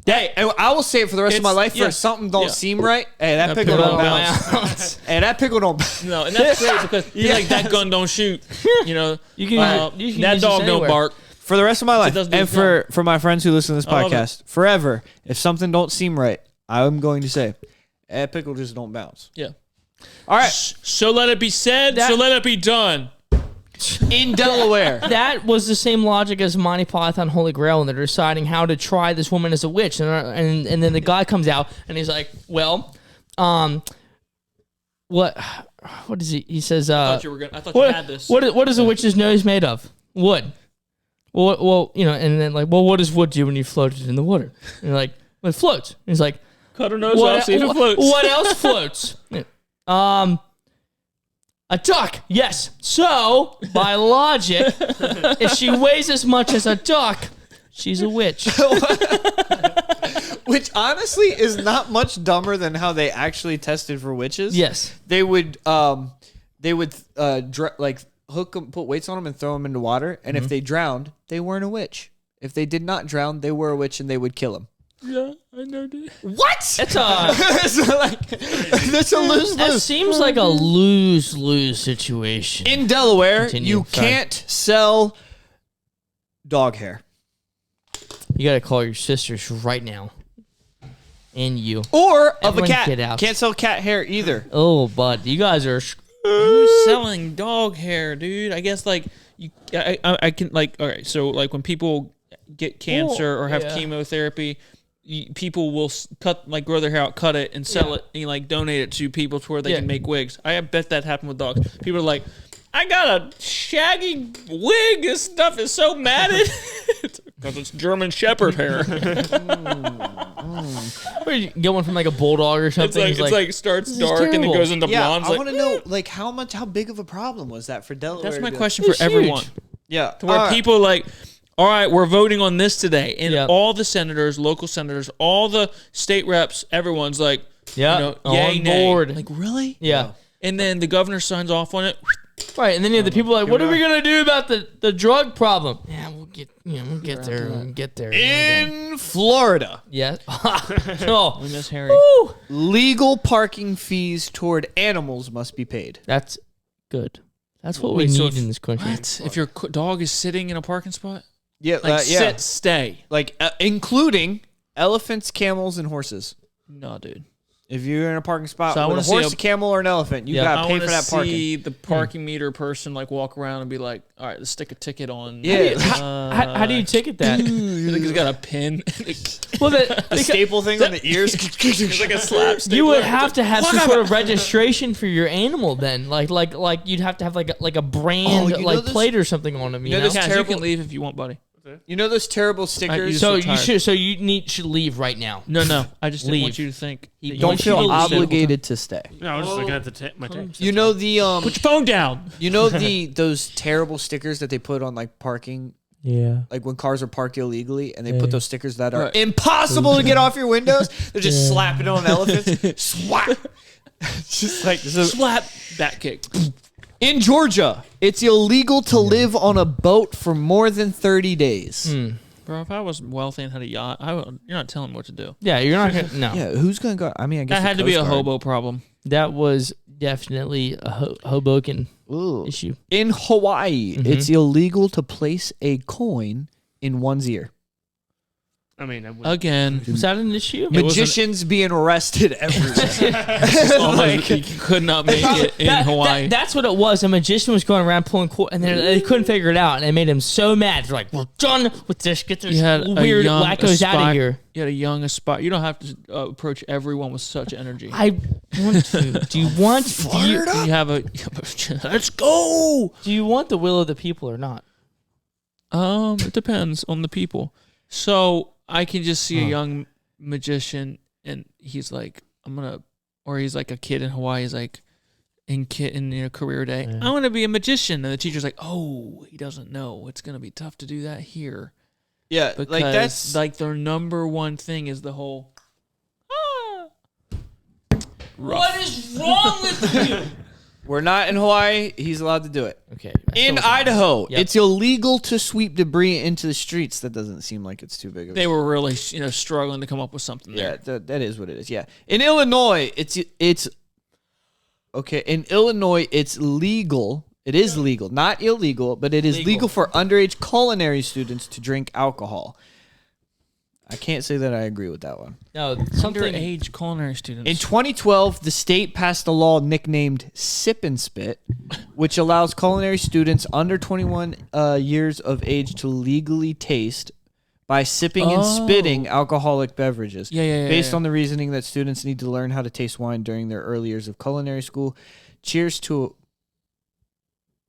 [SPEAKER 2] Hey, and I will say it for the rest of my life.
[SPEAKER 1] yeah.
[SPEAKER 2] If something don't
[SPEAKER 1] Yeah.
[SPEAKER 2] seem right, hey, that pickle
[SPEAKER 1] pickle
[SPEAKER 2] don't
[SPEAKER 1] don't
[SPEAKER 2] bounce. Hey, that pickle don't bounce.
[SPEAKER 1] No, and that's great because he's like that gun don't shoot. You know,
[SPEAKER 3] You can use
[SPEAKER 1] that
[SPEAKER 3] this
[SPEAKER 1] dog don't
[SPEAKER 3] anywhere.
[SPEAKER 1] bark.
[SPEAKER 2] For the rest of my life,
[SPEAKER 1] doesn't do
[SPEAKER 2] and
[SPEAKER 1] its
[SPEAKER 2] for my friends who listen to this
[SPEAKER 1] I love
[SPEAKER 2] podcast, forever, if something don't seem right, I'm going to say, that pickle just don't bounce.
[SPEAKER 1] Yeah.
[SPEAKER 2] All right,
[SPEAKER 1] So let it be said. So let it be done.
[SPEAKER 2] in Delaware.
[SPEAKER 3] That was the same logic as Monty Python Holy Grail, and they're deciding how to try this woman as a witch, and then the guy comes out and he's like, "Well, what is he?" He says,
[SPEAKER 1] I thought you had this.
[SPEAKER 3] What is a witch's nose made of? Wood. Well, you know, and then like, well, what does wood do when you float it in the water? And you're like, well, it floats. And he's like,
[SPEAKER 1] Cut her nose off, see if it floats.
[SPEAKER 3] what else floats? A duck. Yes. So by logic, if she weighs as much as a duck, She's a witch.
[SPEAKER 2] Which honestly is not much dumber than how they actually tested for witches.
[SPEAKER 3] Yes.
[SPEAKER 2] They would like hook them, put weights on them, and throw them into water. And if they drowned, they weren't a witch. If they did not drown, they were a witch, and they would kill them.
[SPEAKER 1] Yeah, I know, dude.
[SPEAKER 2] What?
[SPEAKER 3] That's a
[SPEAKER 2] So, like, that's a lose
[SPEAKER 3] that
[SPEAKER 2] lose.
[SPEAKER 3] seems like a lose situation.
[SPEAKER 2] In Delaware,
[SPEAKER 3] Continue.
[SPEAKER 2] you
[SPEAKER 3] Sorry.
[SPEAKER 2] can't sell dog hair
[SPEAKER 3] You gotta call your sisters right now. And you.
[SPEAKER 2] or of a
[SPEAKER 3] Everyone
[SPEAKER 2] cat.
[SPEAKER 3] get out.
[SPEAKER 2] Can't sell cat hair either.
[SPEAKER 3] Oh, bud, you guys are.
[SPEAKER 1] Who's selling dog hair, dude? I guess like you, I can like. All right, so like when people get cancer or have chemotherapy, people will grow their hair out, cut it, and sell it, and like donate it to people to where they can make wigs. I bet that happened with dogs. People are like, I got a shaggy wig. This stuff is so matted because it's German Shepherd hair.
[SPEAKER 3] Or you get one from like a bulldog or something.
[SPEAKER 1] It's like starts dark and then
[SPEAKER 3] terrible.
[SPEAKER 1] goes into blonde.
[SPEAKER 2] I want to know like how big of a problem was that for Delaware?
[SPEAKER 1] That's my
[SPEAKER 2] to be
[SPEAKER 1] question
[SPEAKER 3] It's
[SPEAKER 1] for everyone.
[SPEAKER 3] huge.
[SPEAKER 2] Yeah,
[SPEAKER 1] To where people like, all right, we're voting on this today, and
[SPEAKER 3] Yep.
[SPEAKER 1] all the senators, local senators, all the state reps, everyone's like,
[SPEAKER 3] Yeah,
[SPEAKER 1] yay,
[SPEAKER 3] on
[SPEAKER 1] nay.
[SPEAKER 3] board.
[SPEAKER 1] Like, really?
[SPEAKER 3] Yeah.
[SPEAKER 1] And then the governor signs off on it.
[SPEAKER 3] Right, and then you have the people like, what are we gonna do about the drug problem? Yeah, we'll get there. We'll get there.
[SPEAKER 2] in Florida,
[SPEAKER 3] Yeah. Oh,
[SPEAKER 1] We miss Harry.
[SPEAKER 3] woo.
[SPEAKER 2] legal parking fees toward animals must be paid.
[SPEAKER 3] That's good. That's what
[SPEAKER 1] Wait,
[SPEAKER 3] we
[SPEAKER 1] so
[SPEAKER 3] need in this country.
[SPEAKER 1] What? If your dog is sitting in a parking spot?
[SPEAKER 2] Yeah,
[SPEAKER 1] Like,
[SPEAKER 2] yeah,
[SPEAKER 1] sit, stay.
[SPEAKER 2] like including elephants, camels, and horses.
[SPEAKER 1] No, dude.
[SPEAKER 2] If you're in a parking spot
[SPEAKER 1] So I
[SPEAKER 2] with
[SPEAKER 1] wanna
[SPEAKER 2] a
[SPEAKER 1] see
[SPEAKER 2] horse,
[SPEAKER 1] a-
[SPEAKER 2] a camel, or an elephant, you
[SPEAKER 3] Yeah.
[SPEAKER 2] gotta
[SPEAKER 1] I
[SPEAKER 2] pay
[SPEAKER 1] want
[SPEAKER 2] for
[SPEAKER 1] to
[SPEAKER 2] that parking.
[SPEAKER 1] see the parking meter person like walk around and be like, all right, let's stick a ticket on.
[SPEAKER 2] Yeah.
[SPEAKER 3] How do you ticket that?
[SPEAKER 1] I think he's got a pin.
[SPEAKER 3] Well, the,
[SPEAKER 2] A staple thing on the ears.
[SPEAKER 1] It's like a slap stick.
[SPEAKER 3] you would have to have some sort of registration for your animal then, like you'd have to have like a brand
[SPEAKER 2] you know
[SPEAKER 3] like
[SPEAKER 2] this-
[SPEAKER 3] plate or something on them. You
[SPEAKER 2] know
[SPEAKER 3] know.
[SPEAKER 2] this
[SPEAKER 1] Cass, you
[SPEAKER 2] terrible-
[SPEAKER 1] can leave if you want, buddy.
[SPEAKER 2] You know those terrible stickers?
[SPEAKER 3] So
[SPEAKER 1] so
[SPEAKER 3] you
[SPEAKER 1] tired.
[SPEAKER 3] should leave right now.
[SPEAKER 1] No. I just didn't
[SPEAKER 3] Leave.
[SPEAKER 1] want you to think. that you
[SPEAKER 2] Don't
[SPEAKER 1] want
[SPEAKER 2] feel
[SPEAKER 1] you to leave.
[SPEAKER 2] obligated to stay.
[SPEAKER 9] No, I was just looking at my text.
[SPEAKER 2] You know the
[SPEAKER 1] Put your phone down.
[SPEAKER 2] you know those terrible stickers that they put on like parking,
[SPEAKER 3] Yeah.
[SPEAKER 2] like when cars are parked illegally, and they put those stickers that are
[SPEAKER 1] Right.
[SPEAKER 2] impossible to get off your windows. They're just slapping it on elephants. Swat. Just like so.
[SPEAKER 1] Slap. Back kick.
[SPEAKER 2] In Georgia, it's illegal to live on a boat for more than 30 days.
[SPEAKER 1] Bro, if I was wealthy and had a yacht, you're not telling me what to do.
[SPEAKER 3] Yeah, you're not gonna. No,
[SPEAKER 2] Yeah, who's gonna go? I mean, I guess
[SPEAKER 1] That
[SPEAKER 2] the
[SPEAKER 1] had to be a
[SPEAKER 2] Coast Guard.
[SPEAKER 1] hobo problem.
[SPEAKER 3] that was definitely a Hoboken
[SPEAKER 2] Ooh.
[SPEAKER 3] issue.
[SPEAKER 2] In Hawaii, it's illegal to place a coin in one's ear.
[SPEAKER 9] I mean, I would.
[SPEAKER 1] Again.
[SPEAKER 3] Was that an issue?
[SPEAKER 1] It was
[SPEAKER 2] Magicians being arrested everywhere.
[SPEAKER 1] Almost, you could not make it in Hawaii.
[SPEAKER 3] That's what it was. A magician was going around pulling and they couldn't figure it out, and it made him so mad. They're like, "We're done with this. Get this
[SPEAKER 1] You had a
[SPEAKER 3] weird
[SPEAKER 1] young
[SPEAKER 3] wackos out of here."
[SPEAKER 1] You had a young aspire. You don't have to approach everyone with such energy.
[SPEAKER 3] I want to. Do you want?
[SPEAKER 1] you have a. Let's go.
[SPEAKER 3] Do you want the will of the people or not?
[SPEAKER 1] It depends on the people. So I can just see a young magician, and he's like, or he's like a kid in Hawaii. He's like, in career day, I want to be a magician, and the teacher's like, oh, he doesn't know. It's gonna be tough to do that here.
[SPEAKER 2] Yeah,
[SPEAKER 1] Because
[SPEAKER 2] like that's
[SPEAKER 1] like their number one thing is the whole.
[SPEAKER 3] What is wrong with you?
[SPEAKER 2] we're not in Hawaii. He's allowed to do it.
[SPEAKER 3] Okay.
[SPEAKER 2] In Idaho,
[SPEAKER 3] Yep.
[SPEAKER 2] it's illegal to sweep debris into the streets. That doesn't seem like it's too big of a
[SPEAKER 1] They were really struggling to come up with something
[SPEAKER 2] Yeah,
[SPEAKER 1] there.
[SPEAKER 2] that is what it is. Yeah. In Illinois, it's okay. In Illinois, it's legal. It is legal, not illegal, but it is legal for underage culinary students to drink alcohol. I can't say that I agree with that one.
[SPEAKER 3] No, something.
[SPEAKER 1] Underage culinary students.
[SPEAKER 2] In 2012, the state passed a law nicknamed Sip and Spit, which allows culinary students under 21 years of age to legally taste by sipping and spitting alcoholic beverages.
[SPEAKER 1] Yeah.
[SPEAKER 2] Based on the reasoning that students need to learn how to taste wine during their early years of culinary school. Cheers to...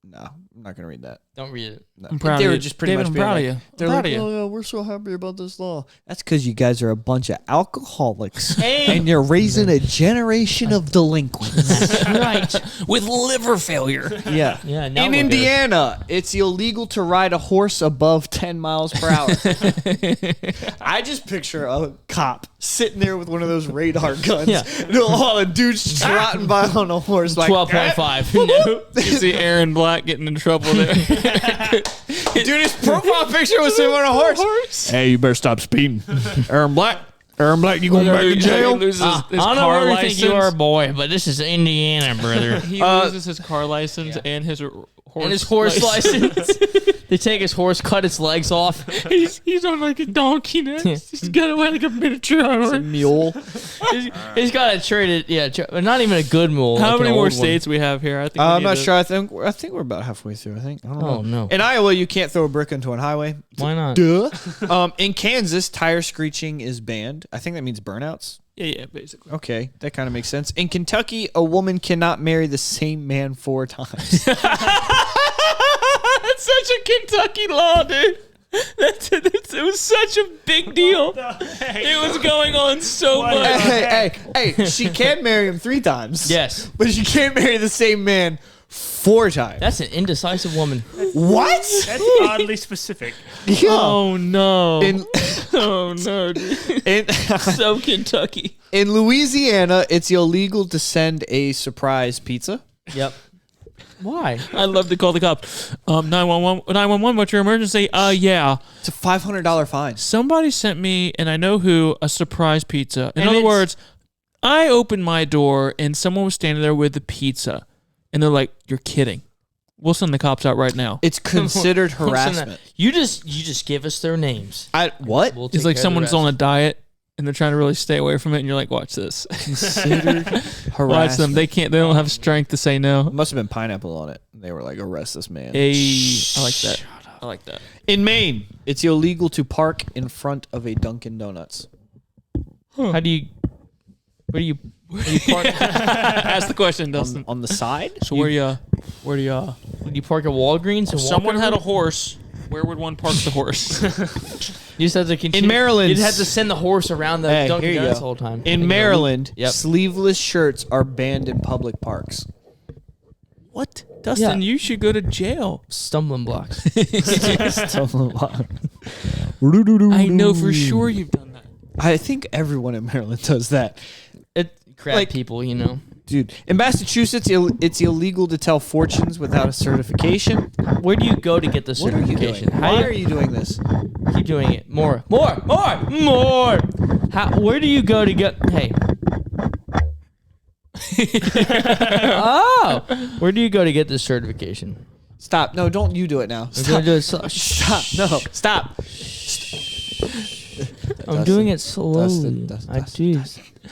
[SPEAKER 2] No. I'm not gonna read that.
[SPEAKER 3] Don't read it.
[SPEAKER 2] No.
[SPEAKER 1] I'm proud
[SPEAKER 2] They
[SPEAKER 1] of
[SPEAKER 2] were
[SPEAKER 1] you.
[SPEAKER 2] just pretty
[SPEAKER 1] David,
[SPEAKER 2] much
[SPEAKER 1] I'm
[SPEAKER 2] being
[SPEAKER 1] proud of
[SPEAKER 2] like-
[SPEAKER 1] you.
[SPEAKER 2] They're
[SPEAKER 1] I'm
[SPEAKER 2] like,
[SPEAKER 1] proud of you.
[SPEAKER 2] oh, yeah, we're so happy about this law. That's because you guys are a bunch of alcoholics
[SPEAKER 3] Hey.
[SPEAKER 2] and you're raising a generation of delinquents.
[SPEAKER 3] Right.
[SPEAKER 1] With liver failure.
[SPEAKER 2] Yeah.
[SPEAKER 3] Yeah. Now
[SPEAKER 2] In
[SPEAKER 3] we're good.
[SPEAKER 2] Indiana, it's illegal to ride a horse above 10 miles per hour. I just picture a cop sitting there with one of those radar guns.
[SPEAKER 3] Yeah.
[SPEAKER 2] And all the dudes trotting by on a horse like
[SPEAKER 3] 12.5. No.
[SPEAKER 1] You see Aaron Black getting in trouble there.
[SPEAKER 2] Dude, his profile picture was him on a horse. Hey, you better stop speeding. Aaron Black, you going back to jail?
[SPEAKER 1] He loses his
[SPEAKER 3] I don't know
[SPEAKER 1] car
[SPEAKER 3] where you
[SPEAKER 1] license.
[SPEAKER 3] think you are, boy, but this is Indiana, brother.
[SPEAKER 1] He loses his car license and his horse
[SPEAKER 3] And his horse license. They take his horse, cut its legs off.
[SPEAKER 1] He's on like a donkey next. He's got like a miniature horse.
[SPEAKER 2] Mule.
[SPEAKER 3] He's got to trade it. Yeah, not even a good mule.
[SPEAKER 1] How
[SPEAKER 3] like an
[SPEAKER 1] many more
[SPEAKER 3] old one.
[SPEAKER 1] states we have here? I think we
[SPEAKER 2] I'm
[SPEAKER 1] need
[SPEAKER 2] not
[SPEAKER 1] to-
[SPEAKER 2] sure. I think we're about halfway through. I think. I don't know.
[SPEAKER 3] Oh, no.
[SPEAKER 2] In Iowa, you can't throw a brick into a highway.
[SPEAKER 3] Why not?
[SPEAKER 2] Duh. In Kansas, tire screeching is banned. I think that means burnouts.
[SPEAKER 1] Yeah, basically.
[SPEAKER 2] Okay, that kind of makes sense. In Kentucky, a woman cannot marry the same man 4 times.
[SPEAKER 1] That's such a Kentucky law, dude. It was such a big deal. It was going on so much.
[SPEAKER 2] hey, she can marry him 3 times.
[SPEAKER 3] Yes.
[SPEAKER 2] But she can't marry the same man 4 times.
[SPEAKER 3] That's an indecisive woman.
[SPEAKER 2] What?
[SPEAKER 9] That's oddly specific.
[SPEAKER 2] Yeah.
[SPEAKER 1] Oh no!
[SPEAKER 2] In,
[SPEAKER 1] Oh no, dude. So Kentucky.
[SPEAKER 2] in Louisiana, it's illegal to send a surprise pizza.
[SPEAKER 3] Yep. Why?
[SPEAKER 1] I'd love to call the cops. 911, what's your emergency? Yeah.
[SPEAKER 2] It's a $500 fine.
[SPEAKER 1] Somebody sent me, and I know who, a surprise pizza. In
[SPEAKER 3] And
[SPEAKER 1] other
[SPEAKER 3] it's-
[SPEAKER 1] words, I opened my door, and someone was standing there with the pizza. And they're like, you're kidding. We'll send the cops out right now.
[SPEAKER 2] It's considered
[SPEAKER 3] Listen,
[SPEAKER 2] harassment.
[SPEAKER 3] You just give us their names.
[SPEAKER 2] What?
[SPEAKER 3] We'll
[SPEAKER 1] It's
[SPEAKER 3] take
[SPEAKER 1] like
[SPEAKER 3] care of the
[SPEAKER 1] someone's
[SPEAKER 3] rest.
[SPEAKER 1] on a diet, and they're trying to really stay away from it, and you're like, watch this.
[SPEAKER 2] Considered
[SPEAKER 1] Watch
[SPEAKER 2] harassment.
[SPEAKER 1] them. They don't have strength to say no.
[SPEAKER 2] Must have been pineapple on it. They were like, arrest this man.
[SPEAKER 1] Hey, I like that. I like that.
[SPEAKER 2] In Maine, it's illegal to park in front of a Dunkin' Donuts.
[SPEAKER 3] How do you? Where do you park?
[SPEAKER 1] Ask the question, Dustin.
[SPEAKER 2] On the side?
[SPEAKER 1] So where do you
[SPEAKER 3] Would you park at Walgreens?
[SPEAKER 1] if
[SPEAKER 3] And
[SPEAKER 1] someone
[SPEAKER 3] walk
[SPEAKER 1] had a
[SPEAKER 3] over?
[SPEAKER 1] horse, where would one park the horse?
[SPEAKER 3] You just have to continue.
[SPEAKER 2] In Maryland-
[SPEAKER 3] you'd have to send the horse around the
[SPEAKER 2] Hey,
[SPEAKER 3] Dunkin'
[SPEAKER 2] here you
[SPEAKER 3] Donuts
[SPEAKER 2] go.
[SPEAKER 3] the whole time.
[SPEAKER 2] In Maryland,
[SPEAKER 3] Yep.
[SPEAKER 2] sleeveless shirts are banned in public parks.
[SPEAKER 1] What? Dustin,
[SPEAKER 3] Yeah.
[SPEAKER 1] you should go to jail.
[SPEAKER 3] Stumbling blocks.
[SPEAKER 1] I know for sure you've done that.
[SPEAKER 2] I think everyone in Maryland does that.
[SPEAKER 3] Crap
[SPEAKER 2] Like-
[SPEAKER 3] people, you know.
[SPEAKER 2] Dude, in Massachusetts, it's illegal to tell fortunes without a certification.
[SPEAKER 3] Where do you go to get the
[SPEAKER 2] What are you
[SPEAKER 3] certification?
[SPEAKER 2] doing?
[SPEAKER 3] How
[SPEAKER 2] Why
[SPEAKER 3] do
[SPEAKER 2] are you doing this?
[SPEAKER 3] keep doing it? More. Where do you go to get? Hey. Oh, where do you go to get this certification?
[SPEAKER 2] Stop. No, don't you do it now.
[SPEAKER 3] I'm
[SPEAKER 2] Stop.
[SPEAKER 3] gonna do it
[SPEAKER 2] Stop. No. Stop.
[SPEAKER 3] I'm doing it slowly.
[SPEAKER 2] Dustin,
[SPEAKER 3] I do.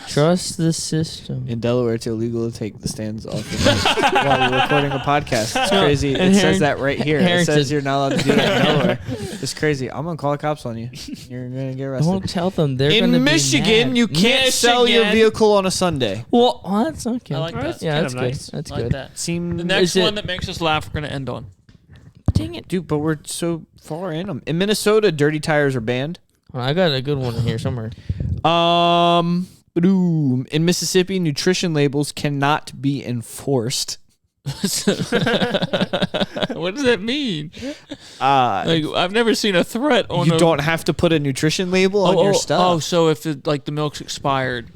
[SPEAKER 3] Trust the system.
[SPEAKER 2] In Delaware, it's illegal to take the stands off the mic while you're recording a podcast. It's crazy.
[SPEAKER 3] and
[SPEAKER 2] It says that right here. It
[SPEAKER 3] Harrington-
[SPEAKER 2] says you're not allowed to do that in Delaware. It's crazy. I'm gonna call the cops on you. You're gonna get arrested.
[SPEAKER 3] Don't tell them. They're gonna
[SPEAKER 2] In
[SPEAKER 3] be
[SPEAKER 2] Michigan,
[SPEAKER 3] mad.
[SPEAKER 2] you can't sell your
[SPEAKER 3] Michigan.
[SPEAKER 2] vehicle on a Sunday.
[SPEAKER 3] Well, that's okay.
[SPEAKER 1] I like that.
[SPEAKER 3] Yeah, that's
[SPEAKER 9] Kind of
[SPEAKER 3] good.
[SPEAKER 9] nice.
[SPEAKER 3] That's
[SPEAKER 1] I like
[SPEAKER 3] good.
[SPEAKER 1] that.
[SPEAKER 2] Seem
[SPEAKER 1] The next
[SPEAKER 3] Is it-
[SPEAKER 1] one that makes us laugh, we're going to end on.
[SPEAKER 3] Dang it.
[SPEAKER 2] dude, but we're so far in them. In Minnesota, dirty tires are banned.
[SPEAKER 3] I got a good one in here somewhere.
[SPEAKER 2] In Mississippi, nutrition labels cannot be enforced.
[SPEAKER 1] What does that mean?
[SPEAKER 2] Uh,
[SPEAKER 1] Like, I've never seen a threat on
[SPEAKER 2] you
[SPEAKER 1] a...
[SPEAKER 2] don't have to put a nutrition label on your stuff.
[SPEAKER 1] Oh, so if the milk's expired.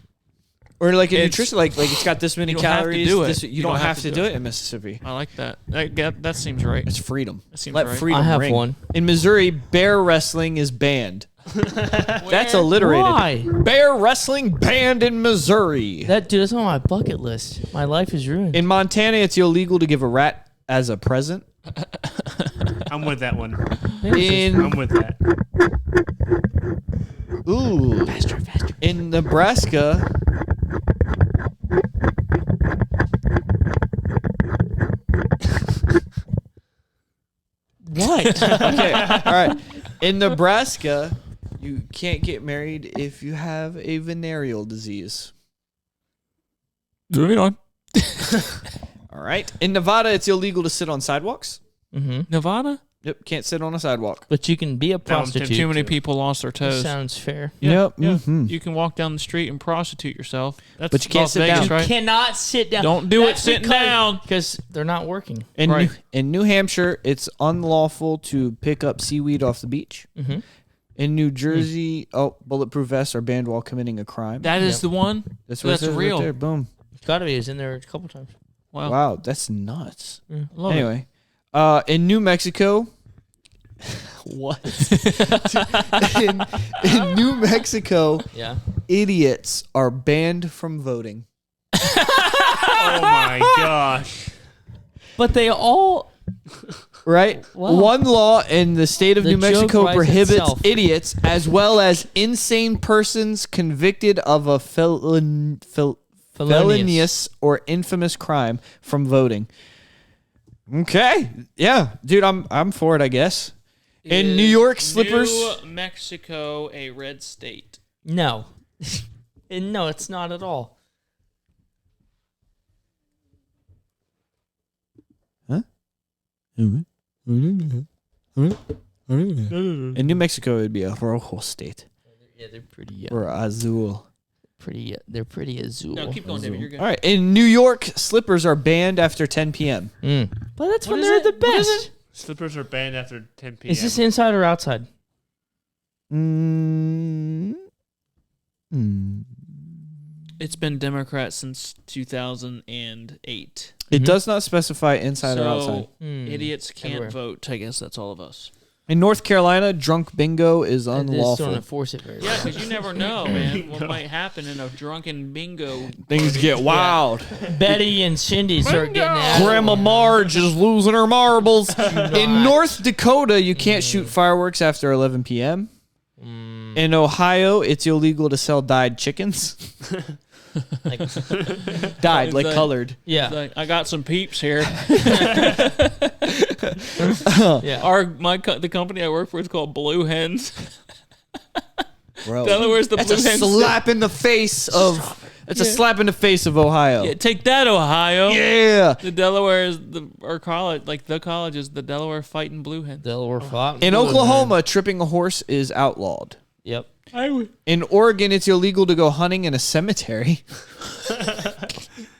[SPEAKER 2] Or like a
[SPEAKER 1] It's-
[SPEAKER 2] nutrition, like it's got this many
[SPEAKER 1] you don't have to
[SPEAKER 2] calories.
[SPEAKER 1] do it.
[SPEAKER 2] This, you don't have to do it in Mississippi.
[SPEAKER 1] I like that. That seems right.
[SPEAKER 2] It's freedom.
[SPEAKER 1] That seems
[SPEAKER 2] Let
[SPEAKER 1] right.
[SPEAKER 2] freedom
[SPEAKER 3] I have
[SPEAKER 2] ring.
[SPEAKER 3] one.
[SPEAKER 2] In Missouri, bear wrestling is banned. That's alliterated.
[SPEAKER 3] Why?
[SPEAKER 2] Bear wrestling banned in Missouri.
[SPEAKER 3] That's on my bucket list. My life is ruined.
[SPEAKER 2] In Montana, it's illegal to give a rat as a present.
[SPEAKER 9] I'm with that one. I'm
[SPEAKER 2] In
[SPEAKER 9] with that.
[SPEAKER 2] faster. In Nebraska,
[SPEAKER 3] What?
[SPEAKER 2] okay, all right. In Nebraska, you can't get married if you have a venereal disease.
[SPEAKER 1] Moving on.
[SPEAKER 2] All right. In Nevada, it's illegal to sit on sidewalks.
[SPEAKER 3] Mm-hmm.
[SPEAKER 1] Nevada?
[SPEAKER 2] Yep, can't sit on a sidewalk.
[SPEAKER 3] But you can be a prostitute.
[SPEAKER 1] Too many people lost their toes.
[SPEAKER 3] Sounds fair.
[SPEAKER 1] Yeah,
[SPEAKER 2] Yep. Mhm.
[SPEAKER 1] You can walk down the street and prostitute yourself. That's
[SPEAKER 2] But you can't
[SPEAKER 1] Las
[SPEAKER 2] sit
[SPEAKER 1] Vegas,
[SPEAKER 2] down.
[SPEAKER 1] right?
[SPEAKER 3] You cannot sit down.
[SPEAKER 1] Don't do it sitting down.
[SPEAKER 3] Because they're not working.
[SPEAKER 2] In New Hampshire, it's unlawful to pick up seaweed off the beach.
[SPEAKER 3] Mm-hmm.
[SPEAKER 2] In New Jersey, bulletproof vests are banned while committing a crime.
[SPEAKER 1] That is the one?
[SPEAKER 2] That's what it says
[SPEAKER 1] real.
[SPEAKER 2] Right there. Boom.
[SPEAKER 3] It's got to be. It's in there a couple times.
[SPEAKER 1] Wow.
[SPEAKER 2] Wow, that's nuts.
[SPEAKER 1] Love
[SPEAKER 2] Anyway, in New Mexico, what? in New Mexico,
[SPEAKER 3] Yeah.
[SPEAKER 2] idiots are banned from voting.
[SPEAKER 9] Oh my gosh.
[SPEAKER 3] But they all.
[SPEAKER 2] Right?
[SPEAKER 3] Wow.
[SPEAKER 2] One law in the state of
[SPEAKER 3] The
[SPEAKER 2] New Mexico
[SPEAKER 3] joke writes
[SPEAKER 2] prohibits
[SPEAKER 3] itself.
[SPEAKER 2] idiots as well as insane persons convicted of a felonious or infamous crime from voting. Okay. Yeah, dude, I'm for it, I guess. In New York, slippers.
[SPEAKER 1] New Mexico, a red state.
[SPEAKER 3] No. No, it's not at all.
[SPEAKER 2] In New Mexico, it would be a rojo state
[SPEAKER 3] Yeah, they're pretty.
[SPEAKER 2] or azul.
[SPEAKER 3] They're pretty azul.
[SPEAKER 1] No, keep going, David. You're good.
[SPEAKER 2] All right. In New York, slippers are banned after 10 p.m.
[SPEAKER 3] But that's when
[SPEAKER 1] is
[SPEAKER 3] they're
[SPEAKER 1] it?
[SPEAKER 3] the
[SPEAKER 1] What is
[SPEAKER 3] best.
[SPEAKER 9] Slippers are banned after 10 p.m.
[SPEAKER 3] Is this inside or outside?
[SPEAKER 1] It's been Democrat since 2008.
[SPEAKER 2] It does not specify inside or outside.
[SPEAKER 1] Idiots can't
[SPEAKER 3] Everywhere.
[SPEAKER 1] vote. I guess that's all of us.
[SPEAKER 2] In North Carolina, drunk bingo is
[SPEAKER 3] They just don't
[SPEAKER 2] unlawful.
[SPEAKER 3] enforce it very well.
[SPEAKER 1] Yeah, because you never know, man, what might happen in a drunken bingo.
[SPEAKER 2] Things get wild.
[SPEAKER 3] Betty and Cindy start getting out.
[SPEAKER 2] Grandma Marge is losing her marbles. In North Dakota, you can't shoot fireworks after 11 p.m. In Ohio, it's illegal to sell dyed chickens.
[SPEAKER 3] Like,
[SPEAKER 2] Dyed, like
[SPEAKER 1] Like-
[SPEAKER 2] colored.
[SPEAKER 3] yeah.
[SPEAKER 1] Like, I got some peeps here.
[SPEAKER 3] Yeah.
[SPEAKER 1] The company I work for is called Blue Hens.
[SPEAKER 2] Bro,
[SPEAKER 1] Delaware's the
[SPEAKER 2] that's
[SPEAKER 1] Blue
[SPEAKER 2] a
[SPEAKER 1] Hens.
[SPEAKER 2] slap in the face of. It's a slap in the face of Ohio.
[SPEAKER 1] Yeah, take that, Ohio.
[SPEAKER 2] Yeah.
[SPEAKER 1] The Delaware is our college, like the college is the Delaware Fighting Blue Hens.
[SPEAKER 3] Delaware fought.
[SPEAKER 2] In Oklahoma, tripping a horse is outlawed.
[SPEAKER 3] Yep.
[SPEAKER 2] In Oregon, it's illegal to go hunting in a cemetery.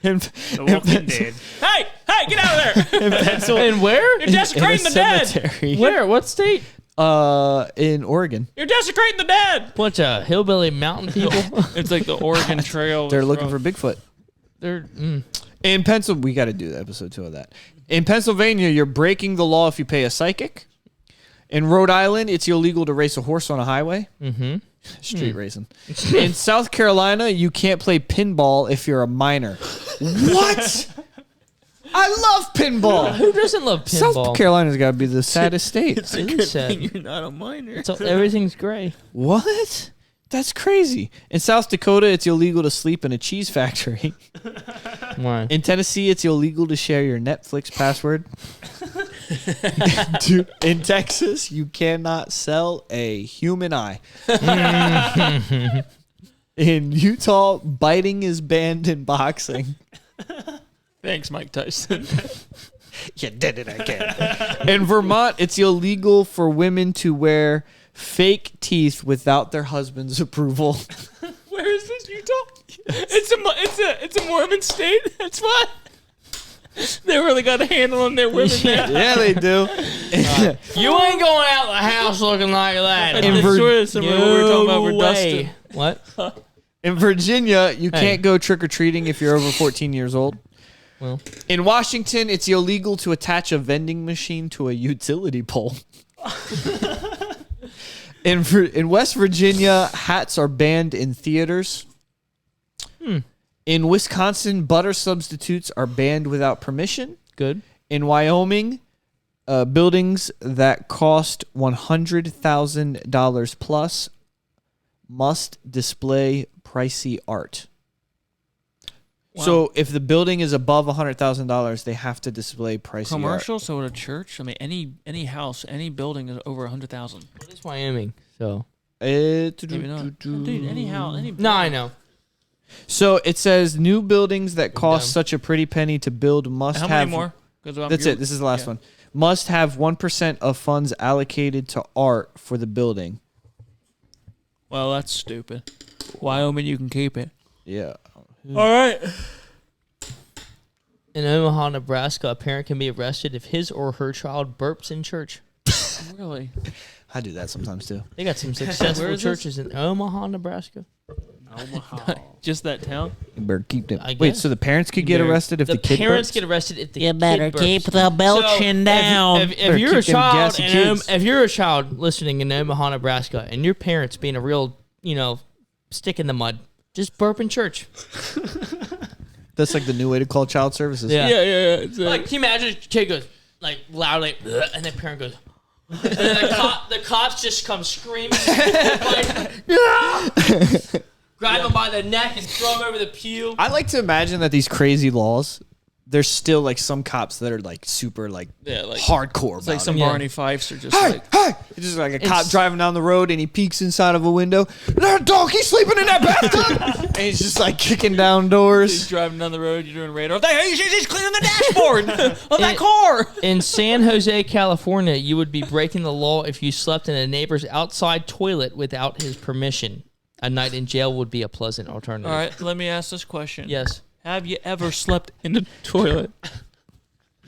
[SPEAKER 9] The Walking Dead.
[SPEAKER 1] Hey, get out of there!
[SPEAKER 3] And where?
[SPEAKER 1] You're desecrating the dead.
[SPEAKER 2] cemetery.
[SPEAKER 3] Where? What state?
[SPEAKER 2] In Oregon.
[SPEAKER 1] You're desecrating the dead.
[SPEAKER 3] Bunch of hillbilly mountain people.
[SPEAKER 1] It's like the Oregon Trail.
[SPEAKER 2] They're looking for Bigfoot.
[SPEAKER 3] They're.
[SPEAKER 2] In Pennsylvania, we got to do episode 2 of that. In Pennsylvania, you're breaking the law if you pay a psychic. In Rhode Island, it's illegal to race a horse on a highway.
[SPEAKER 3] Mm-hmm.
[SPEAKER 2] Street racing. In South Carolina, you can't play pinball if you're a minor. What? I love pinball.
[SPEAKER 3] Who doesn't love pinball?
[SPEAKER 2] South Carolina's got to be the saddest state.
[SPEAKER 3] It is sad.
[SPEAKER 1] You're not a minor.
[SPEAKER 3] So everything's gray.
[SPEAKER 2] What? That's crazy. In South Dakota, it's illegal to sleep in a cheese factory.
[SPEAKER 3] Why?
[SPEAKER 2] In Tennessee, it's illegal to share your Netflix password. Dude, in Texas, you cannot sell a human eye. In Utah, biting is banned in boxing.
[SPEAKER 1] Thanks, Mike Tyson.
[SPEAKER 2] You did it again. In Vermont, it's illegal for women to wear fake teeth without their husband's approval.
[SPEAKER 1] Where is this, Utah? It's a Mormon state. That's what. They really got a handle on their women now.
[SPEAKER 2] Yeah, they do.
[SPEAKER 3] You ain't going out the house looking like that.
[SPEAKER 1] It's sort of similar to what we were talking about for Dustin.
[SPEAKER 3] What?
[SPEAKER 2] In Virginia, you can't go trick-or-treating if you're over 14 years old.
[SPEAKER 3] Well,
[SPEAKER 2] In Washington, it's illegal to attach a vending machine to a utility pole. In West Virginia, hats are banned in theaters. In Wisconsin, butter substitutes are banned without permission.
[SPEAKER 3] good.
[SPEAKER 2] In Wyoming, buildings that cost $100,000 plus must display pricey art.
[SPEAKER 1] Wow.
[SPEAKER 2] So if the building is above $100,000, they have to display pricey
[SPEAKER 1] Commercial, so at a church, I mean, any house, any building is over 100,000.
[SPEAKER 3] Well, it's Wyoming, so.
[SPEAKER 2] art.
[SPEAKER 1] Maybe not. Dude, any house, any.
[SPEAKER 3] No, I know.
[SPEAKER 2] So it says new buildings that cost
[SPEAKER 3] dumb.
[SPEAKER 2] such a pretty penny to build must
[SPEAKER 1] How
[SPEAKER 2] have.
[SPEAKER 1] many more? 'Cause
[SPEAKER 2] That's it. This is the last one. must have 1% of funds allocated to art for the building.
[SPEAKER 1] Well, that's stupid. Wyoming, you can keep it.
[SPEAKER 2] Yeah.
[SPEAKER 1] All right.
[SPEAKER 3] In Omaha, Nebraska, a parent can be arrested if his or her child burps in church.
[SPEAKER 1] Really?
[SPEAKER 2] I do that sometimes too.
[SPEAKER 3] They got some successful
[SPEAKER 1] Where is
[SPEAKER 3] churches in Omaha, Nebraska.
[SPEAKER 9] Omaha.
[SPEAKER 1] Just that town?
[SPEAKER 2] You better keep them.
[SPEAKER 3] I
[SPEAKER 2] Wait,
[SPEAKER 3] guess.
[SPEAKER 2] so the parents could get arrested if the kid
[SPEAKER 3] parents
[SPEAKER 2] burps?
[SPEAKER 3] get arrested if the
[SPEAKER 6] You
[SPEAKER 3] kid
[SPEAKER 6] better
[SPEAKER 3] burps.
[SPEAKER 6] keep the belching
[SPEAKER 3] So,
[SPEAKER 6] down.
[SPEAKER 3] If
[SPEAKER 2] Better
[SPEAKER 3] you're a
[SPEAKER 2] keep them
[SPEAKER 3] child,
[SPEAKER 2] gassy kids.
[SPEAKER 3] if you're a child listening in Omaha, Nebraska, and your parents being a real, stick in the mud, just burp in church.
[SPEAKER 2] That's like the new way to call child services.
[SPEAKER 3] Yeah.
[SPEAKER 1] Yeah.
[SPEAKER 3] Like, can you imagine a kid goes like loudly, "Ugh," and the parent goes, and then the cops just come screaming, like, grab him by the neck and throw him over the pew.
[SPEAKER 2] I like to imagine that these crazy laws, there's still like some cops that are like super like hardcore.
[SPEAKER 1] It's like
[SPEAKER 2] about
[SPEAKER 1] some
[SPEAKER 2] it.
[SPEAKER 1] Barney Fifes are just
[SPEAKER 2] Hey,
[SPEAKER 1] like,
[SPEAKER 2] hey! It's just like a cop driving down the road and he peeks inside of a window. There's a donkey sleeping in that bathtub, and he's just like kicking down
[SPEAKER 1] he's
[SPEAKER 2] doors.
[SPEAKER 1] driving down the road, you're doing radar. Hey, he's cleaning the dashboard of that car.
[SPEAKER 3] In San Jose, California, you would be breaking the law if you slept in a neighbor's outside toilet without his permission. A night in jail would be a pleasant alternative.
[SPEAKER 1] All right, let me ask this question.
[SPEAKER 3] Yes.
[SPEAKER 1] Have you ever slept in the toilet?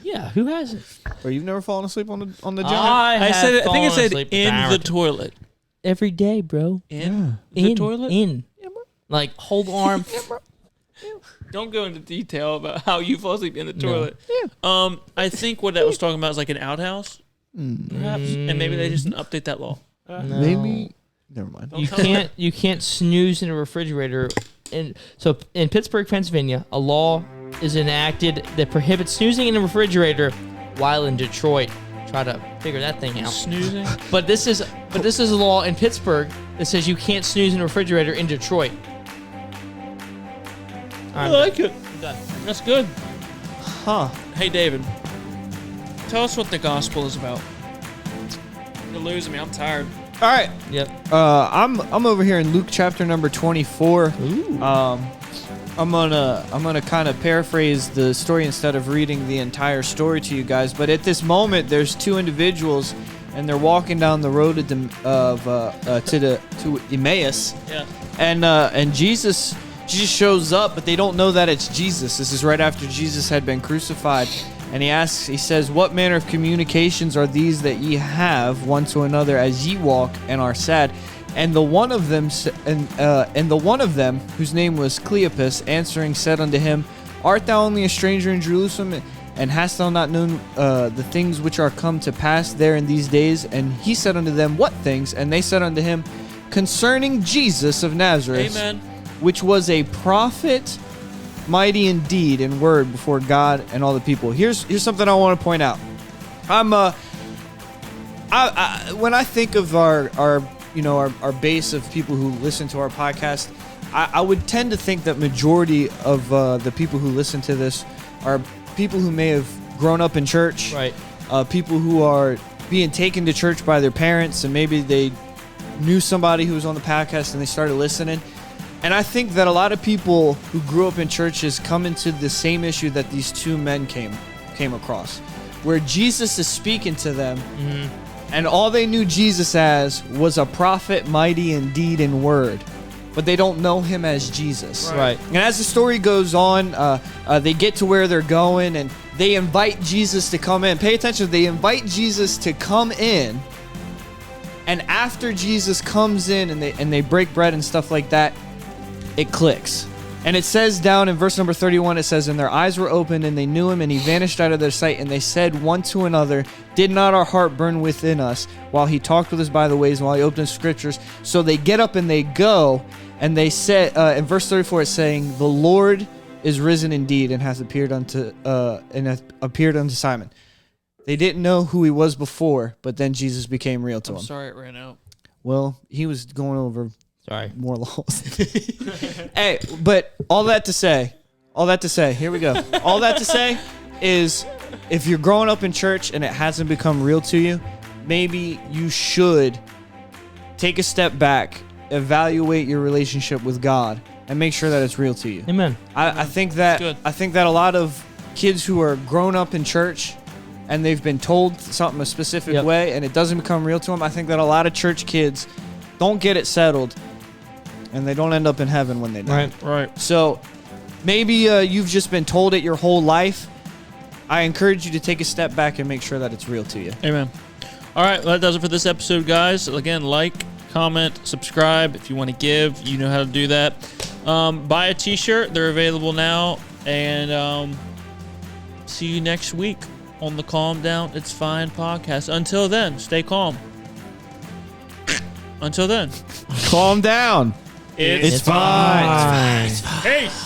[SPEAKER 3] Yeah, who hasn't?
[SPEAKER 2] Or you've never fallen asleep on the job?
[SPEAKER 1] I think it
[SPEAKER 3] fallen
[SPEAKER 1] said
[SPEAKER 3] asleep
[SPEAKER 1] in the
[SPEAKER 3] barracking.
[SPEAKER 1] toilet.
[SPEAKER 3] Every day, bro.
[SPEAKER 1] In the toilet?
[SPEAKER 3] In. Like, hold arm.
[SPEAKER 1] Don't go into detail about how you fall asleep in the toilet. Yeah. I think what that was talking about is like an outhouse, perhaps, and maybe they just didn't update that law.
[SPEAKER 2] Maybe. Never mind.
[SPEAKER 3] You can't snooze in a refrigerator. So in Pittsburgh, Pennsylvania, a law is enacted that prohibits snoozing in a refrigerator, while in Detroit, try to figure that thing out.
[SPEAKER 1] Snoozing.
[SPEAKER 3] But this is a law in Pittsburgh that says you can't snooze in a refrigerator in Detroit.
[SPEAKER 1] I like it.
[SPEAKER 3] Done.
[SPEAKER 1] That's good.
[SPEAKER 2] Huh.
[SPEAKER 1] Hey, David, tell us what the gospel is about. You're losing me. I'm tired.
[SPEAKER 2] All right.
[SPEAKER 3] Yep.
[SPEAKER 2] I'm over here in Luke chapter number 24.
[SPEAKER 3] Ooh.
[SPEAKER 2] I'm gonna kind of paraphrase the story instead of reading the entire story to you guys. But at this moment, there's two individuals, and they're walking down the road to Emmaus.
[SPEAKER 1] Yeah.
[SPEAKER 2] And Jesus shows up, but they don't know that it's Jesus. This is right after Jesus had been crucified. And he says, "What manner of communications are these that ye have one to another as ye walk and are sad?" And the one of them, whose name was Cleopas, answering said unto him, "Art thou only a stranger in Jerusalem, and hast thou not known the things which are come to pass there in these days?" And he said unto them, "What things?" And they said unto him, "Concerning Jesus of Nazareth,
[SPEAKER 1] Amen. Which
[SPEAKER 2] was a prophet, mighty in deed and word before God and all the people." Here's something I want to point out. When I think of our base of people who listen to our podcast, I would tend to think that majority of the people who listen to this are people who may have grown up in church,
[SPEAKER 3] Right.
[SPEAKER 2] people who are being taken to church by their parents, and maybe they knew somebody who was on the podcast and they started listening. And I think that a lot of people who grew up in churches come into the same issue that these two men came across, where Jesus is speaking to them, and all they knew Jesus as was a prophet, mighty in deed and word, but they don't know him as Jesus.
[SPEAKER 3] Right.
[SPEAKER 2] And as the story goes on, they get to where they're going, and they invite Jesus to come in. Pay attention. They invite Jesus to come in, and after Jesus comes in and they break bread and stuff like that, it clicks. And it says down in verse number 31, it says, "And their eyes were opened, and they knew him, and he vanished out of their sight. And they said one to another, Did not our heart burn within us while he talked with us by the ways, and while he opened scriptures?" So they get up and they go, and they said, in verse 34, it's saying, "The Lord is risen indeed, and has appeared unto Simon." They didn't know who he was before, but then Jesus became real to
[SPEAKER 1] I'm
[SPEAKER 2] them.
[SPEAKER 1] sorry it ran out.
[SPEAKER 2] Well, he was going over
[SPEAKER 3] Sorry.
[SPEAKER 2] more laws. Hey, but all that to say, here we go. All that to say is, if you're growing up in church and it hasn't become real to you, maybe you should take a step back, evaluate your relationship with God, and make sure that it's real to you.
[SPEAKER 3] Amen.
[SPEAKER 2] I think that
[SPEAKER 1] Good.
[SPEAKER 2] a lot of kids who are grown up in church and they've been told something a specific
[SPEAKER 3] Yep.
[SPEAKER 2] way and it doesn't become real to them, I think that a lot of church kids don't get it settled and they don't end up in heaven when they die.
[SPEAKER 1] Right.
[SPEAKER 2] So maybe you've just been told it your whole life. I encourage you to take a step back and make sure that it's real to you.
[SPEAKER 1] Amen. All right, well, that does it for this episode, guys. Again, like, comment, subscribe. If you want to give, you know how to do that. Buy a t-shirt. They're available now. And see you next week on the Calm Down It's Fine podcast. Until then, stay calm. Until then.
[SPEAKER 2] Calm down.
[SPEAKER 1] It's
[SPEAKER 2] fine.
[SPEAKER 1] Peace.